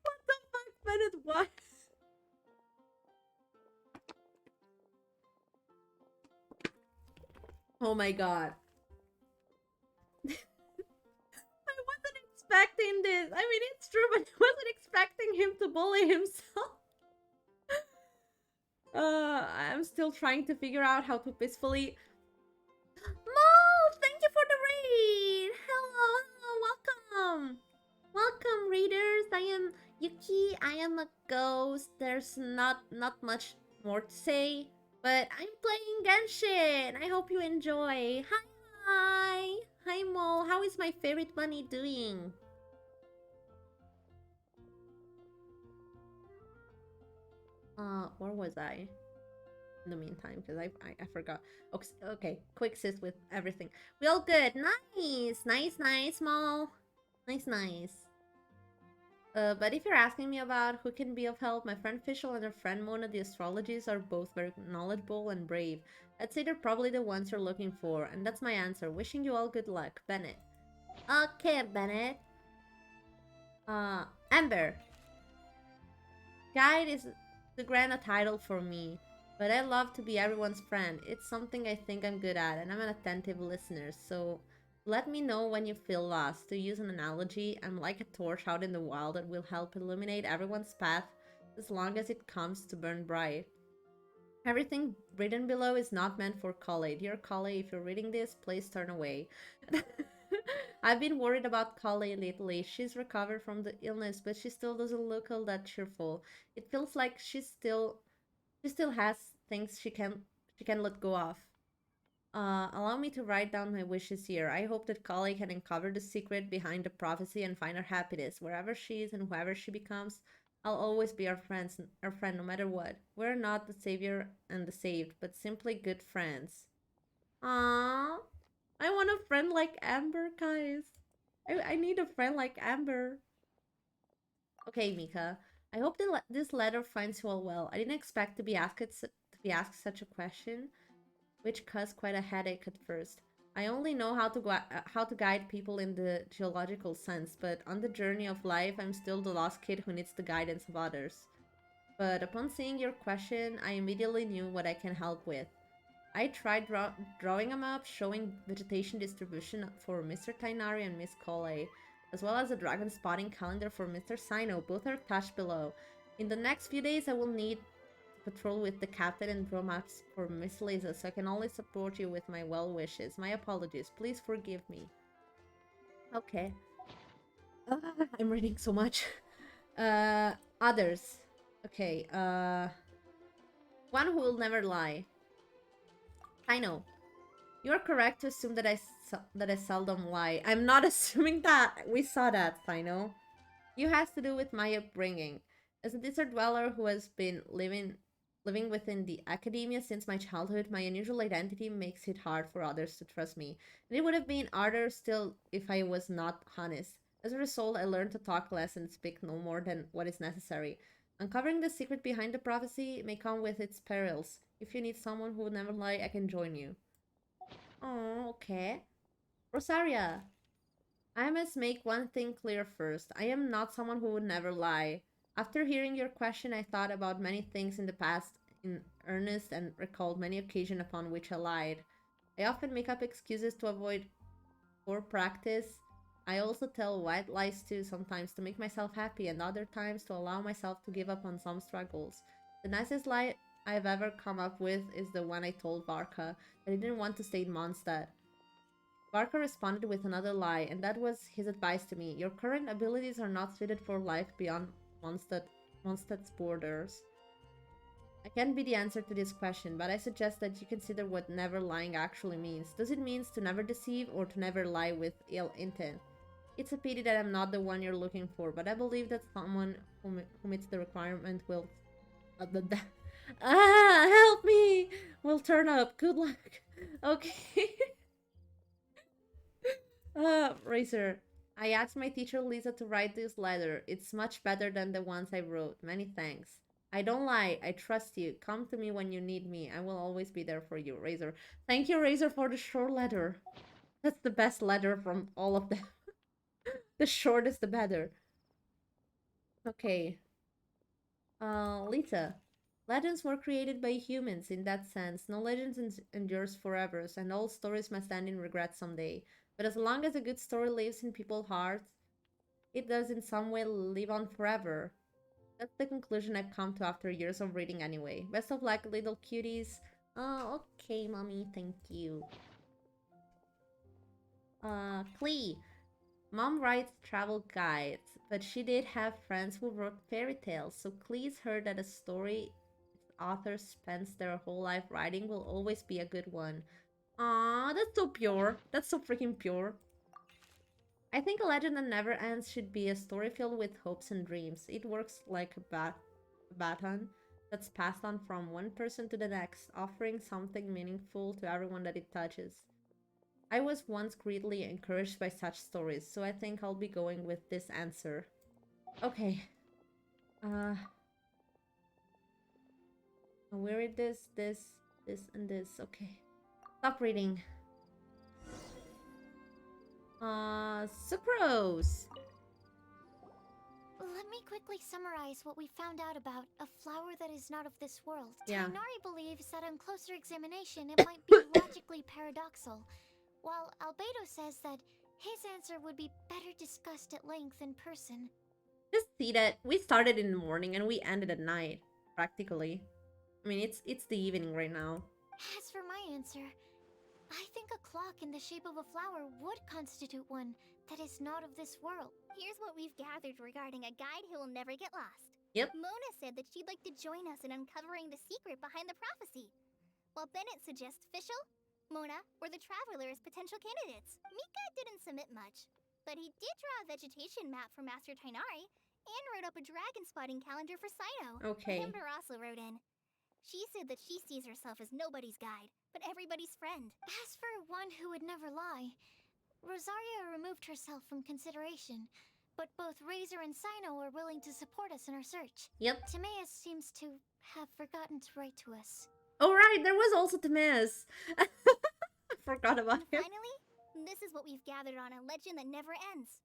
What the fuck, Bennett? What? Oh my god. I wasn't expecting this. I mean, it's true, but I wasn't expecting him to bully himself. I'm still trying to figure out how to peacefully... Mo, thank you for the raid. Hello, welcome. Welcome, readers. I am Yuki. I am a ghost. There's not much more to say, but I'm playing Genshin. I hope you enjoy. Hi, Mo. How is my favorite bunny doing? Where was I? In the meantime, because I forgot. Okay, quick sis with everything. We all good. Nice, Mo. Nice. But if you're asking me about who can be of help, my friend Fischl and her friend Mona, the astrologists, are both very knowledgeable and brave. I'd say they're probably the ones you're looking for, and that's my answer. Wishing you all good luck, Bennett. Okay, Bennett. Amber. Guide is the grand title for me, but I love to be everyone's friend. It's something I think I'm good at, and I'm an attentive listener, so let me know when you feel lost. To use an analogy, I'm like a torch out in the wild that will help illuminate everyone's path as long as it comes to burn bright. Everything written below is not meant for Kale. Dear Kale, if you're reading this, please turn away. I've been worried about Kale lately. She's recovered from the illness, but she still doesn't look all that cheerful. It feels like she still has things she can let go of. Allow me to write down my wishes here. I hope that Kale can uncover the secret behind the prophecy and find her happiness. Wherever she is and whoever she becomes, I'll always be our friend no matter what. We're not the savior and the saved, but simply good friends. Aww. I want a friend like Amber, guys. I need a friend like Amber. Okay, Mika. I hope that this letter finds you all well. I didn't expect to be asked such a question, which caused quite a headache at first. I only know how to guide people in the geological sense, but on the journey of life, I'm still the lost kid who needs the guidance of others. But upon seeing your question, I immediately knew what I can help with. I tried drawing a map showing vegetation distribution for Mr. Tainari and Miss Kale, as well as a dragon spotting calendar for Mr. Sino. Both are attached below. In the next few days, I will need to patrol with the captain and draw maps for Miss Lisa, so I can only support you with my well wishes. My apologies. Please forgive me. Okay. I'm reading so much. Others. Okay, one who will never lie. I know. You're correct to assume that I seldom lie. I'm not assuming that. We saw that, Sino. You has to do with my upbringing. As a desert dweller who has been living within the academia since my childhood, my unusual identity makes it hard for others to trust me. And it would have been harder still if I was not honest. As a result, I learned to talk less and speak no more than what is necessary. Uncovering the secret behind the prophecy may come with its perils. If you need someone who will never lie, I can join you. Oh, okay. Rosaria, I must make one thing clear first. I am not someone who would never lie. After hearing your question, I thought about many things in the past in earnest and recalled many occasions upon which I lied. I often make up excuses to avoid poor practice. I also tell white lies too, sometimes to make myself happy, and other times to allow myself to give up on some struggles. The nicest lie I've ever come up with is the one I told Varka that I didn't want to stay in Mondstadt. Varka responded with another lie, and that was his advice to me. Your current abilities are not suited for life beyond Mondstadt's borders. I can't be the answer to this question, but I suggest that you consider what never lying actually means. Does it mean to never deceive or to never lie with ill intent? It's a pity that I'm not the one you're looking for, but I believe that someone who meets the requirement will Help me! We'll turn up. Good luck. Okay. Razor. I asked my teacher Lisa to write this letter. It's much better than the ones I wrote. Many thanks. I don't lie. I trust you. Come to me when you need me. I will always be there for you, Razor. Thank you, Razor, for the short letter. That's the best letter from all of them. The shortest, the better. Okay. Lisa. Legends were created by humans in that sense. No legend endures forever, and all stories must end in regret someday. But as long as a good story lives in people's hearts, it does in some way live on forever. That's the conclusion I've come to after years of reading anyway. Best of luck, little cuties. Oh, okay, mommy, thank you. Klee. Mom writes travel guides, but she did have friends who wrote fairy tales, so Klee's heard that a story its author spends their whole life writing will always be a good one. Aw, that's so pure. That's so freaking pure. I think A Legend That Never Ends should be a story filled with hopes and dreams. It works like a baton that's passed on from one person to the next, offering something meaningful to everyone that it touches. I was once greatly encouraged by such stories, so I think I'll be going with this answer. Okay. We read this, and this. Okay. Stop reading. Sucrose! Let me quickly summarize what we found out about a flower that is not of this world. Yeah. Tainari believes that on closer examination it might be logically paradoxal, while Albedo says that his answer would be better discussed at length in person. Just see that we started in the morning and we ended at night, practically. I mean, it's the evening right now. As for my answer, I think a clock in the shape of a flower would constitute one that is not of this world. Here's what we've gathered regarding a guide who will never get lost. Yep. Mona said that she'd like to join us in uncovering the secret behind the prophecy, while Bennett suggests Fischl, Mona, or the Traveler as potential candidates. Mika didn't submit much, but he did draw a vegetation map for Master Tainari and wrote up a dragon spotting calendar for Saito. Okay. Amber also wrote in. She said that she sees herself as nobody's guide, but everybody's friend. As for one who would never lie, Rosaria removed herself from consideration, but both Razor and Sino are willing to support us in our search. Yep. Timaeus seems to have forgotten to write to us. Oh right, there was also Timaeus. I forgot about him. Finally, this is what we've gathered on A Legend That Never Ends.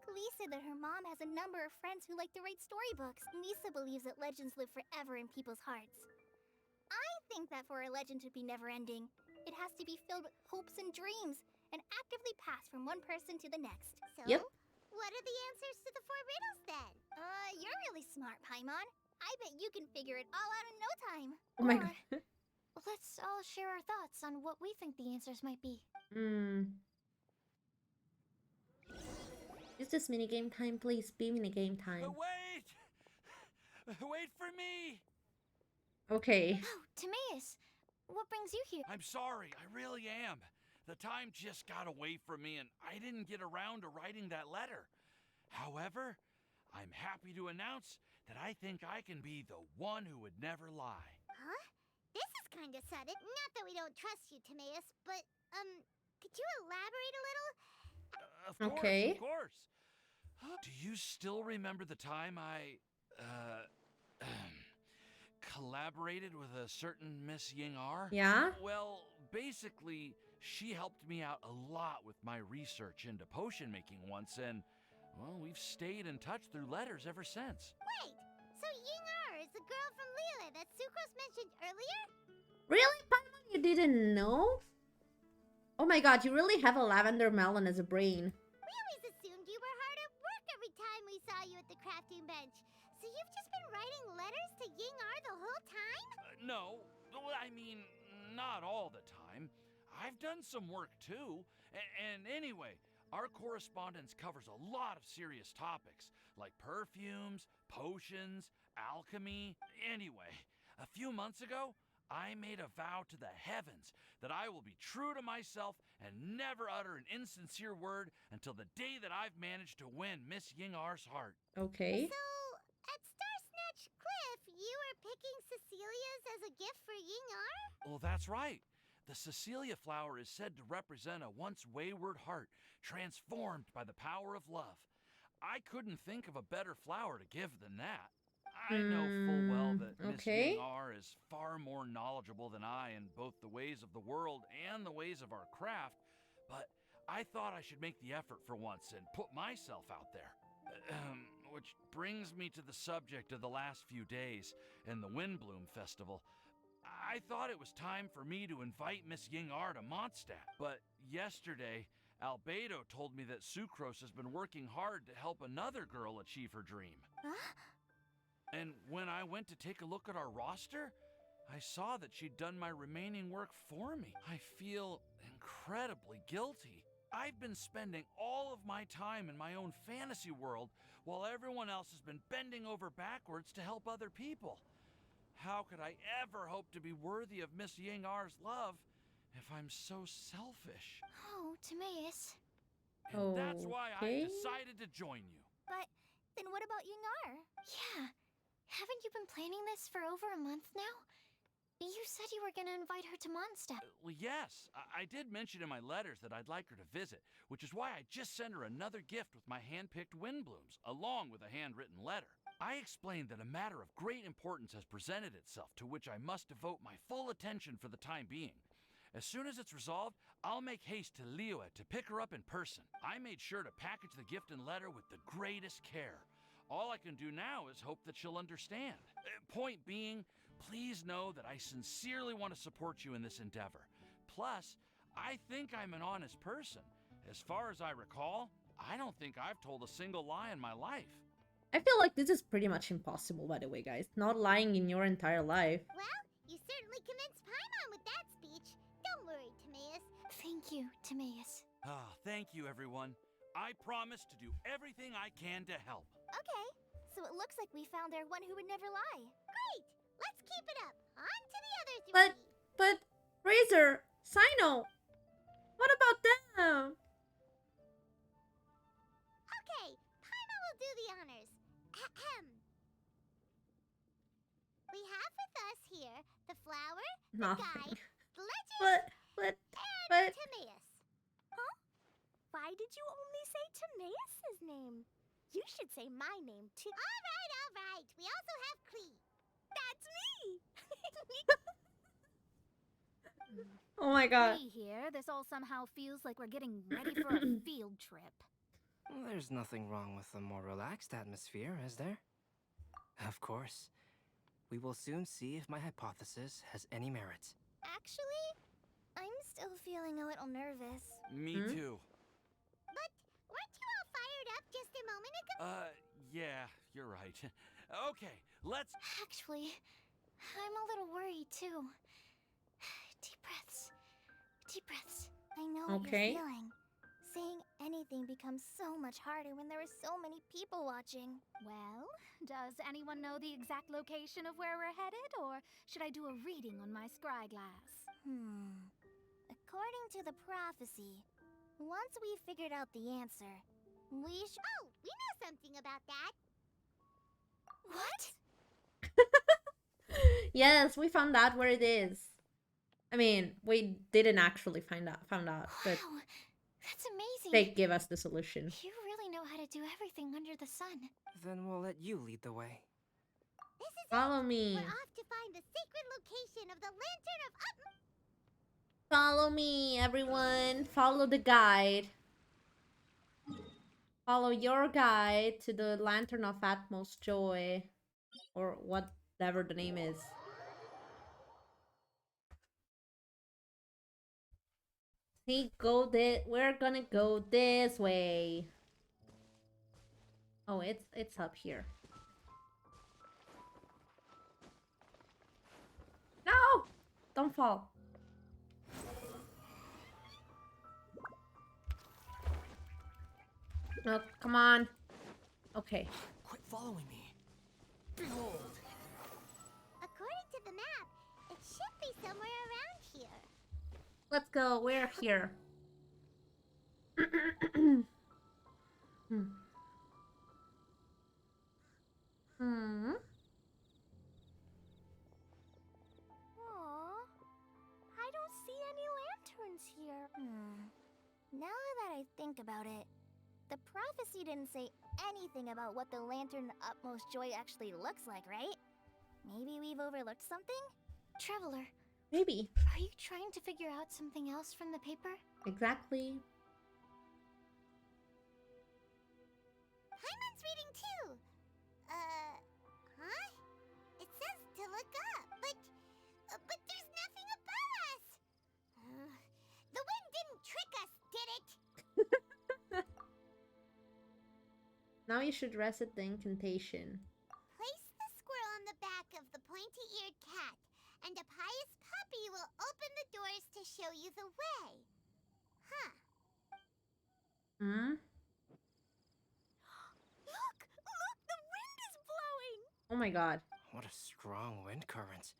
Klee said that her mom has a number of friends who like to write storybooks. Lisa believes that legends live forever in people's hearts. I think that for a legend to be never-ending, it has to be filled with hopes and dreams, and actively pass from one person to the next. So, Yep. What are the answers to the 4 riddles then? You're really smart, Paimon. I bet you can figure it all out in no time. Oh my god. Let's all share our thoughts on what we think the answers might be. Is this minigame time, please? Be minigame time. Wait! Wait for me! Okay. Oh, Timaeus! What brings you here? I'm sorry, I really am. The time just got away from me and I didn't get around to writing that letter. However, I'm happy to announce that I think I can be the one who would never lie. Huh? This is kind of sudden. Not that we don't trust you, Timaeus, but, could you elaborate a little? Of course, Okay. of course. Do you still remember the time I, collaborated with a certain Miss Ying-ar? Yeah? Well, basically, she helped me out a lot with my research into potion making once, and, well, we've stayed in touch through letters ever since. Wait, so Ying-ar is the girl from Liyue that Sucrose mentioned earlier? Really, Paimon? You didn't know? Oh my god, you really have a lavender melon as a brain. We always assumed you were hard at work every time we saw you at the crafting bench. So you've just been writing letters to Ying-ar the whole time? No, I mean, not all the time. I've done some work too. And anyway, our correspondence covers a lot of serious topics, like perfumes, potions, alchemy. Anyway, a few months ago, I made a vow to the heavens that I will be true to myself and never utter an insincere word until the day that I've managed to win Miss Ying-ar's heart. Okay. So, at Star Snatch Cliff, you were picking Cecilia's as a gift for Yingar? Well, that's right. The Cecilia flower is said to represent a once wayward heart, transformed by the power of love. I couldn't think of a better flower to give than that. I know full well that Miss Okay. Ying-ar is far more knowledgeable than I in both the ways of the world and the ways of our craft, but I thought I should make the effort for once and put myself out there. Which brings me to the subject of the last few days and the Windblume Festival. I thought it was time for me to invite Miss Ying-ar to Mondstadt, but yesterday, Albedo told me that Sucrose has been working hard to help another girl achieve her dream. Huh? And when I went to take a look at our roster, I saw that she'd done my remaining work for me. I feel incredibly guilty. I've been spending all of my time in my own fantasy world while everyone else has been bending over backwards to help other people. How could I ever hope to be worthy of Miss Ying-ar's love if I'm so selfish? Oh, Timaeus. And that's why I Okay. decided to join you. But then what about Yingar? Yeah. Haven't you been planning this for over a month now? You said you were gonna invite her to Mondstadt. Well, yes, I did mention in my letters that I'd like her to visit, which is why I just sent her another gift with my hand-picked Windblooms, along with a handwritten letter. I explained that a matter of great importance has presented itself, to which I must devote my full attention for the time being. As soon as it's resolved, I'll make haste to Liyue to pick her up in person. I made sure to package the gift and letter with the greatest care. All I can do now is hope that she'll understand. Point being, please know that I sincerely want to support you in this endeavor. Plus, I think I'm an honest person. As far as I recall, I don't think I've told a single lie in my life. I feel like this is pretty much impossible, by the way, guys. Not lying in your entire life. Well, you certainly convinced Paimon with that speech. Don't worry, Timaeus. Thank you, Timaeus. Ah, thank you, everyone. I promise to do everything I can to help. Okay, so it looks like we found our one who would never lie. Great! Let's keep it up. On to the other three. But, Razor, Sino, what about them? Okay, Paimon will do the honors. Ahem. We have with us here the flower, the Nothing. guide, the legend, But, and Timaeus. Huh? Why did you only say Timaeus' name? You should say my name too. All right. We also have Klee. That's me! oh my god. We here, this all somehow feels like we're getting ready for a field trip. There's nothing wrong with a more relaxed atmosphere, is there? Of course. We will soon see if my hypothesis has any merit. Actually, I'm still feeling a little nervous. Me too. But weren't you all fired up just a moment ago? Yeah, you're right. Okay, let's... Actually, I'm a little worried too. Deep breaths. Deep breaths. I know what Okay. you're feeling. Saying anything becomes so much harder when there are so many people watching. Well, does anyone know the exact location of where we're headed, or should I do a reading on my scry glass? According to the prophecy, once we figured out the answer, we should... Oh, we know something about that. What? Yes, we found out where it is. I mean, we didn't actually found out, but Wow, that's amazing. they give us the solution. You really know how to do everything under the sun. Then we'll let you lead the way. This is Follow me. We're off to find the sacred location of the Lantern of Follow me, everyone. Follow the guide. Follow your guide to the Lantern of Utmost Joy. Or whatever the name is. See, we're gonna go this way. Oh, it's up here. No! Don't fall. No, come on. Okay. Quit following me. Behold! According to the map, it should be somewhere around here. Let's go. We're here. Now that I think about it, the prophecy didn't say anything about what the Lantern Utmost Joy actually looks like, right? Maybe we've overlooked something? Traveler, Maybe. are you trying to figure out something else from the paper? Exactly. Hyman's reading too! Huh? It says to look up, but there's nothing above us! The wind didn't trick us, did it? Now you should reset the incantation. Place the squirrel on the back of the pointy-eared cat, and a pious puppy will open the doors to show you the way. Huh. Hmm? Look! Look! The wind is blowing! Oh my god. What a strong wind current.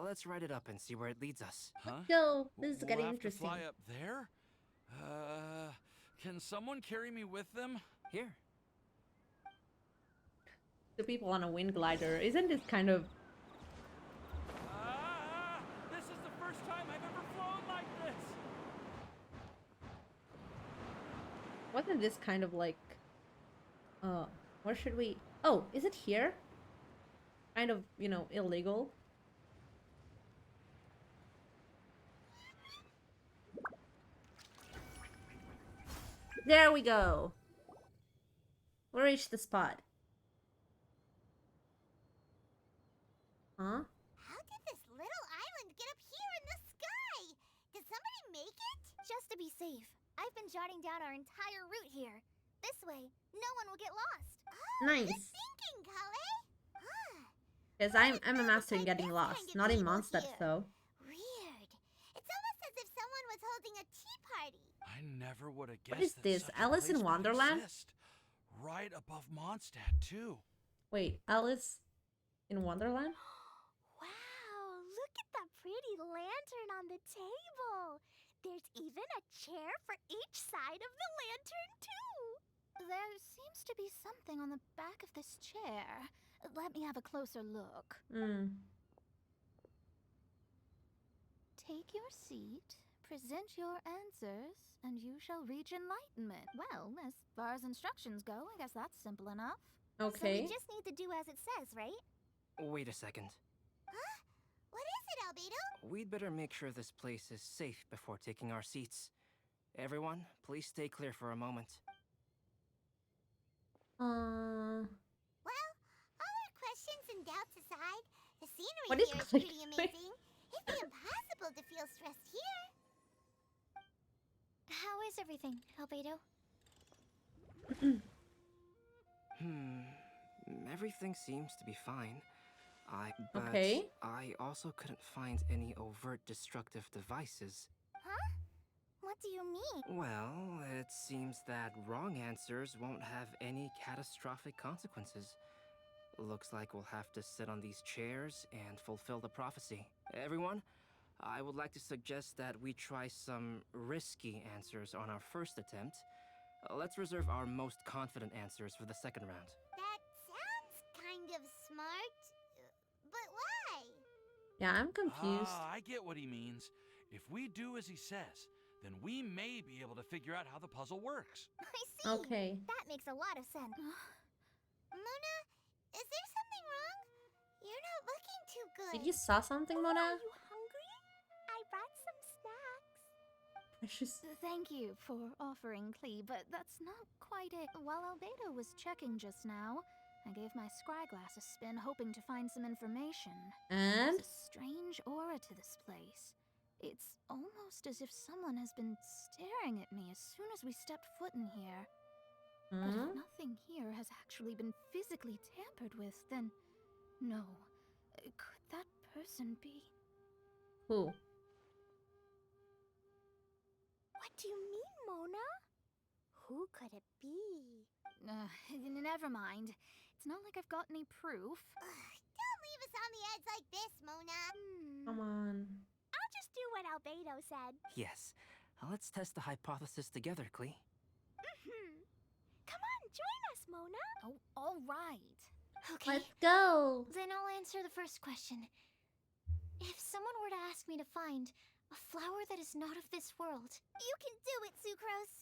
Let's write it up and see where it leads us. Huh? Go. This is We'll getting have interesting. to fly up there? Can someone carry me with them? Here. The people on a wind glider. Isn't this kind of... This is the first time I've ever flown like this! Wasn't this kind of like... where should we... Oh, is it here? Kind of, you know, illegal. There we go. We reached the spot. Huh? How did this little island get up here in the sky? Did somebody make it? Just to be safe, I've been jotting down our entire route here. This way, no one will get lost. Oh, Nice. good thinking, Kale. Because I'm a master in getting lost. Not in Mondstadt, though. Weird. It's almost as if someone was holding a tea party. I never would have guessed What is that this? such a Alice in place would Wonderland? exist. Right above Mondstadt, too. Wait, Alice in Wonderland? Wow, look at that pretty lantern on the table. There's even a chair for each side of the lantern, too. There seems to be something on the back of this chair. Let me have a closer look. Take your seat, present your answers, and you shall reach enlightenment. Well, as far as instructions go, I guess that's simple enough. Okay. So we just need to do as it says, right? Wait a second. Huh? What is it, Albedo? We'd better make sure this place is safe before taking our seats. Everyone, please stay clear for a moment. Well, all our questions and doubts aside, the scenery What is here is going pretty on? amazing. It'd be impossible to feel stressed here. How is everything, Albedo? Everything seems to be fine. But Okay. I also couldn't find any overt destructive devices. Huh? What do you mean? Well, it seems that wrong answers won't have any catastrophic consequences. Looks like we'll have to sit on these chairs and fulfill the prophecy. Everyone, I would like to suggest that we try some risky answers on our first attempt. Let's reserve our most confident answers for the second round. That sounds kind of smart. But why? Yeah, I'm confused. I get what he means. If we do as he says, then we may be able to figure out how the puzzle works. I see. Okay. That makes a lot of sense. Mona, is there something wrong? You're not looking too good. Did you saw something, Mona? Are you hungry? I brought some snacks. Precious. Thank you for offering, Klee, but that's not quite it. While Albedo was checking just now, I gave my scryglass a spin, hoping to find some information. And? There's a strange aura to this place. It's almost as if someone has been staring at me as soon as we stepped foot in here. But if nothing here has actually been physically tampered with, then no. Could that person be? Who? What do you mean, Mona? Who could it be? Never mind. It's not like I've got any proof. Don't leave us on the edge like this, Mona. Come on. I'll just do what Albedo said. Yes. Let's test the hypothesis together, Klee. Come on, join us, Mona. Oh, all right. Okay. Let's go. Then I'll answer the first question. If someone were to ask me to find A flower that is not of this world. You can do it, Sucrose.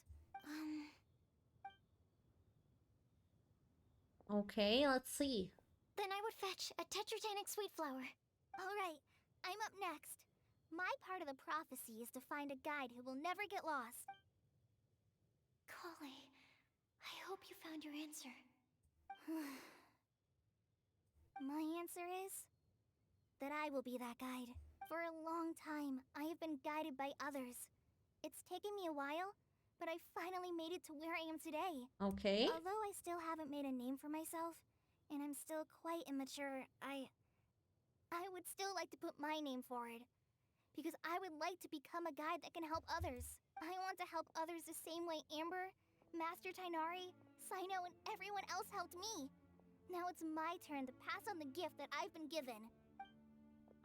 Okay, let's see. Then I would fetch a tetragenic sweet flower. Alright, I'm up next. My part of the prophecy is to find a guide who will never get lost. Kale, I hope you found your answer. My answer is that I will be that guide. For a long time, I have been guided by others. It's taken me a while, but I finally made it to where I am today. Okay. Although I still haven't made a name for myself, and I'm still quite immature, I would still like to put my name forward. Because I would like to become a guide that can help others. I want to help others the same way Amber, Master Tainari, Sino, and everyone else helped me. Now it's my turn to pass on the gift that I've been given.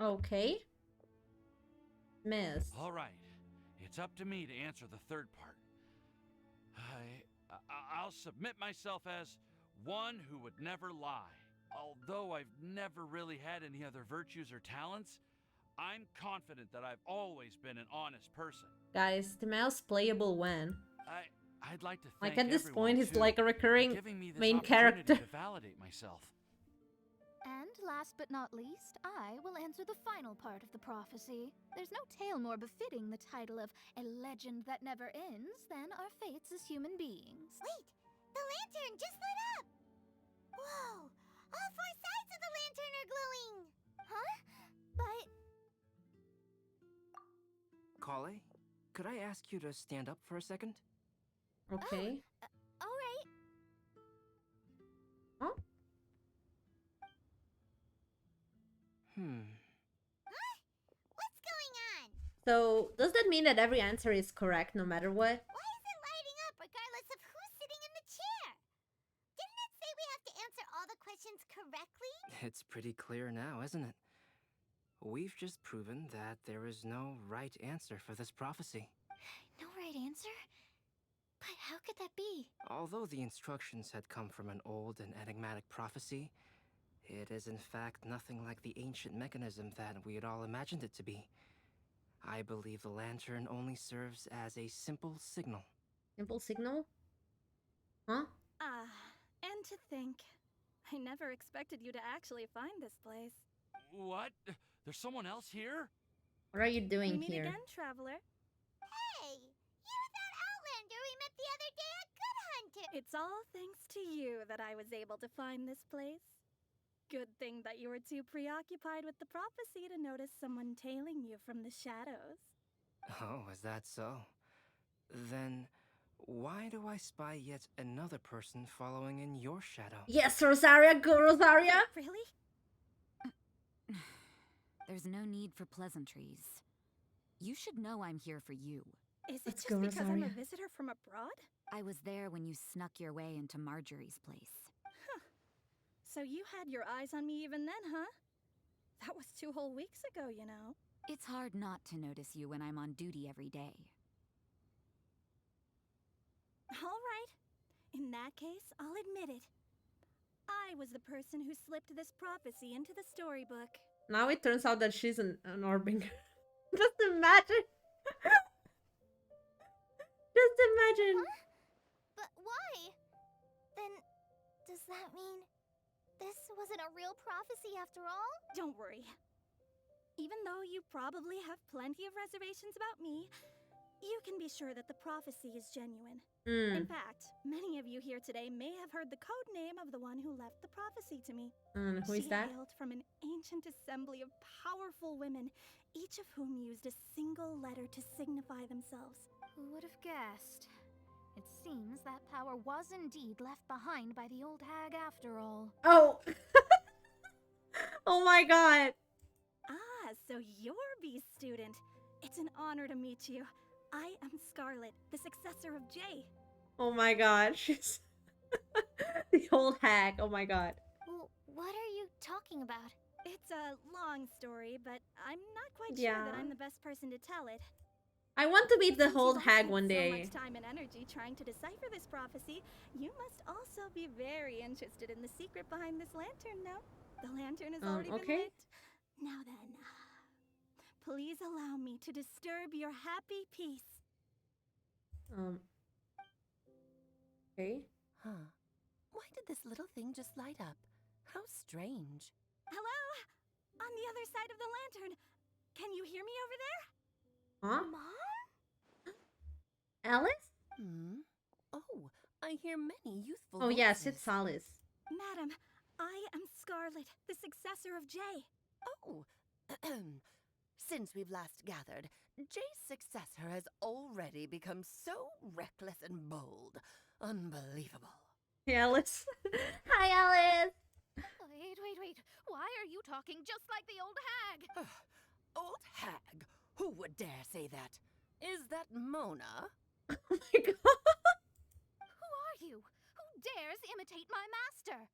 Okay. Miss. All right. It's up to me to answer the third part. I'll submit myself as one who would never lie. Although I've never really had any other virtues or talents, I'm confident that I've always been an honest person. Guys, the mouse playable when? I'd like to thank Like at this everyone, point, he's too, like a recurring for giving me this main opportunity character. to validate myself. And last but not least, I will answer the final part of the prophecy. There's no tale more befitting the title of a legend that never ends than our fates as human beings. Wait! The lantern just lit up! Whoa! All four sides of the lantern are glowing! Huh? But... Kale, could I ask you to stand up for a second? Okay. Alright. Huh? Huh? What's going on? So, does that mean that every answer is correct no matter what? Why is it lighting up regardless of who's sitting in the chair? Didn't it say we have to answer all the questions correctly? It's pretty clear now, isn't it? We've just proven that there is no right answer for this prophecy. No right answer? But how could that be? Although the instructions had come from an old and enigmatic prophecy, it is in fact nothing like the ancient mechanism that we had all imagined it to be. I believe the lantern only serves as a simple signal. Simple signal? Huh? And to think, I never expected you to actually find this place. What? There's someone else here? What are you doing Meet here? again, traveler. Hey! You're that Outlander we met the other day at Good Hunter! It's all thanks to you that I was able to find this place. Good thing that you were too preoccupied with the prophecy to notice someone tailing you from the shadows. Oh, is that so? Then, why do I spy yet another person following in your shadow? Yes, Rosaria, go Rosaria! Really? There's no need for pleasantries. You should know I'm here for you. Is it Let's just go, because I'm a Rosaria. visitor from abroad? I was there when you snuck your way into Marjorie's place. Huh. So you had your eyes on me even then, huh? That was 2 whole weeks ago, you know. It's hard not to notice you when I'm on duty every day. All right. In that case, I'll admit it. I was the person who slipped this prophecy into the storybook. Now it turns out that she's an Orbinger. Just imagine! Just imagine! Huh? But why? Then, does that mean this wasn't a real prophecy after all? Don't worry. Even though you probably have plenty of reservations about me, you can be sure that the prophecy is genuine. In fact, many of you here today may have heard the code name of the one who left the prophecy to me. Who is She that? hailed from an ancient assembly of powerful women, each of whom used a single letter to signify themselves. Who would have guessed? It seems that power was indeed left behind by the old hag after all. Oh! Oh my god! Ah, so you're Beast student. It's an honor to meet you. I am Scarlet, the successor of Jay. Oh my god, she's... the old hag, oh my god. Well, what are you talking about? It's a long story, but I'm not quite Yeah. sure that I'm the best person to tell it. I want to meet the Since old you've all hag spent one so day. much time and energy trying to decipher this prophecy, you must also be very interested in the secret behind this lantern, no? The lantern is already okay. been lit. Now then, please allow me to disturb your happy peace. Okay. Huh. Why did this little thing just light up? How strange. Hello? On the other side of the lantern. Can you hear me over there? Huh? Mom? Alice? Oh, I hear many youthful Oh voices. yes, it's Alice. Madam, I am Scarlet, the successor of Jay. Oh, since we've last gathered, Jay's successor has already become so reckless and bold. Unbelievable. Hey, Alice. Hi, Alice. Wait. Why are you talking just like the old hag? Old hag? Who would dare say that? Is that Mona? Oh my god. Who are you? Who dares imitate my master?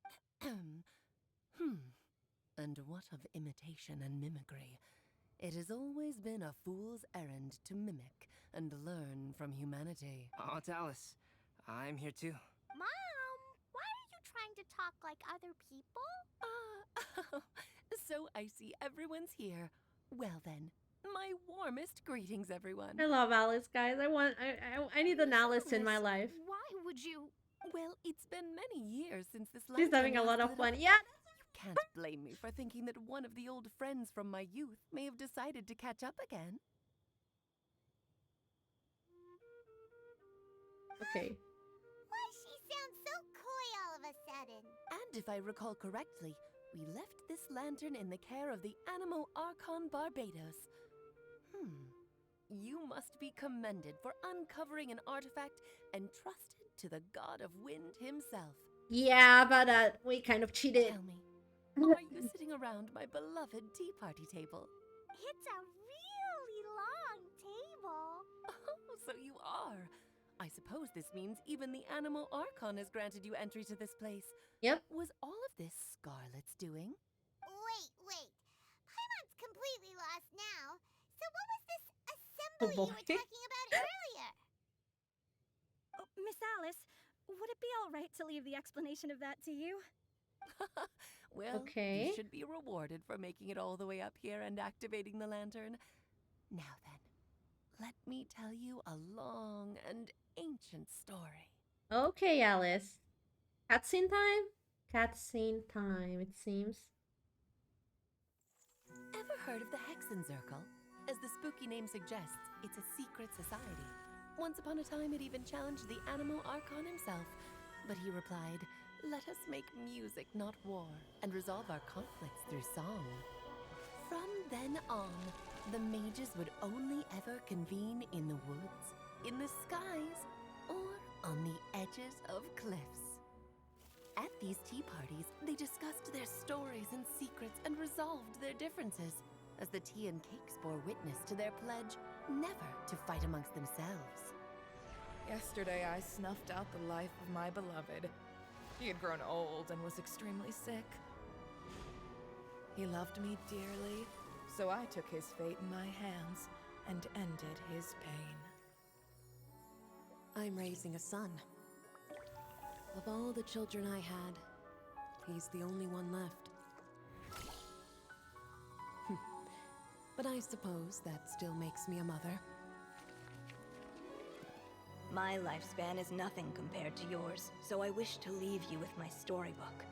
And what of imitation and mimicry? It has always been a fool's errand to mimic and learn from humanity. Oh, it's Alice. I'm here too. Mom, why are you trying to talk like other people? So I see everyone's here. Well then, my warmest greetings, everyone. I love Alice, guys. I need an Alice in my life. Why would you? Well, it's been many years since this She's lantern having a lot last of lit up. fun. Yeah. You can't blame me for thinking that one of the old friends from my youth may have decided to catch up again. Okay. Why she sounds so coy all of a sudden? And if I recall correctly, we left this lantern in the care of the Animo Archon Barbados. You must be commended for uncovering an artifact entrusted to the god of wind himself. Yeah, but we kind of cheated. Tell me, are you sitting around my beloved tea party table? It's a really long table. Oh, so you are. I suppose this means even the Animo Archon has granted you entry to this place. Yep. Was all of this Scarlet's doing? Wait. Paimon's completely lost now. So what was this Oh assembly boy. you were talking about earlier? Oh, Miss Alice, would it be all right to leave the explanation of that to you? Well, Okay. you should be rewarded for making it all the way up here and activating the lantern. Now then, let me tell you a long and ancient story. Okay, Alice. Cutscene time? Cutscene time, it seems. Ever heard of the Hexenzirkel? As the spooky name suggests, it's a secret society. Once upon a time, it even challenged the Animo Archon himself. But he replied, "Let us make music, not war, and resolve our conflicts through song." From then on, the mages would only ever convene in the woods, in the skies, or on the edges of cliffs. At these tea parties, they discussed their stories and secrets and resolved their differences, as the tea and cakes bore witness to their pledge never to fight amongst themselves. Yesterday, I snuffed out the life of my beloved. He had grown old and was extremely sick. He loved me dearly, so I took his fate in my hands and ended his pain. I'm raising a son. Of all the children I had, he's the only one left. But I suppose that still makes me a mother. My lifespan is nothing compared to yours, so I wish to leave you with my storybook.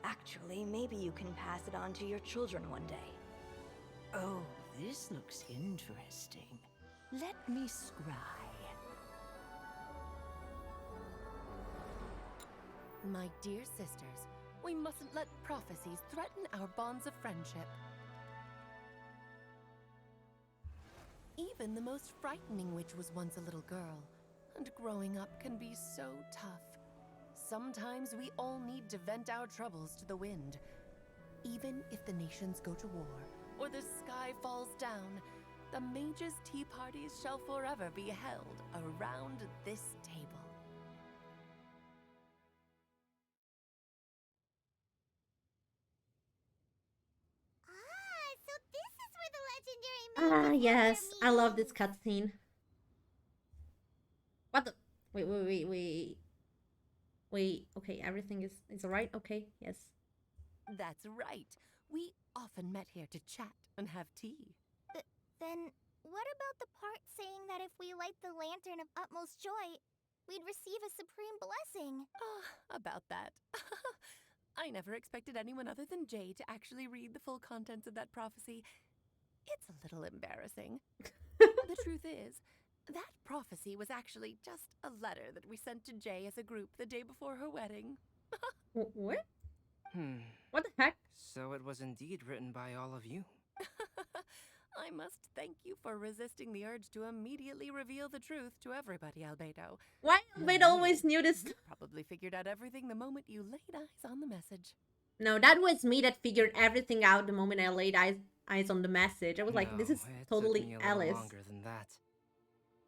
Actually, maybe you can pass it on to your children one day. Oh, this looks interesting. Let me scry. My dear sisters, we mustn't let prophecies threaten our bonds of friendship. Even the most frightening witch was once a little girl, and growing up can be so tough. Sometimes we all need to vent our troubles to the wind. Even if the nations go to war, or the sky falls down, the mages' tea parties shall forever be held around this table. So this is where the legendary Ah, mages yes. have I their love this meetings. cutscene. What the? Wait. Okay, everything is alright? Okay, yes. That's right. We often met here to chat and have tea. Then what about the part saying that if we light the lantern of utmost joy, we'd receive a supreme blessing? About that. I never expected anyone other than Jay to actually read the full contents of that prophecy. It's a little embarrassing. The truth is, that prophecy was actually just a letter that we sent to Jay as a group the day before her wedding. What? What the heck? So it was indeed written by all of you. I must thank you for resisting the urge to immediately reveal the truth to everybody, Albedo. Why Albedo always knew this? You probably figured out everything the moment you laid eyes on the message. No, that was me that figured everything out the moment I laid eyes on the message. I was like, this is it totally took me a little Alice. longer than that.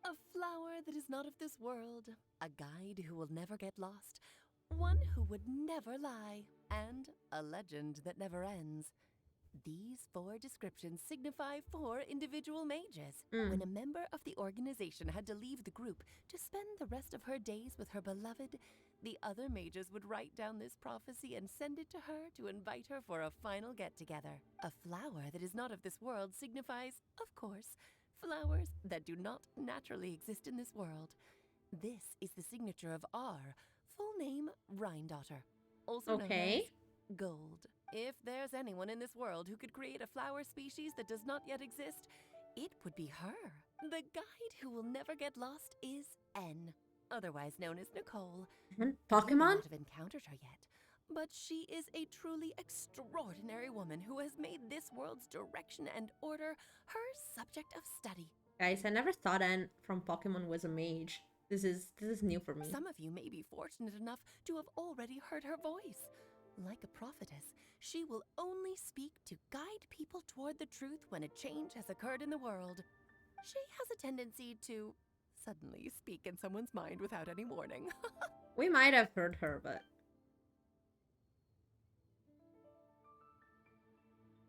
A flower that is not of this world, a guide who will never get lost, one who would never lie, and a legend that never ends. These 4 descriptions signify 4 individual mages. When a member of the organization had to leave the group to spend the rest of her days with her beloved, the other mages would write down this prophecy and send it to her to invite her for a final get-together. A flower that is not of this world signifies, of course, flowers that do not naturally exist in this world. This is the signature of our full name, Rhindaughter, also known as Gold. If there's anyone in this world who could create a flower species that does not yet exist, it would be her. The guide who will never get lost is N, otherwise known as Nicole. Pokemon? You may not have encountered her yet, but she is a truly extraordinary woman who has made this world's direction and order her subject of study. Guys, I never thought Anne from Pokemon was a mage. This is new for me. Some of you may be fortunate enough to have already heard her voice. Like a prophetess, she will only speak to guide people toward the truth when a change has occurred in the world. She has a tendency to suddenly speak in someone's mind without any warning. We might have heard her, but...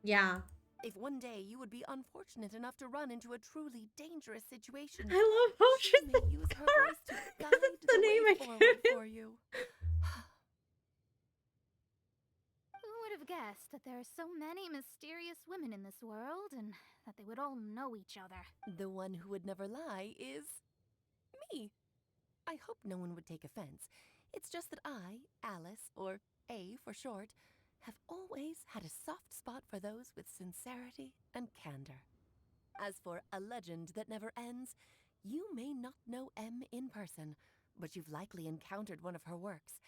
yeah. If one day you would be unfortunate enough to run into a truly dangerous situation, I love how she may use her voice to guide the name way I forward for you. Who would have guessed that there are so many mysterious women in this world and that they would all know each other? The one who would never lie is me. I hope no one would take offense. It's just that I, Alice, or A for short, have always had a soft spot for those with sincerity and candor. As for a legend that never ends, you may not know M in person, but you've likely encountered one of her works.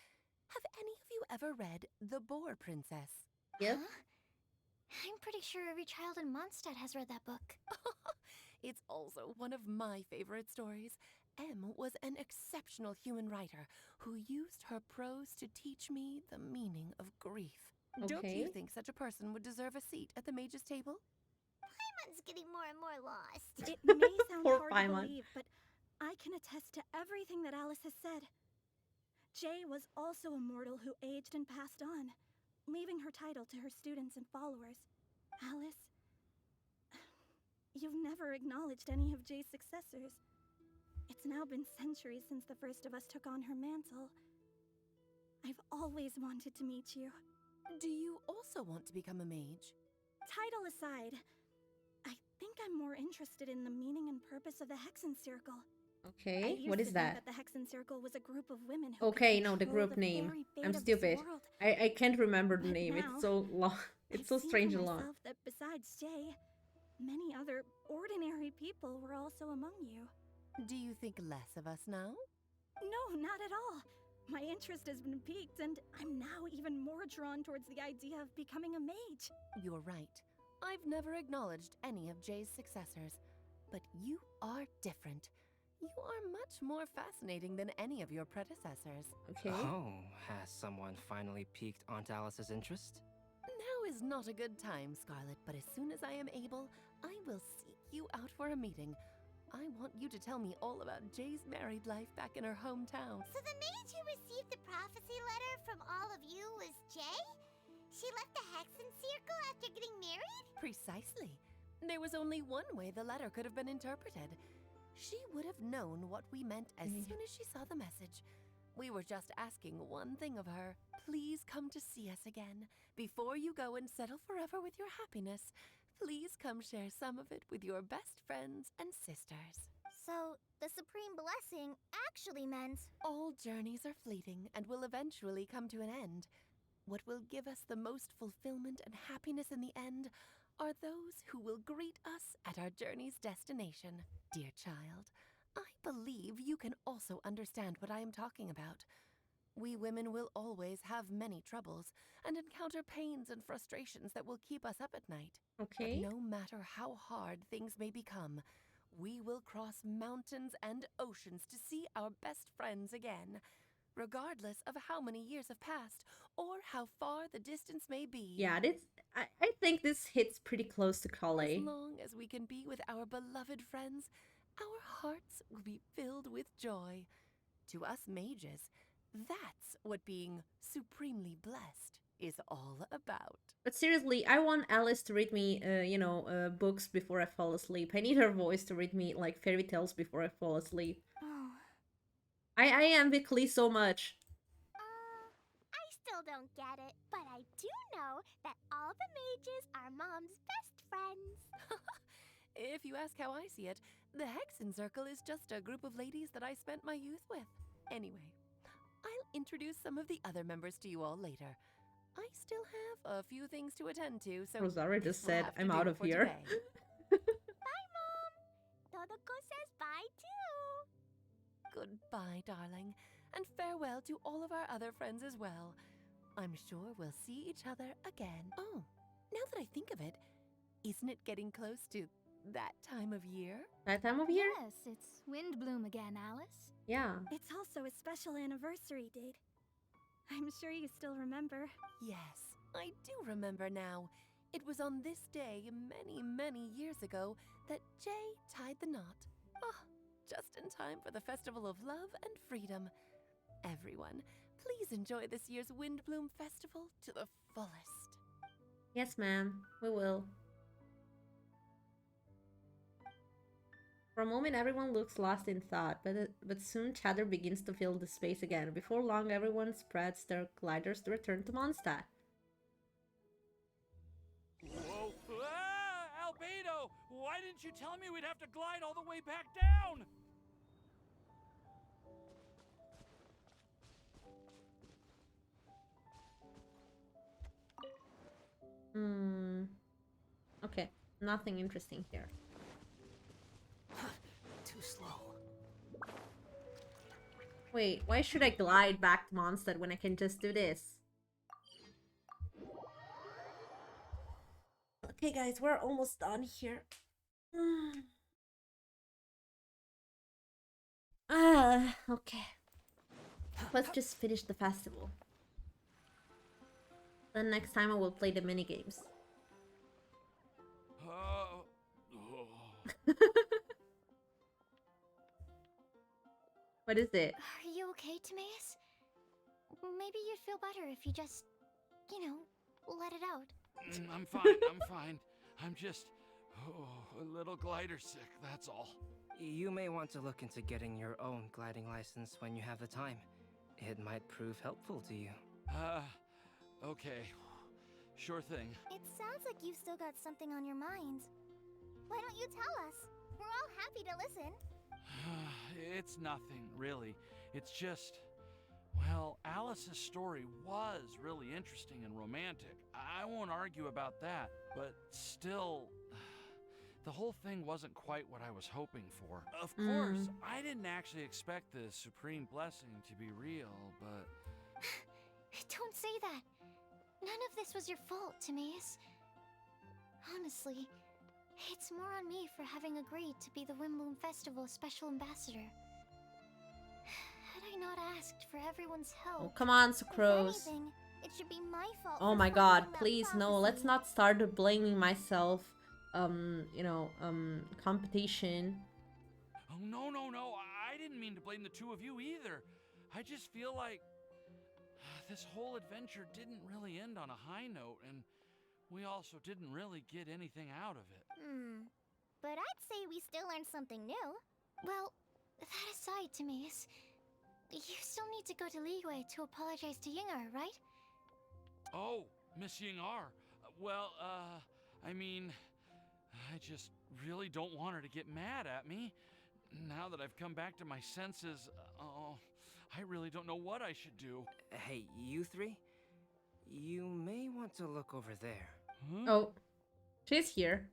Have any of you ever read The Boar Princess? Yep. Huh? I'm pretty sure every child in Mondstadt has read that book. It's also one of my favorite stories. M was an exceptional human writer who used her prose to teach me the meaning of grief. Don't you think such a person would deserve a seat at the mage's table? Paimon's getting more and more lost. It may sound Poor hard Paimon. to believe, but I can attest to everything that Alice has said. Jay was also a mortal who aged and passed on, leaving her title to her students and followers. Alice, you've never acknowledged any of Jay's successors. It's now been centuries since the first of us took on her mantle. I've always wanted to meet you. Do you also want to become a mage? Title aside, I think I'm more interested in the meaning and purpose of the Hexen Circle. Okay, I what used is to think that? that the Hexen Circle was a group of women who Okay, could no, the control group the name. very fate I'm of this stupid. world. I can't remember the But name. now, It's so long. It's so I've seen strange for and long. myself that besides Jay, many other ordinary people were also among you. Do you think less of us now? No, not at all. My interest has been piqued, and I'm now even more drawn towards the idea of becoming a mage. You're right. I've never acknowledged any of Jay's successors, but you are different. You are much more fascinating than any of your predecessors. Okay. Oh, has someone finally piqued Aunt Alice's interest? Now is not a good time, Scarlet, but as soon as I am able, I will seek you out for a meeting. I want you to tell me all about Jay's married life back in her hometown. So the mage who received the prophecy letter from all of you was Jay? She left the Hexen Circle after getting married? Precisely. There was only one way the letter could have been interpreted. She would have known what we meant as soon as she saw the message. We were just asking one thing of her. Please come to see us again. Before you go and settle forever with your happiness, Please come share some of it with your best friends and sisters. So, the Supreme Blessing actually meant... All journeys are fleeting and will eventually come to an end. What will give us the most fulfillment and happiness in the end are those who will greet us at our journey's destination. Dear child, I believe you can also understand what I am talking about. We women will always have many troubles and encounter pains and frustrations that will keep us up at night. Okay. But no matter how hard things may become, we will cross mountains and oceans to see our best friends again, regardless of how many years have passed or how far the distance may be. Yeah, I think this hits pretty close to Kale. As long as we can be with our beloved friends, our hearts will be filled with joy. To us mages, that's what being supremely blessed is all about. But seriously, I want Alice to read me, books before I fall asleep. I need her voice to read me, like, fairy tales before I fall asleep. Oh. I envy Klee so much. I still don't get it, but I do know that all the mages are Mom's best friends. If you ask how I see it, the Hexen Circle is just a group of ladies that I spent my youth with. Anyway, I'll introduce some of the other members to you all later. I still have a few things to attend to, so Rosario just we'll said, have to I'm do out it of for here. today. Bye, Mom! Todoko says bye, too! Goodbye, darling, and farewell to all of our other friends as well. I'm sure we'll see each other again. Oh, now that I think of it, isn't it getting close to that time of year? That time of year? Yes, it's Windblume again, Alice. Yeah. It's also a special anniversary date. I'm sure you still remember. Yes, I do remember now. It was on this day many, many years ago that Jay tied the knot. Ah, just in time for the Festival of Love and Freedom. Everyone, please enjoy this year's Windblume Festival to the fullest. Yes, ma'am. We will. For a moment, everyone looks lost in thought, but soon chatter begins to fill the space again. Before long, everyone spreads their gliders to return to Mondstadt. Whoa! Ah, Albedo! Why didn't you tell me we'd have to glide all the way back down? Okay, nothing interesting here. Too slow. Wait, why should I glide back to Mondstadt when I can just do this? Okay, guys, we're almost done here. Okay. Let's just finish the festival. Then next time I will play the minigames. What is it? Are you okay, Timaeus? Maybe you'd feel better if you just, let it out. I'm fine, I'm fine. I'm just a little glider sick, that's all. You may want to look into getting your own gliding license when you have the time. It might prove helpful to you. Okay. Sure thing. It sounds like you've still got something on your mind. Why don't you tell us? We're all happy to listen. It's nothing, really. It's just... Well, Alice's story was really interesting and romantic. I won't argue about that, but still... The whole thing wasn't quite what I was hoping for. Of course, I didn't actually expect the Supreme Blessing to be real, but... Don't say that. None of this was your fault, Timaeus. Honestly, it's more on me for having agreed to be the Windblume Festival Special Ambassador. Had I not asked for everyone's help... Oh, come on, Sucrose. If anything, it should be my fault. Oh my god, please, no, let's not start blaming myself. Competition. Oh, no. I didn't mean to blame the two of you either. I just feel like this whole adventure didn't really end on a high note, and we also didn't really get anything out of it. But I'd say we still learned something new. Well, that aside, Timaeus, you still need to go to Liyue to apologize to Yinger, right? Oh, Miss Yingar. Well, I mean, I just really don't want her to get mad at me. Now that I've come back to my senses, oh, I really don't know what I should do. Hey, you three? You may want to look over there. Huh? Oh, she's here.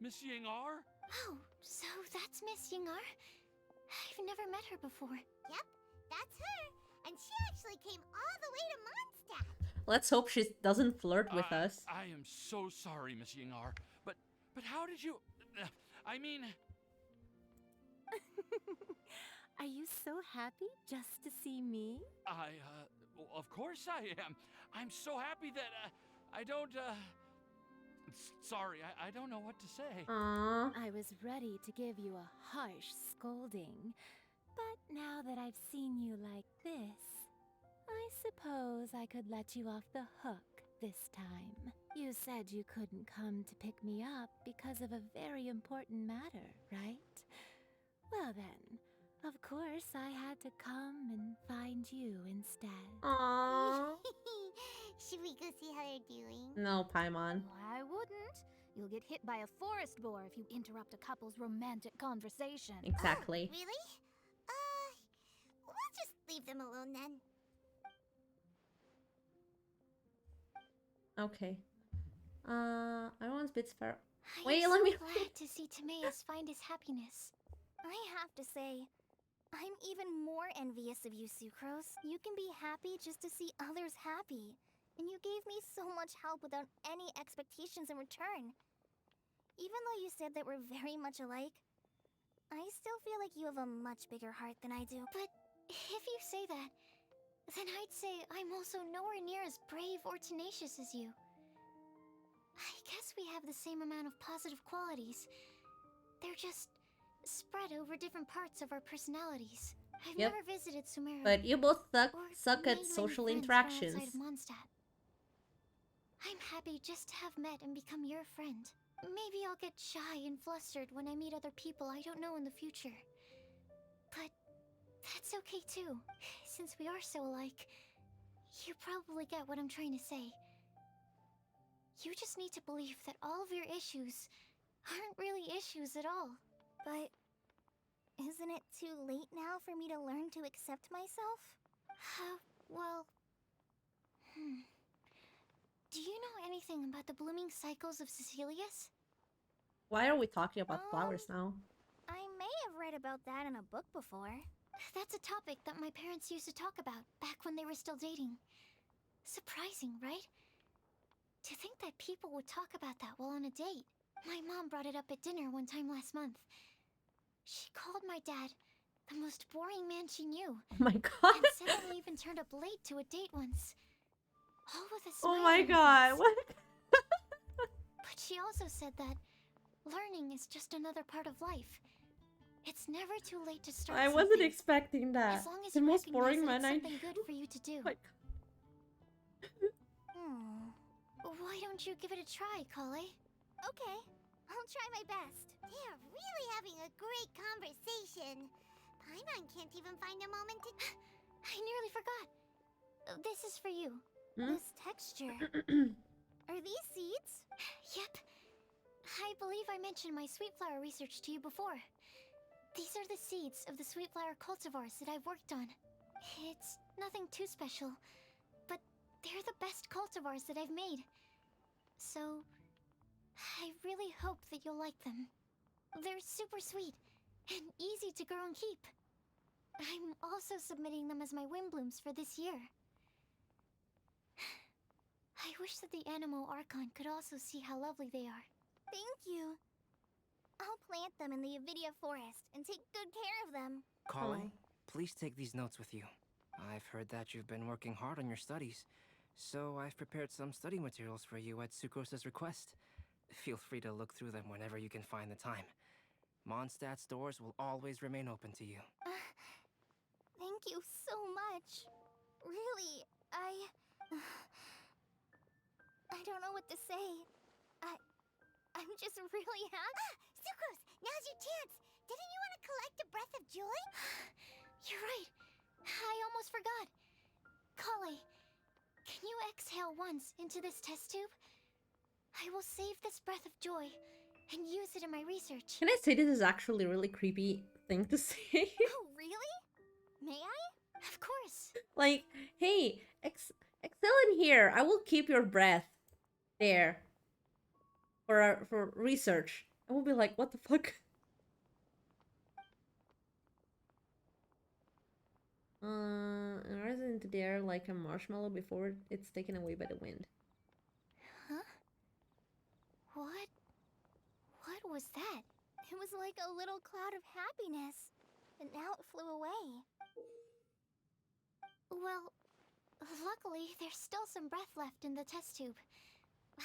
Miss Yingar? Oh, so that's Miss Yingar? I've never met her before. Yep, that's her. And she actually came all the way to Mondstadt. Let's hope she doesn't flirt with us. I am so sorry, Miss Yingar. But how did you... I mean... Are you so happy just to see me? Well, of course I am. I'm so happy that, I don't, sorry, I don't know what to say. Aww. I was ready to give you a harsh scolding, but now that I've seen you like this, I suppose I could let you off the hook this time. You said you couldn't come to pick me up because of a very important matter, right? Well then, of course I had to come and find you instead. Aww. Should we go see how they're doing? No, Paimon. I wouldn't. You'll get hit by a forest boar if you interrupt a couple's romantic conversation. Exactly. Oh, really? We'll just leave them alone then. Okay. Everyone's bit far. I'm Wait, so let me. glad to see Timaeus find his happiness. I have to say, I'm even more envious of you, Sucrose. You can be happy just to see others happy. And you gave me so much help without any expectations in return. Even though you said that we're very much alike, I still feel like you have a much bigger heart than I do. But if you say that, then I'd say I'm also nowhere near as brave or tenacious as you. I guess we have the same amount of positive qualities. They're just spread over different parts of our personalities. I've Yep. never visited Sumeru. But you both or suck made at many social friends interactions. outside of Mondstadt. I'm happy just to have met and become your friend. Maybe I'll get shy and flustered when I meet other people I don't know in the future. But that's okay too, since we are so alike. You probably get what I'm trying to say. You just need to believe that all of your issues aren't really issues at all. But isn't it too late now for me to learn to accept myself? Well... Do you know anything about the blooming cycles of Cecilius? Why are we talking about flowers now? I may have read about that in a book before. That's a topic that my parents used to talk about back when they were still dating. Surprising, right? To think that people would talk about that while on a date. My mom brought it up at dinner one time last month. She called my dad the most boring man she knew. Oh my god. And said that he even turned up late to a date once. All with a smile Oh my on his god. face. What? But she also said that learning is just another part of life. It's never too late to start I wasn't something, expecting that. as long as The you most recognize boring that man it's I. something good for you to do. Like. Why don't you give it a try, Kale? Okay, I'll try my best. They are really having a great conversation. Paimon can't even find a moment to... I nearly forgot. This is for you. Hmm? This texture. Are these seeds? Yep. I believe I mentioned my sweet flower research to you before. These are the seeds of the sweet flower cultivars that I've worked on. It's nothing too special, but they're the best cultivars that I've made. So, I really hope that you'll like them. They're super sweet and easy to grow and keep. I'm also submitting them as my Windblooms for this year. I wish that the Animo Archon could also see how lovely they are. Thank you. I'll plant them in the Avidia forest and take good care of them. Kale, please take these notes with you. I've heard that you've been working hard on your studies, so I've prepared some study materials for you at Sucrose's request. Feel free to look through them whenever you can find the time. Mondstadt's doors will always remain open to you. Thank you so much. Really, I don't know what to say. I'm just really happy. Sucrose, now's your chance. Didn't you want to collect a breath of joy? You're right. I almost forgot. Kale, can you exhale once into this test tube? I will save this breath of joy and use it in my research. Can I say this is actually a really creepy thing to say? Oh, really? May I? Of course. Like, hey, excel in here. I will keep your breath there for research. I will be like, what the fuck? Rise into the air like a marshmallow before it's taken away by the wind. Huh? What was that? It was like a little cloud of happiness, but now it flew away. Well, luckily, there's still some breath left in the test tube.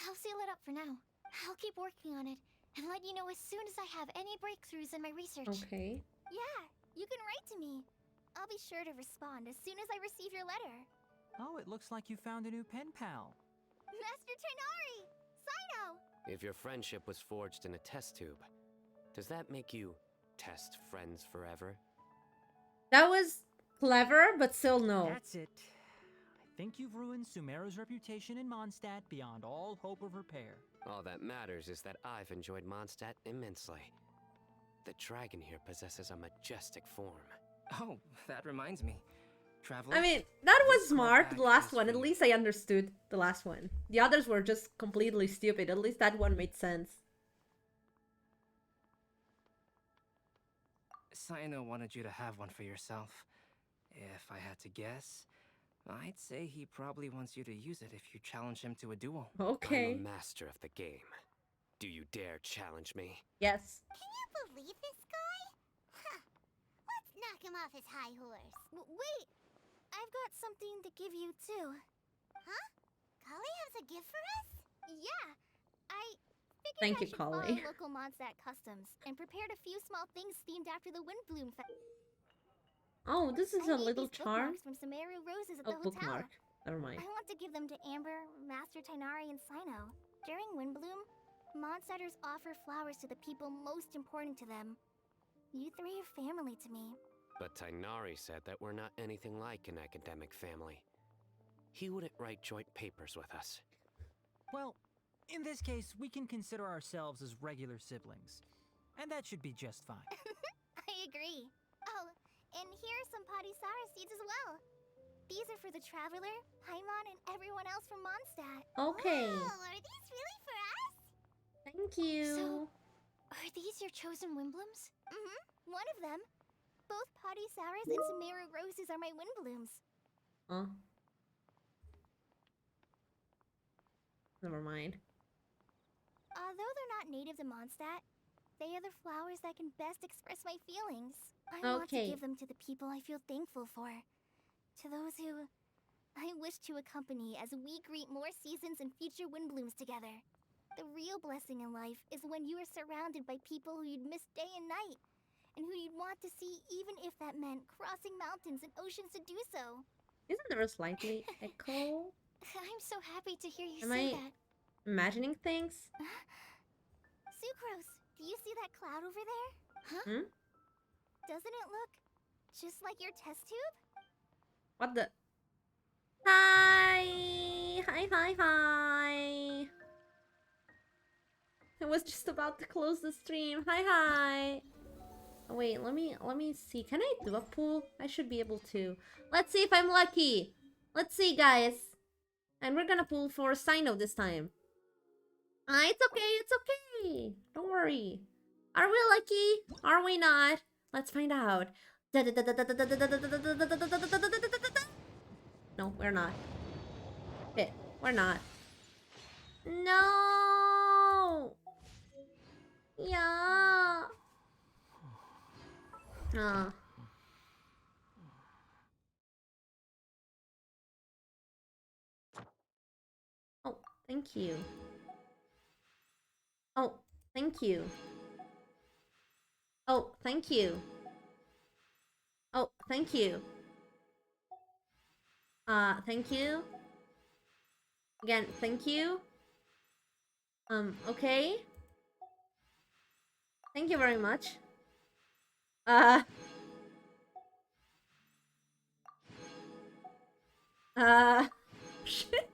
I'll seal it up for now. I'll keep working on it and let you know as soon as I have any breakthroughs in my research. Okay. Yeah, you can write to me. I'll be sure to respond as soon as I receive your letter. Oh, it looks like you found a new pen pal. Master Tainari! Sino! If your friendship was forged in a test tube, does that make you test friends forever? That was clever, but still no. That's it. I think you've ruined Sumeru's reputation in Mondstadt beyond all hope of repair. All that matters is that I've enjoyed Mondstadt immensely. The dragon here possesses a majestic form. Oh, that reminds me. Traveler? I mean, that was smart, the last one. At least I understood the last one. The others were just completely stupid. At least that one made sense. Sino wanted you to have one for yourself. If I had to guess, I'd say he probably wants you to use it if you challenge him to a duel. Okay. I'm a master of the game. Do you dare challenge me? Yes. Can you believe this guy? Huh. Let's knock him off his high horse. Wait! I've got something to give you, too. Huh? Kali has a gift for us? Yeah! I figured Thank I you, should Kali. follow local Mondstadt customs and prepared a few small things themed after the Windblume Oh, this is a little charm. from Sumeru Roses at Oh, the hotel. bookmark. Never mind. I want to give them to Amber, Master Tainari, and Sino. During Windblume, Mondstadters offer flowers to the people most important to them. You three are family to me. But Tainari said that we're not anything like an academic family. He wouldn't write joint papers with us. Well, in this case, we can consider ourselves as regular siblings. And that should be just fine. I agree. Oh, and here are some Padisara seeds as well. These are for the Traveler, Paimon, and everyone else from Mondstadt. Okay. Oh, are these really for us? Thank you. So, are these your chosen Windblooms? Mm-hmm, one of them. Both Padisaras and Sumeru Roses are my Windblooms. Huh? Never mind. Although they're not native to Mondstadt, they are the flowers that can best express my feelings. I want to Okay. give them to the people I feel thankful for. To those who I wish to accompany as we greet more seasons and future Windblooms together. The real blessing in life is when you are surrounded by people who you'd miss day and night, and who you'd want to see even if that meant crossing mountains and oceans to do so. Isn't there a slightly echo? I'm so happy to hear you Am say I that. imagining things? Sucrose, do you see that cloud over there? Huh? Hmm? Doesn't it look just like your test tube? What the? Hi! Hi, hi, hi! I was just about to close the stream. Hi, hi! Oh, wait, let me see. Can I do a pool? I should be able to. Let's see if I'm lucky. Let's see, guys. And we're gonna pull for Sino this time. It's okay, it's okay. Don't worry. Are we lucky? Are we not? Let's find out. No, we're not. Okay, we're not. No! Yeah! Ah. Oh, thank you. Oh, thank you. Oh, thank you. Oh, thank you. Thank you. Again, thank you. Okay. Thank you very much. Shit.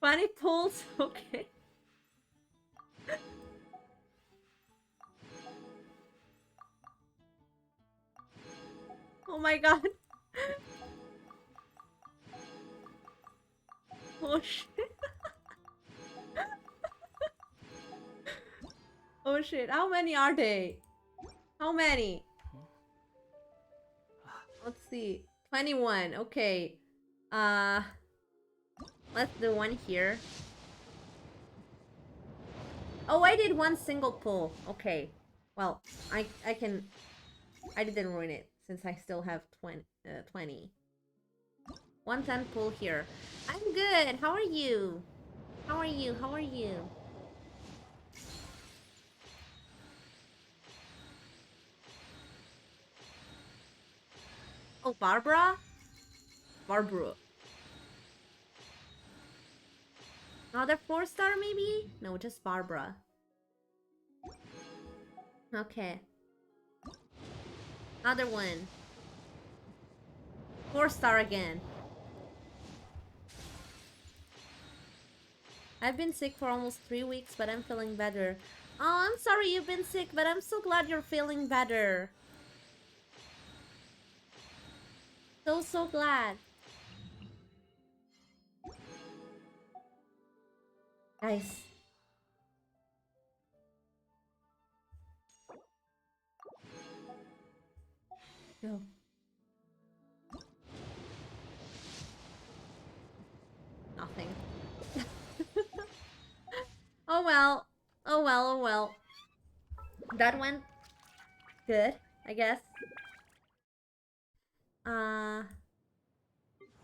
Funny pulls, okay. Oh my god. Oh shit. Oh shit, how many are they? How many? Let's see. 21, okay. Let's do one here. Oh, I did one single pull. Okay. Well, I didn't ruin it since I still have 20. 110 pull here. I'm good. How are you? How are you? How are you? Oh, Barbara? Barbara. Another 4-star maybe? No, just Barbara. Okay. Another one. 4-star again. I've been sick for almost 3 weeks, but I'm feeling better. Oh, I'm sorry you've been sick, but I'm so glad you're feeling better. So glad. Guys. Go. Nothing. Oh well. Oh well, oh well. That went good, I guess. Oh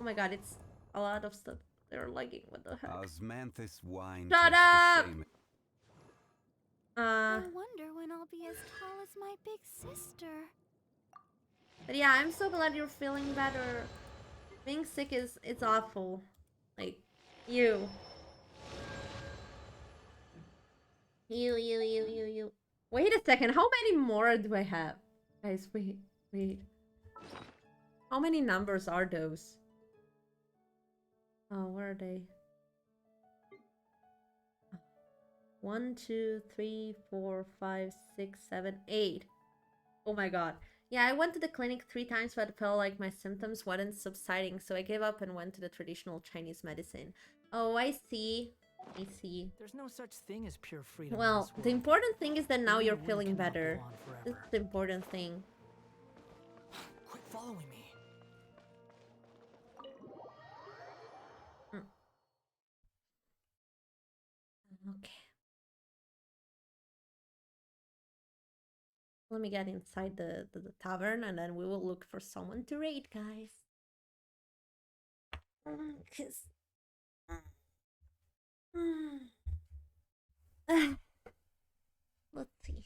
my god, it's a lot of stuff. They're lagging, what the heck? Osmanthus wine. Shut tastes the up! same. I wonder when I'll be as tall as my big sister. But yeah, I'm so glad you're feeling better. Being sick it's awful. Like, you. You. Wait a second, how many more do I have? Guys, wait. How many numbers are those? Oh, where are they? 1, 2, 3, 4, 5, 6, 7, 8. Oh my god. Yeah, I went to the clinic 3 times, but it felt like my symptoms weren't subsiding, so I gave up and went to the traditional Chinese medicine. Oh, I see. I see. There's no such thing as pure freedom. Well, the important thing is that now Being you're a wing feeling cannot better. go on forever. This is the important thing. Quit following me. Okay. Let me get inside the tavern and then we will look for someone to raid, guys. Let's see.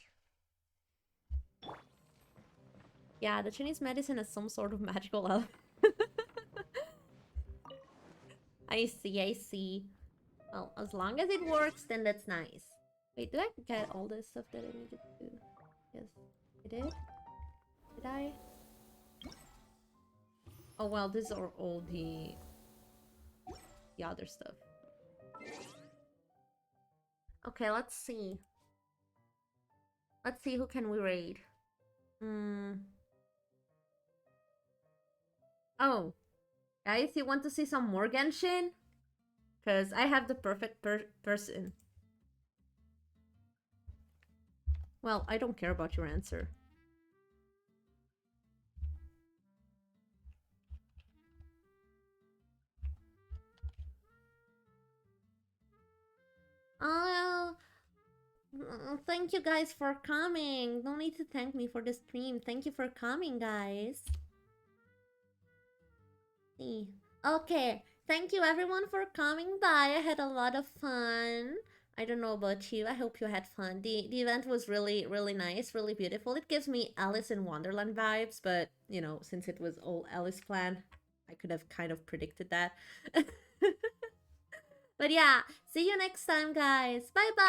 Yeah, the Chinese medicine is some sort of magical element. I see. Well, as long as it works, then that's nice. Wait, did I get all the stuff that I needed to do? Yes, I did. Did I? Oh well, these are all the other stuff. Okay, let's see. Let's see who can we raid. Oh, guys, you want to see some more Genshin? Because I have the perfect person. Well, I don't care about your answer. Oh, thank you guys for coming. No need to thank me for the stream. Thank you for coming, guys. See. Okay, thank you everyone for coming by. I had a lot of fun. I don't know about you. I hope you had fun. The event was really, really nice, really beautiful. It gives me Alice in Wonderland vibes, but, you know, since it was all Alice plan, I could have kind of predicted that. But yeah, see you next time, guys. Bye-bye!